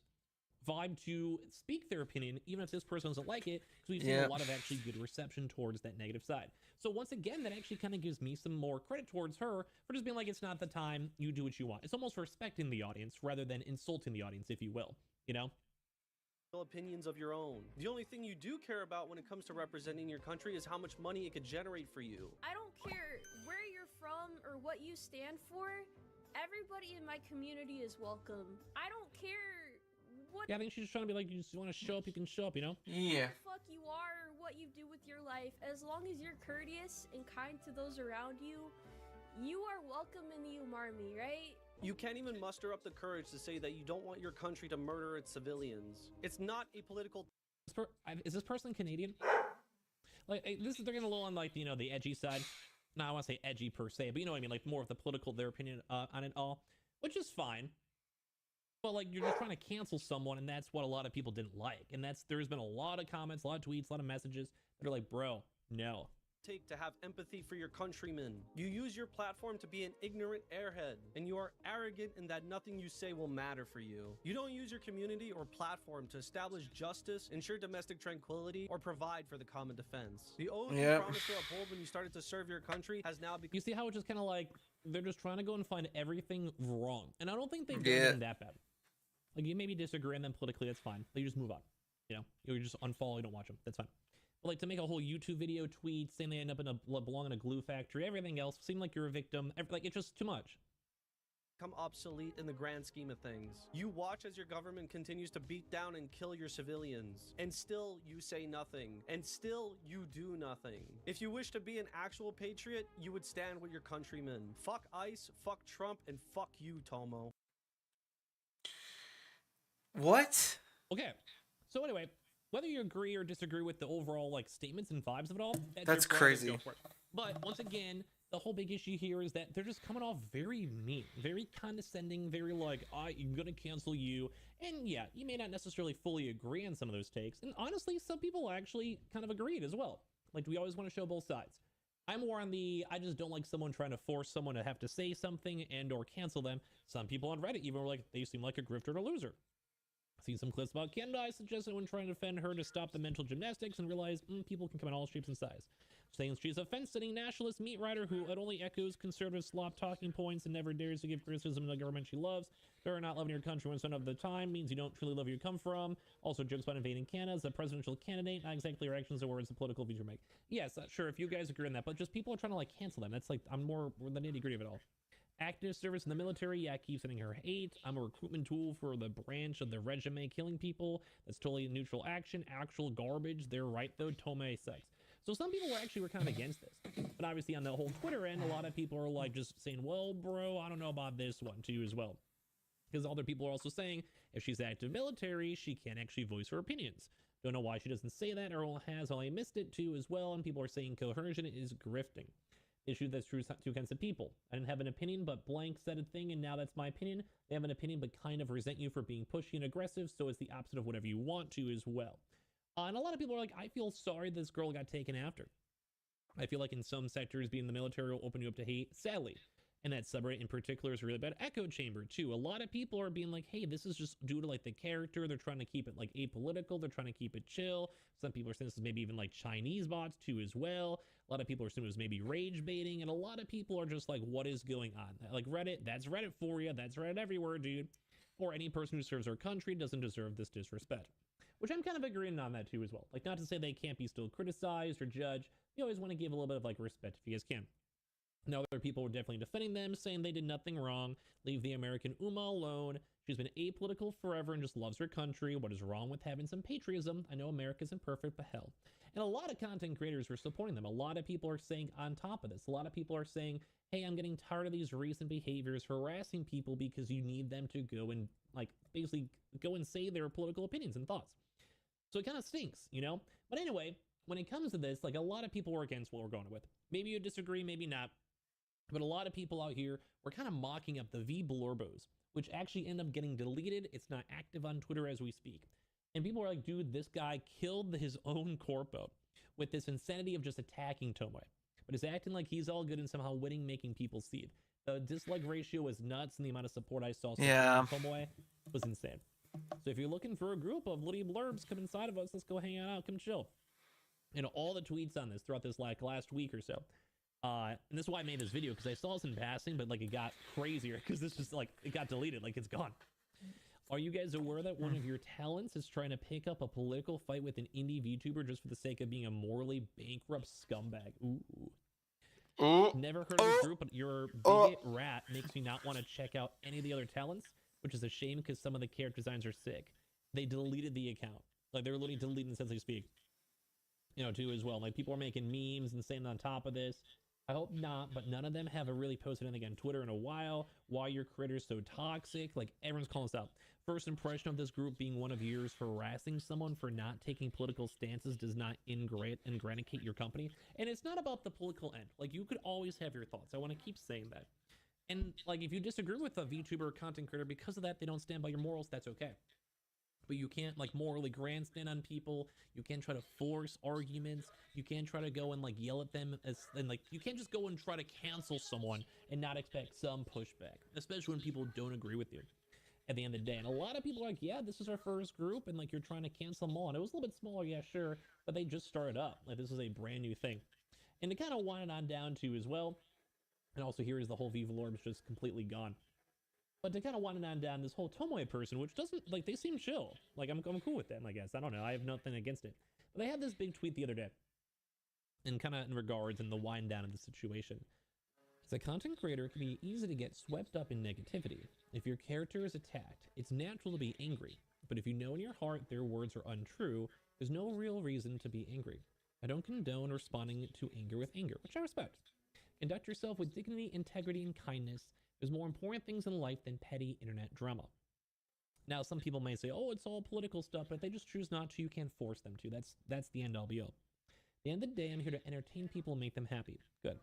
vibe to speak their opinion, even if this person doesn't like it, because we've seen a lot of actually good reception towards that negative side. So once again, that actually kind of gives me some more credit towards her for just being like, it's not the time, you do what you want. It's almost respecting the audience rather than insulting the audience, if you will, you know?
Opinions of your own. The only thing you do care about when it comes to representing your country is how much money it could generate for you.
I don't care where you're from or what you stand for. Everybody in my community is welcome. I don't care what—
Yeah, I think she's just trying to be like, you just want to show up, you can show up, you know?
Yeah. The fuck you are or what you do with your life. As long as you're courteous and kind to those around you, you are welcome in the Umarmi, right?
You can't even muster up the courage to say that you don't want your country to murder its civilians. It's not a political—
Is this person Canadian? Like, they're getting a little on, like, you know, the edgy side. No, I want to say edgy per se, but you know what I mean, like more of the political, their opinion on it all, which is fine. But like, you're just trying to cancel someone, and that's what a lot of people didn't like. And there's been a lot of comments, a lot of tweets, a lot of messages that are like, bro, no.
Take to have empathy for your countrymen. You use your platform to be an ignorant airhead, and you are arrogant in that nothing you say will matter for you. You don't use your community or platform to establish justice, ensure domestic tranquility, or provide for the common defense. The oath you promised to uphold when you started to serve your country has now become—
You see how it's just kind of like, they're just trying to go and find everything wrong. And I don't think they've done anything that bad. Like, you maybe disagree, and then politically, that's fine. But you just move on. You know, you just unfollow, you don't watch them. That's fine. But like to make a whole YouTube video, tweet, saying they end up in a belong in a glue factory, everything else, seem like you're a victim. Like it's just too much.
Become obsolete in the grand scheme of things. You watch as your government continues to beat down and kill your civilians, and still you say nothing, and still you do nothing. If you wish to be an actual patriot, you would stand with your countrymen. Fuck ICE, fuck Trump, and fuck you, Tomo.
What?
Okay, so anyway, whether you agree or disagree with the overall like statements and vibes of it all,
that's crazy.
Go for it. But once again, the whole big issue here is that they're just coming off very mean, very condescending, very like, I'm gonna cancel you. And yeah, you may not necessarily fully agree on some of those takes. And honestly, some people actually kind of agreed as well. Like, we always want to show both sides. I'm more on the, I just don't like someone trying to force someone to have to say something and or cancel them. Some people on Reddit even were like, they seem like a grifter and a loser. Seen some clips about Canada. I suggested when trying to defend her to stop the mental gymnastics and realize people can come in all shapes and sizes. Saying she's a fence-sitting nationalist meat rider who only echoes conservative slop talking points and never dares to give criticism to the government she loves. Her not loving your country 100% of the time means you don't truly love where you come from. Also jokes about invading Canada as a presidential candidate, not exactly her actions or words the political views you make. Yes, sure, if you guys agree on that, but just people are trying to like cancel them. That's like, I'm more the nitty-gritty of it all. Active service in the military, yeah, keep sending her hate. I'm a recruitment tool for the branch of the regime killing people. That's totally neutral action, actual garbage. They're right though, Tomei sucks. So some people were kind of against this. But obviously on the whole Twitter end, a lot of people are like just saying, well, bro, I don't know about this one too as well. Because other people are also saying if she's active military, she can't actually voice her opinions. Don't know why she doesn't say that or has only missed it too as well. And people are saying coercion is grifting. Issue that's true two kinds of people. I didn't have an opinion, but blank said a thing, and now that's my opinion. They have an opinion, but kind of resent you for being pushy and aggressive, so it's the opposite of whatever you want to as well. And a lot of people are like, I feel sorry this girl got taken after. I feel like in some sectors, being in the military will open you up to hate, sadly. And that subreddit in particular is really bad. Echo chamber too. A lot of people are being like, hey, this is just due to like the character. They're trying to keep it like apolitical. They're trying to keep it chill. Some people are saying this is maybe even like Chinese bots too as well. A lot of people are saying it was maybe rage baiting. And a lot of people are just like, what is going on? Like Reddit, that's Reddit for you. That's Reddit everywhere, dude. Or any person who serves our country doesn't deserve this disrespect. Which I'm kind of agreeing on that too as well. Like, not to say they can't be still criticized or judged. You always want to give a little bit of like respect if you guys can. Now, other people were definitely defending them, saying they did nothing wrong. Leave the American Uma alone. She's been apolitical forever and just loves her country. What is wrong with having some patriotism? I know America's imperfect, but hell. And a lot of content creators were supporting them. A lot of people are saying on top of this, a lot of people are saying, hey, I'm getting tired of these recent behaviors harassing people because you need them to go and like basically go and say their political opinions and thoughts. So it kind of stinks, you know? But anyway, when it comes to this, like a lot of people were against what we're going with. Maybe you disagree, maybe not. But a lot of people out here were kind of mocking up the V Blorbos, which actually end up getting deleted. It's not active on Twitter as we speak. And people are like, dude, this guy killed his own corpo with this insanity of just attacking Tomoe. But is acting like he's all good and somehow winning, making people see it. The dislike ratio was nuts, and the amount of support I saw from Tomoe was insane. So if you're looking for a group of little blurbs, come inside of us. Let's go hang out, come chill. And all the tweets on this throughout this like last week or so. And this is why I made this video, because I saw this in passing, but like it got crazier because this just like it got deleted, like it's gone. Are you guys aware that one of your talents is trying to pick up a political fight with an indie VTuber just for the sake of being a morally bankrupt scumbag? Ooh. Never heard of this group, but your bigot rat makes me not want to check out any of the other talents, which is a shame because some of the character designs are sick. They deleted the account. Like they're literally deleting this as they speak. You know, too, as well. Like people are making memes and saying on top of this. I hope not, but none of them have really posted anything on Twitter in a while. Why your creator's so toxic? Like everyone's calling us out. First impression of this group being one of yours for harassing someone for not taking political stances does not ingratitude your company. And it's not about the political end. Like you could always have your thoughts. I want to keep saying that. And like if you disagree with a VTuber or content creator because of that, they don't stand by your morals, that's okay. But you can't like morally grandstand on people. You can't try to force arguments. You can't try to go and like yell at them and like you can't just go and try to cancel someone and not expect some pushback, especially when people don't agree with you at the end of the day. And a lot of people are like, yeah, this is our first group and like you're trying to cancel them all. And it was a little bit smaller, yeah, sure, but they just started up. Like this is a brand new thing. And to kind of wind it on down to as well, and also here is the whole Viva Lord is just completely gone. But to kind of wind on down this whole Tomoe person, which doesn't, like, they seem chill. Like, I'm cool with them, I guess. I don't know. I have nothing against it. But they had this big tweet the other day, and kind of in regards and the wind down of the situation. As a content creator, it can be easy to get swept up in negativity. If your character is attacked, it's natural to be angry. But if you know in your heart their words are untrue, there's no real reason to be angry. I don't condone responding to anger with anger, which I respect. Conduct yourself with dignity, integrity, and kindness. There's more important things in life than petty internet drama. Now, some people may say, oh, it's all political stuff, but if they just choose not to, you can't force them to. That's the end all be all. At the end of the day, I'm here to entertain people and make them happy. Good.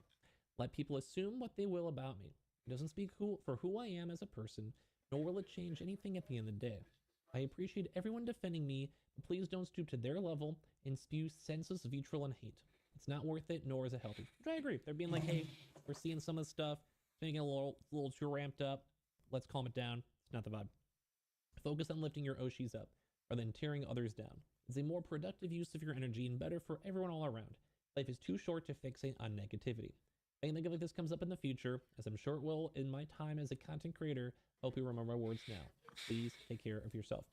Let people assume what they will about me. It doesn't speak for who I am as a person, nor will it change anything at the end of the day. I appreciate everyone defending me, but please don't stoop to their level and spew senseless vitriol and hate. It's not worth it, nor is it healthy. Which I agree. They're being like, hey, we're seeing some of the stuff, making it a little too ramped up. Let's calm it down. It's not the vibe. Focus on lifting your Oshis up, rather than tearing others down. It's a more productive use of your energy and better for everyone all around. Life is too short to fixate on negativity. If anything like this comes up in the future, as I'm sure it will in my time as a content creator, hope you remember my words now. Please take care of yourself.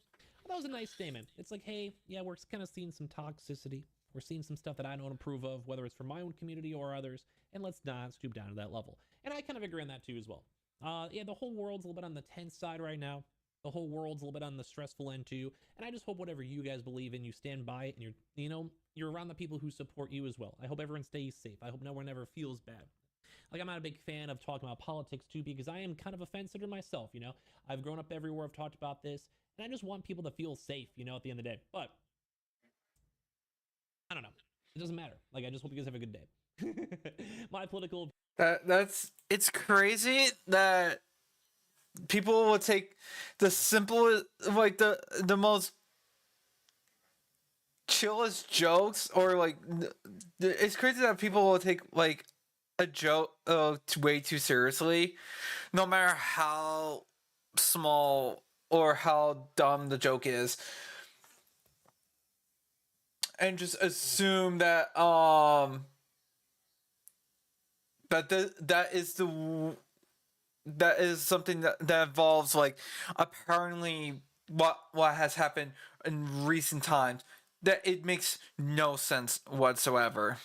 Well, that was a nice statement. It's like, hey, yeah, we're kind of seeing some toxicity. We're seeing some stuff that I don't approve of, whether it's from my own community or others, and let's not stoop down to that level. And I kind of agree on that too as well. Yeah, the whole world's a little bit on the tense side right now. The whole world's a little bit on the stressful end too. And I just hope whatever you guys believe in, you stand by it, and you're around the people who support you as well. I hope everyone stays safe. I hope no one ever feels bad. Like, I'm not a big fan of talking about politics too, because I am kind of a fence sitter myself, I've grown up everywhere, I've talked about this, and I just want people to feel safe, at the end of the day. But I don't know. It doesn't matter. Like, I just hope you guys have a good day. My political...
It's crazy that people will take the simplest, like, the most chillest jokes, or, like, it's crazy that people will take, like, a joke way too seriously, no matter how small or how dumb the joke is, and just assume that that is something that involves, like, apparently what has happened in recent times, that it makes no sense whatsoever.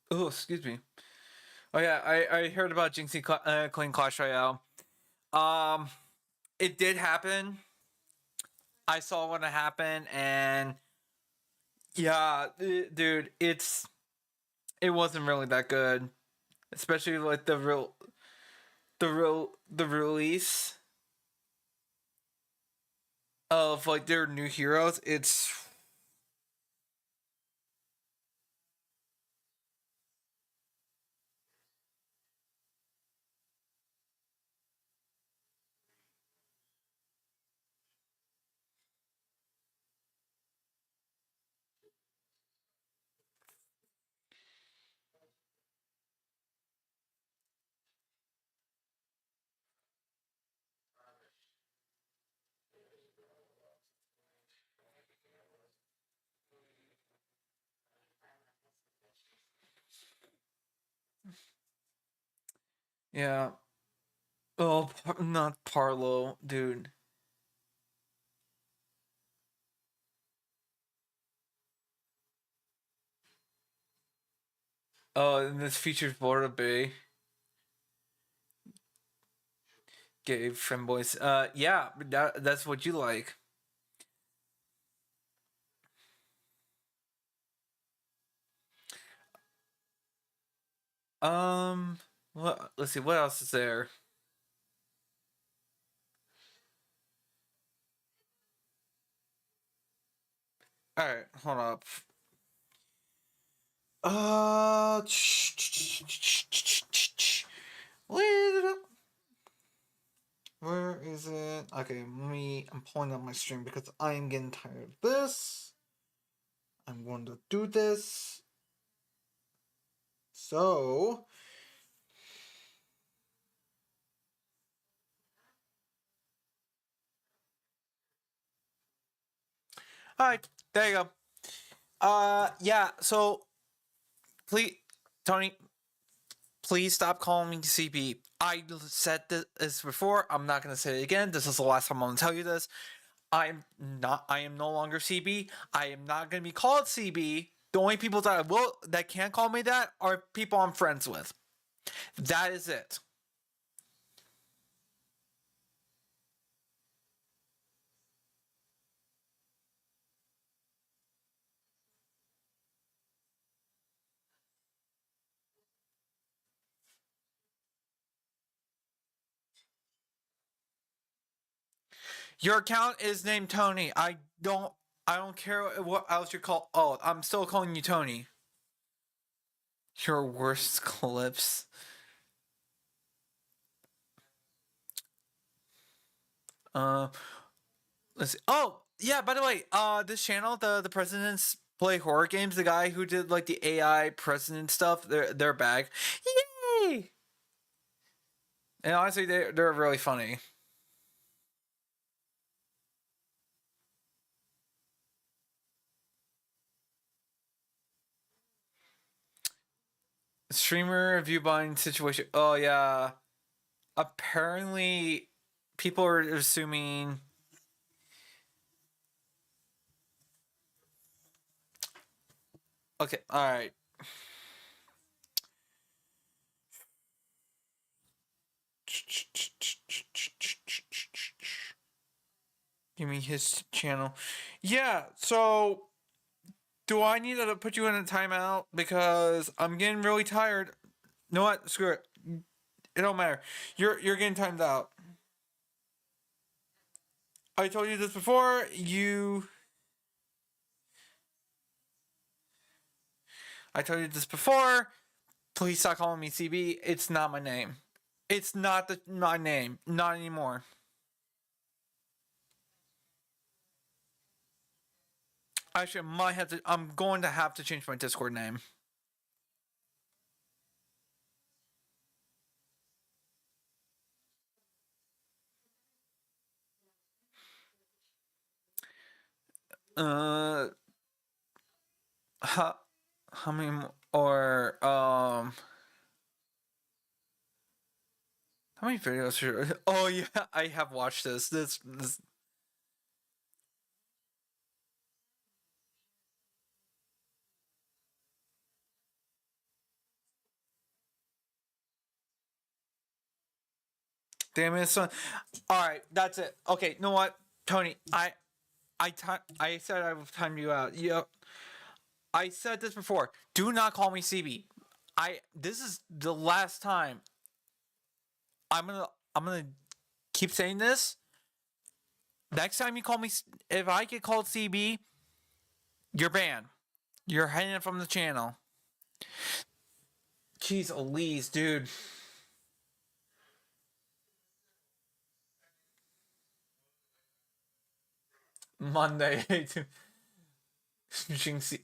Oh, excuse me. Oh yeah, I heard about Jinxie Clean Clash Royale. It did happen. I saw when it happened, and yeah, dude, it wasn't really that good, especially like the release of, like, their new heroes. It's yeah. Oh, not Parlo, dude. Oh, and this features Florida Bay. Gay femboys. Yeah, that's what you like. Let's see, what else is there? Alright, hold up. Where is it? Okay, I'm pulling up my stream because I am getting tired of this. I'm going to do this. So, All right, there you go. Yeah. So, please, Tony, please stop calling me CB. I said this before. I'm not gonna say it again. This is the last time I'm gonna tell you this. I am no longer CB. I am not gonna be called CB. The only people that can call me that are people I'm friends with. That is it. Your account is named Tony. I don't care what else you call. Oh, I'm still calling you Tony. Your worst clips. Let's see. Oh, yeah, by the way, this channel, the presidents play horror games, the guy who did like the AI president stuff, they're back. Yay! And honestly, they're really funny. Streamer review buying situation. Oh yeah. Apparently people are assuming okay, alright. Give me his channel. Yeah, so do I need to put you in a timeout? Because I'm getting really tired. You know what? Screw it. It don't matter. You're getting timed out. I told you this before. I told you this before. Please stop calling me CB. It's not my name. It's not my name. Not anymore. Actually, I might have to. I'm going to have to change my Discord name. Uh, how many or how many videos should? Oh yeah, I have watched this. This. Damn it, son. All right, that's it. Okay, you know what, Tony? I said I would time you out. Yeah, I said this before. Do not call me CB. This is the last time. I'm gonna keep saying this. Next time you call me, if I get called CB, you're banned. You're heading from the channel. Jeez, Elise, dude. Monday. Jinxie.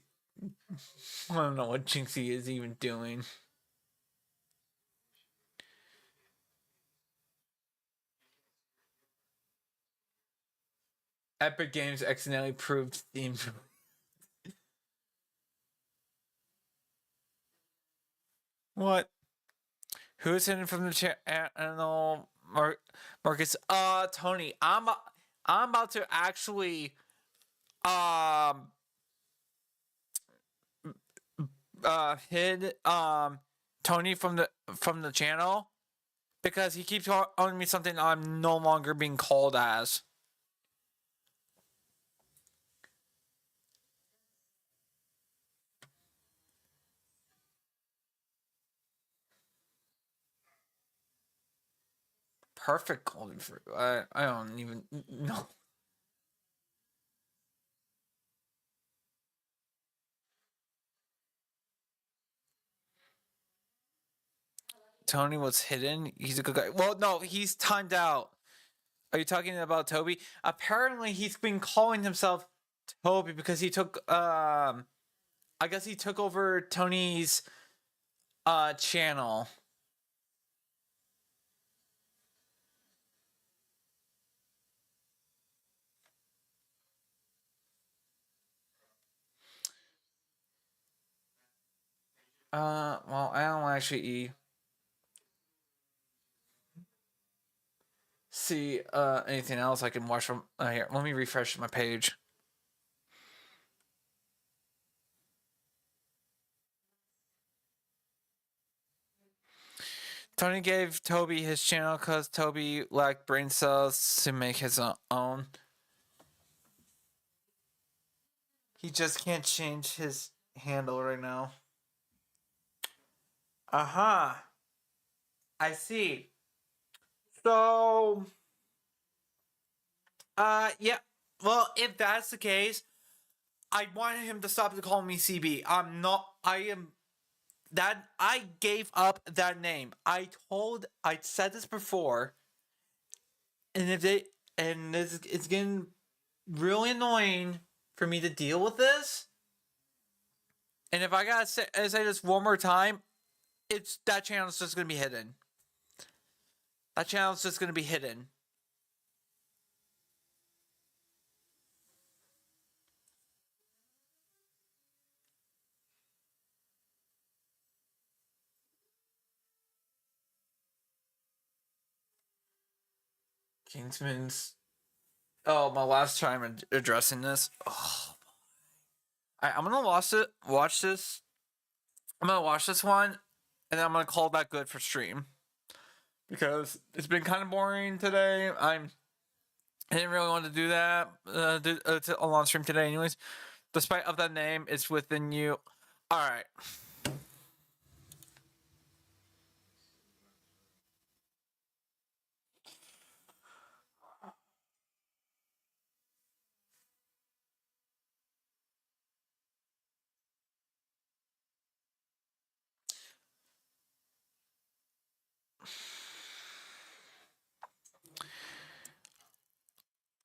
I don't know what Jinxie is even doing. Epic Games accidentally proved Steam. What? Who's hidden from the chat? I don't know. Marcus. Tony. I'm about to actually hid Tony from the channel because he keeps calling me something I'm no longer being called as. Perfect golden fruit. I don't even know. Tony was hidden. He's a good guy. Well, no, he's timed out. Are you talking about Toby? Apparently, he's been calling himself Toby because he took I guess he took over Tony's channel. Well, I don't actually see anything else I can watch from here. Let me refresh my page. Tony gave Toby his channel because Toby lacked brain cells to make his own. He just can't change his handle right now. Uh-huh. I see. So, yeah. Well, if that's the case, I wanted him to stop calling me CB. I gave up that name. I said this before, and it's getting really annoying for me to deal with this. And if I gotta say this one more time, that channel's just gonna be hidden. That channel's just gonna be hidden. Kingsman's. Oh, my last time addressing this. Oh, I'm gonna watch this. I'm gonna watch this one, and then I'm gonna call that good for stream because it's been kind of boring today. I didn't really want to do that on stream today, anyways. Despite of that name, it's within you. All right.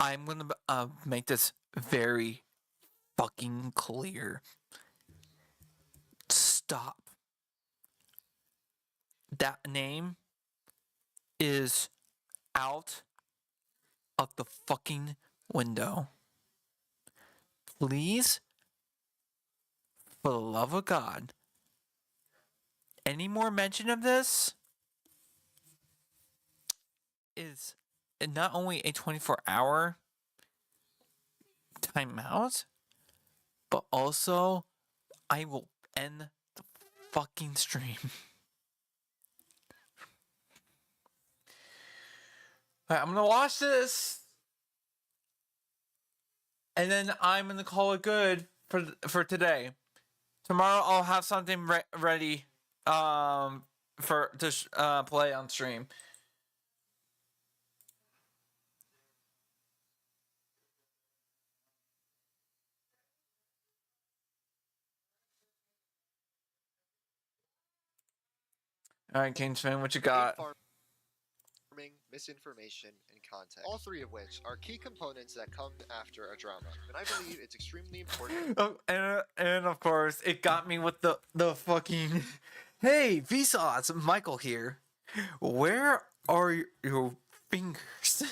I'm gonna make this very fucking clear. Stop. That name is out of the fucking window. Please, for the love of God, any more mention of this is not only a 24-hour timeout, but also I will end the fucking stream. Alright, I'm gonna watch this, and then I'm gonna call it good for today. Tomorrow I'll have something ready to play on stream. All right, Kingsman, what you got?
Farming, misinformation, and context. All three of which are key components that come after a drama. And I believe it's extremely important.
Oh, and of course, it got me with the fucking. Hey, Vsauce, Michael here. Where are your fingers?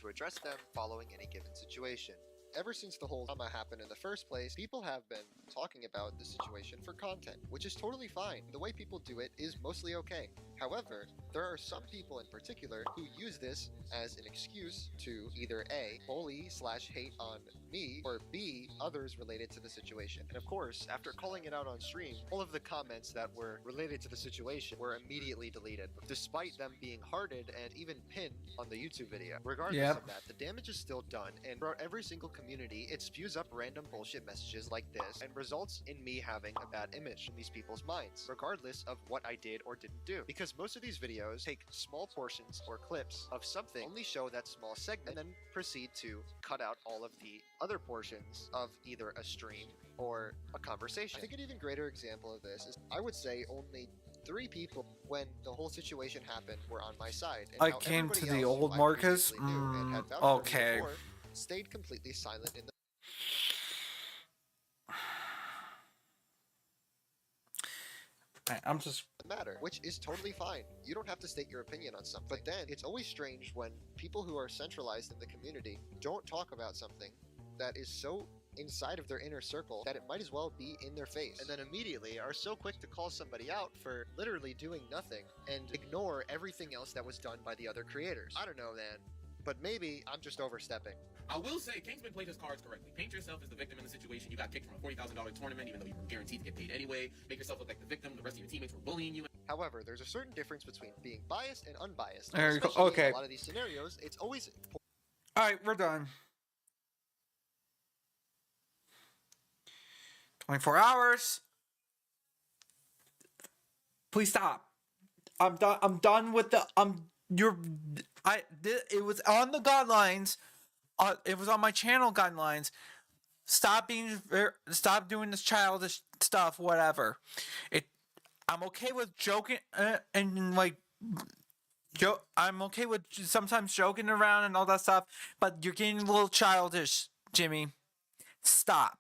To address them following any given situation. Ever since the whole drama happened in the first place, people have been talking about the situation for content, which is totally fine. The way people do it is mostly okay. However, there are some people in particular who use this as an excuse to either A, bully/hate on me, or B, others related to the situation. And of course, after calling it out on stream, all of the comments that were related to the situation were immediately deleted, despite them being hearted and even pinned on the YouTube video. Regardless of that, the damage is still done, and throughout every single community, it spews up random bullshit messages like this and results in me having a bad image in these people's minds, regardless of what I did or didn't do. Because most of these videos take small portions or clips of something, only show that small segment, and then proceed to cut out all of the other portions of either a stream or a conversation. I think an even greater example of this is, I would say, only 3 people when the whole situation happened were on my side. And
I came to the old Marcus. Okay.
Stayed completely silent in the
I'm just
matter, which is totally fine. You don't have to state your opinion on something. But then it's always strange when people who are centralized in the community don't talk about something that is so inside of their inner circle that it might as well be in their face, and then immediately are so quick to call somebody out for literally doing nothing and ignore everything else that was done by the other creators. I don't know, man, but maybe I'm just overstepping.
I will say, Kingsman played his cards correctly. Paint yourself as the victim in the situation. You got kicked from a $40,000 tournament, even though you were guaranteed to get paid anyway. Make yourself look like the victim. The rest of your teammates were bullying you.
However, there's a certain difference between being biased and unbiased.
There you go.
Especially
Okay.
in a lot of these scenarios, it's always...
All right, we're done. 24 hours. Please stop. I'm done. I'm done with the. It was on the guidelines. It was on my channel guidelines. Stop doing this childish stuff. Whatever. I'm okay with joking and like. I'm okay with sometimes joking around and all that stuff, but you're getting a little childish, Jimmy. Stop.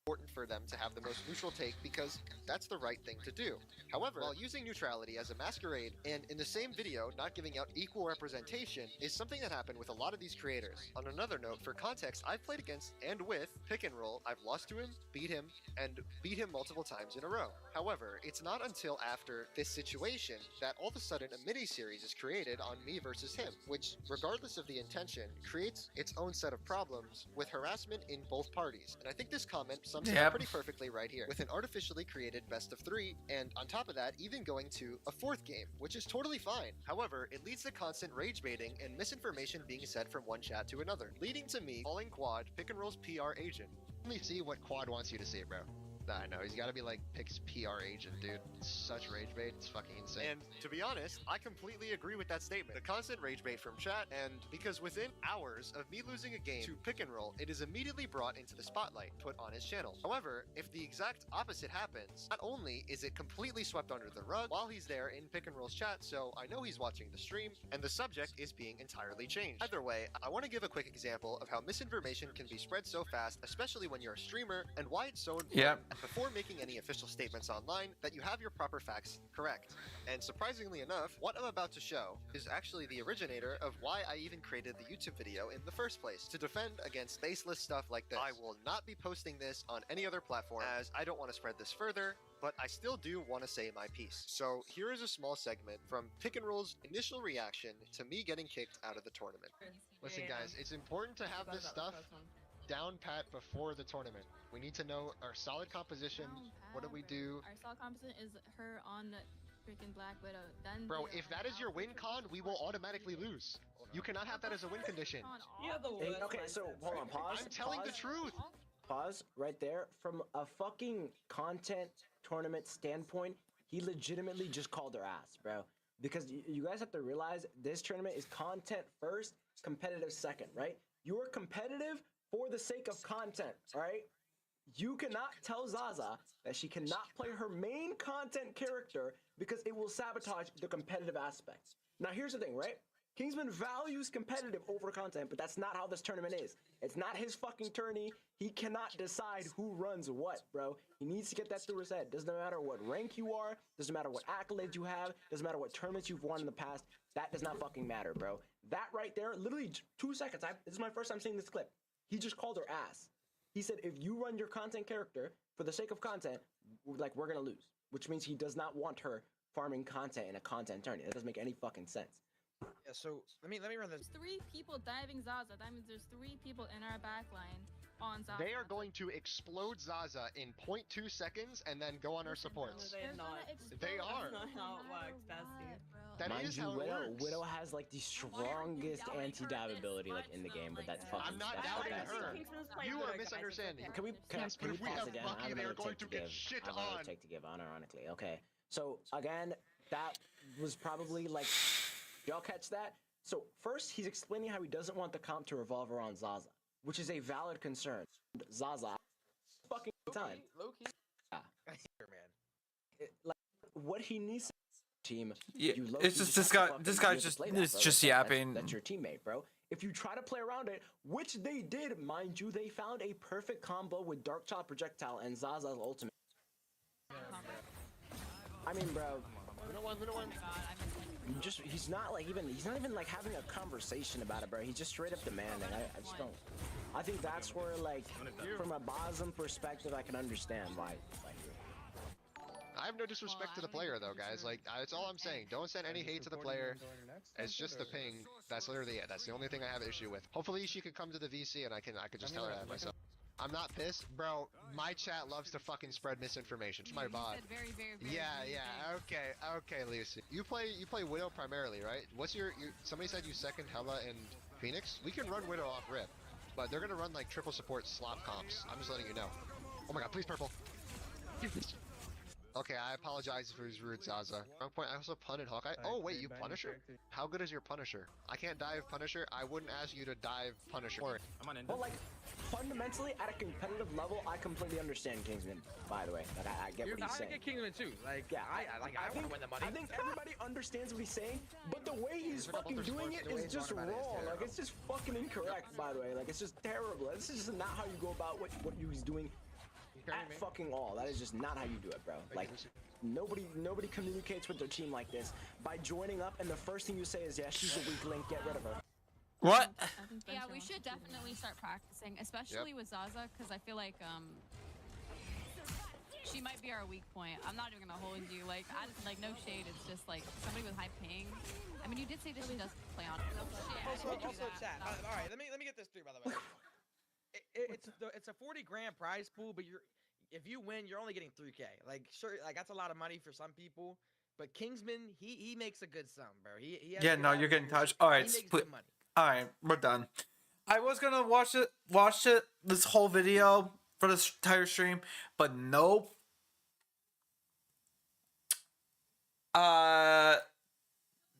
Important for them to have the most neutral take because that's the right thing to do. However, while using neutrality as a masquerade and in the same video not giving out equal representation is something that happened with a lot of these creators. On another note, for context, I've played against and with Pick and Roll. I've lost to him, beat him multiple times in a row. However, it's not until after this situation that all of a sudden a mini-series is created on me versus him, which, regardless of the intention, creates its own set of problems with harassment in both parties. And I think this comment sums it up pretty perfectly right here, with an artificially created best of 3, and on top of that, even going to a 4th game, which is totally fine. However, it leads to constant rage baiting and misinformation being said from one chat to another, leading to me calling Quad Pick and Roll's PR agent. Let me see what Quad wants you to see, bro. I know, he's gotta be like Pick's PR agent, dude. It's such rage bait, it's fucking insane. And to be honest, I completely agree with that statement. The constant rage bait from chat, and because within hours of me losing a game to Pick and Roll, it is immediately brought into the spotlight, put on his channel. However, if the exact opposite happens, not only is it completely swept under the rug while he's there in Pick and Roll's chat, so I know he's watching the stream, and the subject is being entirely changed. Either way, I want to give a quick example of how misinformation can be spread so fast, especially when you're a streamer, and why it's so important before making any official statements online that you have your proper facts correct. And surprisingly enough, what I'm about to show is actually the originator of why I even created the YouTube video in the first place, to defend against baseless stuff like this. I will not be posting this on any other platform as I don't want to spread this further, but I still do want to say my piece. So here is a small segment from Pick and Roll's initial reaction to me getting kicked out of the tournament. Listen guys, it's important to have this stuff down pat before the tournament. We need to know our solid composition. What do we do?
Our solid composition is her on the freaking Black Widow. Then
bro, if that is your win con, we will automatically lose. You cannot have that as a win condition.
Okay, so hold on, pause.
I'm telling the truth.
Pause right there. From a fucking content tournament standpoint, he legitimately just called her ass, bro. Because you guys have to realize this tournament is content first, competitive second, right? You are competitive for the sake of content, all right? You cannot tell Zaza that she cannot play her main content character because it will sabotage the competitive aspects. Now, here's the thing, right? Kingsman values competitive over content, but that's not how this tournament is. It's not his fucking tourney. He cannot decide who runs what, bro. He needs to get that through his head. Doesn't matter what rank you are. Doesn't matter what accolades you have. Doesn't matter what tournaments you've won in the past. That does not fucking matter, bro. That right there, literally 2 seconds. This is my first time seeing this clip. He just called her ass. He said, if you run your content character for the sake of content, like, we're gonna lose. Which means he does not want her farming content in a content tourney. That doesn't make any fucking sense.
Yeah, so let me run this.
There's 3 people diving Zaza. That means there's 3 people in our backline on Zaza.
They are going to explode Zaza in 0.2 seconds and then go on our supports.
They
are.
That's not how it works, Bestie.
That
Mind
is
you,
how it
Widow,
works.
Widow has like the strongest anti-dive ability like in the game, but that's fucking.
I'm not doubting her. You are misunderstanding.
Can we pause again? I have another take to give.
Shit
I have another take to give, unironically. Okay, so again, that was probably like, y'all catch that? So first, he's explaining how he doesn't want the comp to revolve around Zaza, which is a valid concern. Zaza, fucking time.
Low-key.
Yeah.
Man.
Like what he needs. Team,
yeah, it's just this guy's just yapping.
That's your teammate, bro. If you try to play around it, which they did, mind you, they found a perfect combo with Dark Child Projectile and Zaza's ultimate. I mean, bro.
Who won?
he's not even like having a conversation about it, bro. He's just straight up demanding. I just don't. I think that's where, like, from a Bosm perspective, I can understand why.
I have no disrespect to the player though, guys. Like, that's all I'm saying. Don't send any hate to the player. It's just the ping. That's literally it. That's the only thing I have an issue with. Hopefully she can come to the VC and I can just tell her that myself. I'm not pissed, bro. My chat loves to fucking spread misinformation. It's my bot. Yeah. Okay, Lucy. You play Widow primarily, right? What's your somebody said you second Hela and Phoenix? We can run Widow off rip, but they're gonna run like triple support slop comps. I'm just letting you know. Oh my god, please purple. Okay, I apologize for his rude, Zaza. Wrong point. I also punted Hawkeye. Oh wait, you Punisher? How good is your Punisher? I can't dive Punisher. I wouldn't ask you to dive Punisher.
I'm on Well, like, fundamentally, at a competitive level, I completely understand Kingsman. By the way, like, I get what he's saying.
I get Kingsman too. Like,
yeah,
I want to win the money.
I think everybody understands what he's saying, but the way he's fucking doing it is just wrong. Like, it's just fucking incorrect. By the way, like, it's just terrible. This is just not how you go about what he's doing. At fucking all. That is just not how you do it, bro. Like, nobody communicates with their team like this by joining up, and the first thing you say is, yeah, she's a weak link, get rid of her.
What?
Yeah, we should definitely start practicing, especially with Zaza, because I feel like she might be our weak point. I'm not even gonna hold you. Like, no shade. It's just like somebody with high ping. I mean, you did say that she does play on.
Also, chat. All right, let me get this through, by the way. It's a 40 grand prize pool, but if you win, you're only getting 3K. Like, sure, like that's a lot of money for some people, but Kingsman, he makes a good sum, bro. He has
Yeah, no, you're getting touched. All right, split. All right, we're done. I was gonna watch it this whole video for this entire stream, but nope.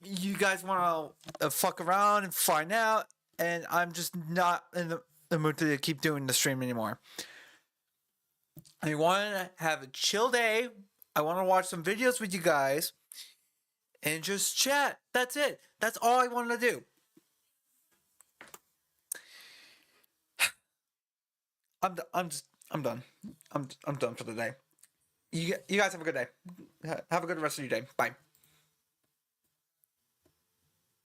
You guys want to fuck around and find out, and I'm just not in the mood to keep doing the stream anymore. I want to have a chill day. I want to watch some videos with you guys and just chat. That's it. That's all I want to do. I'm done. I'm done for the day. You guys have a good day. Have a good rest of your day. Bye.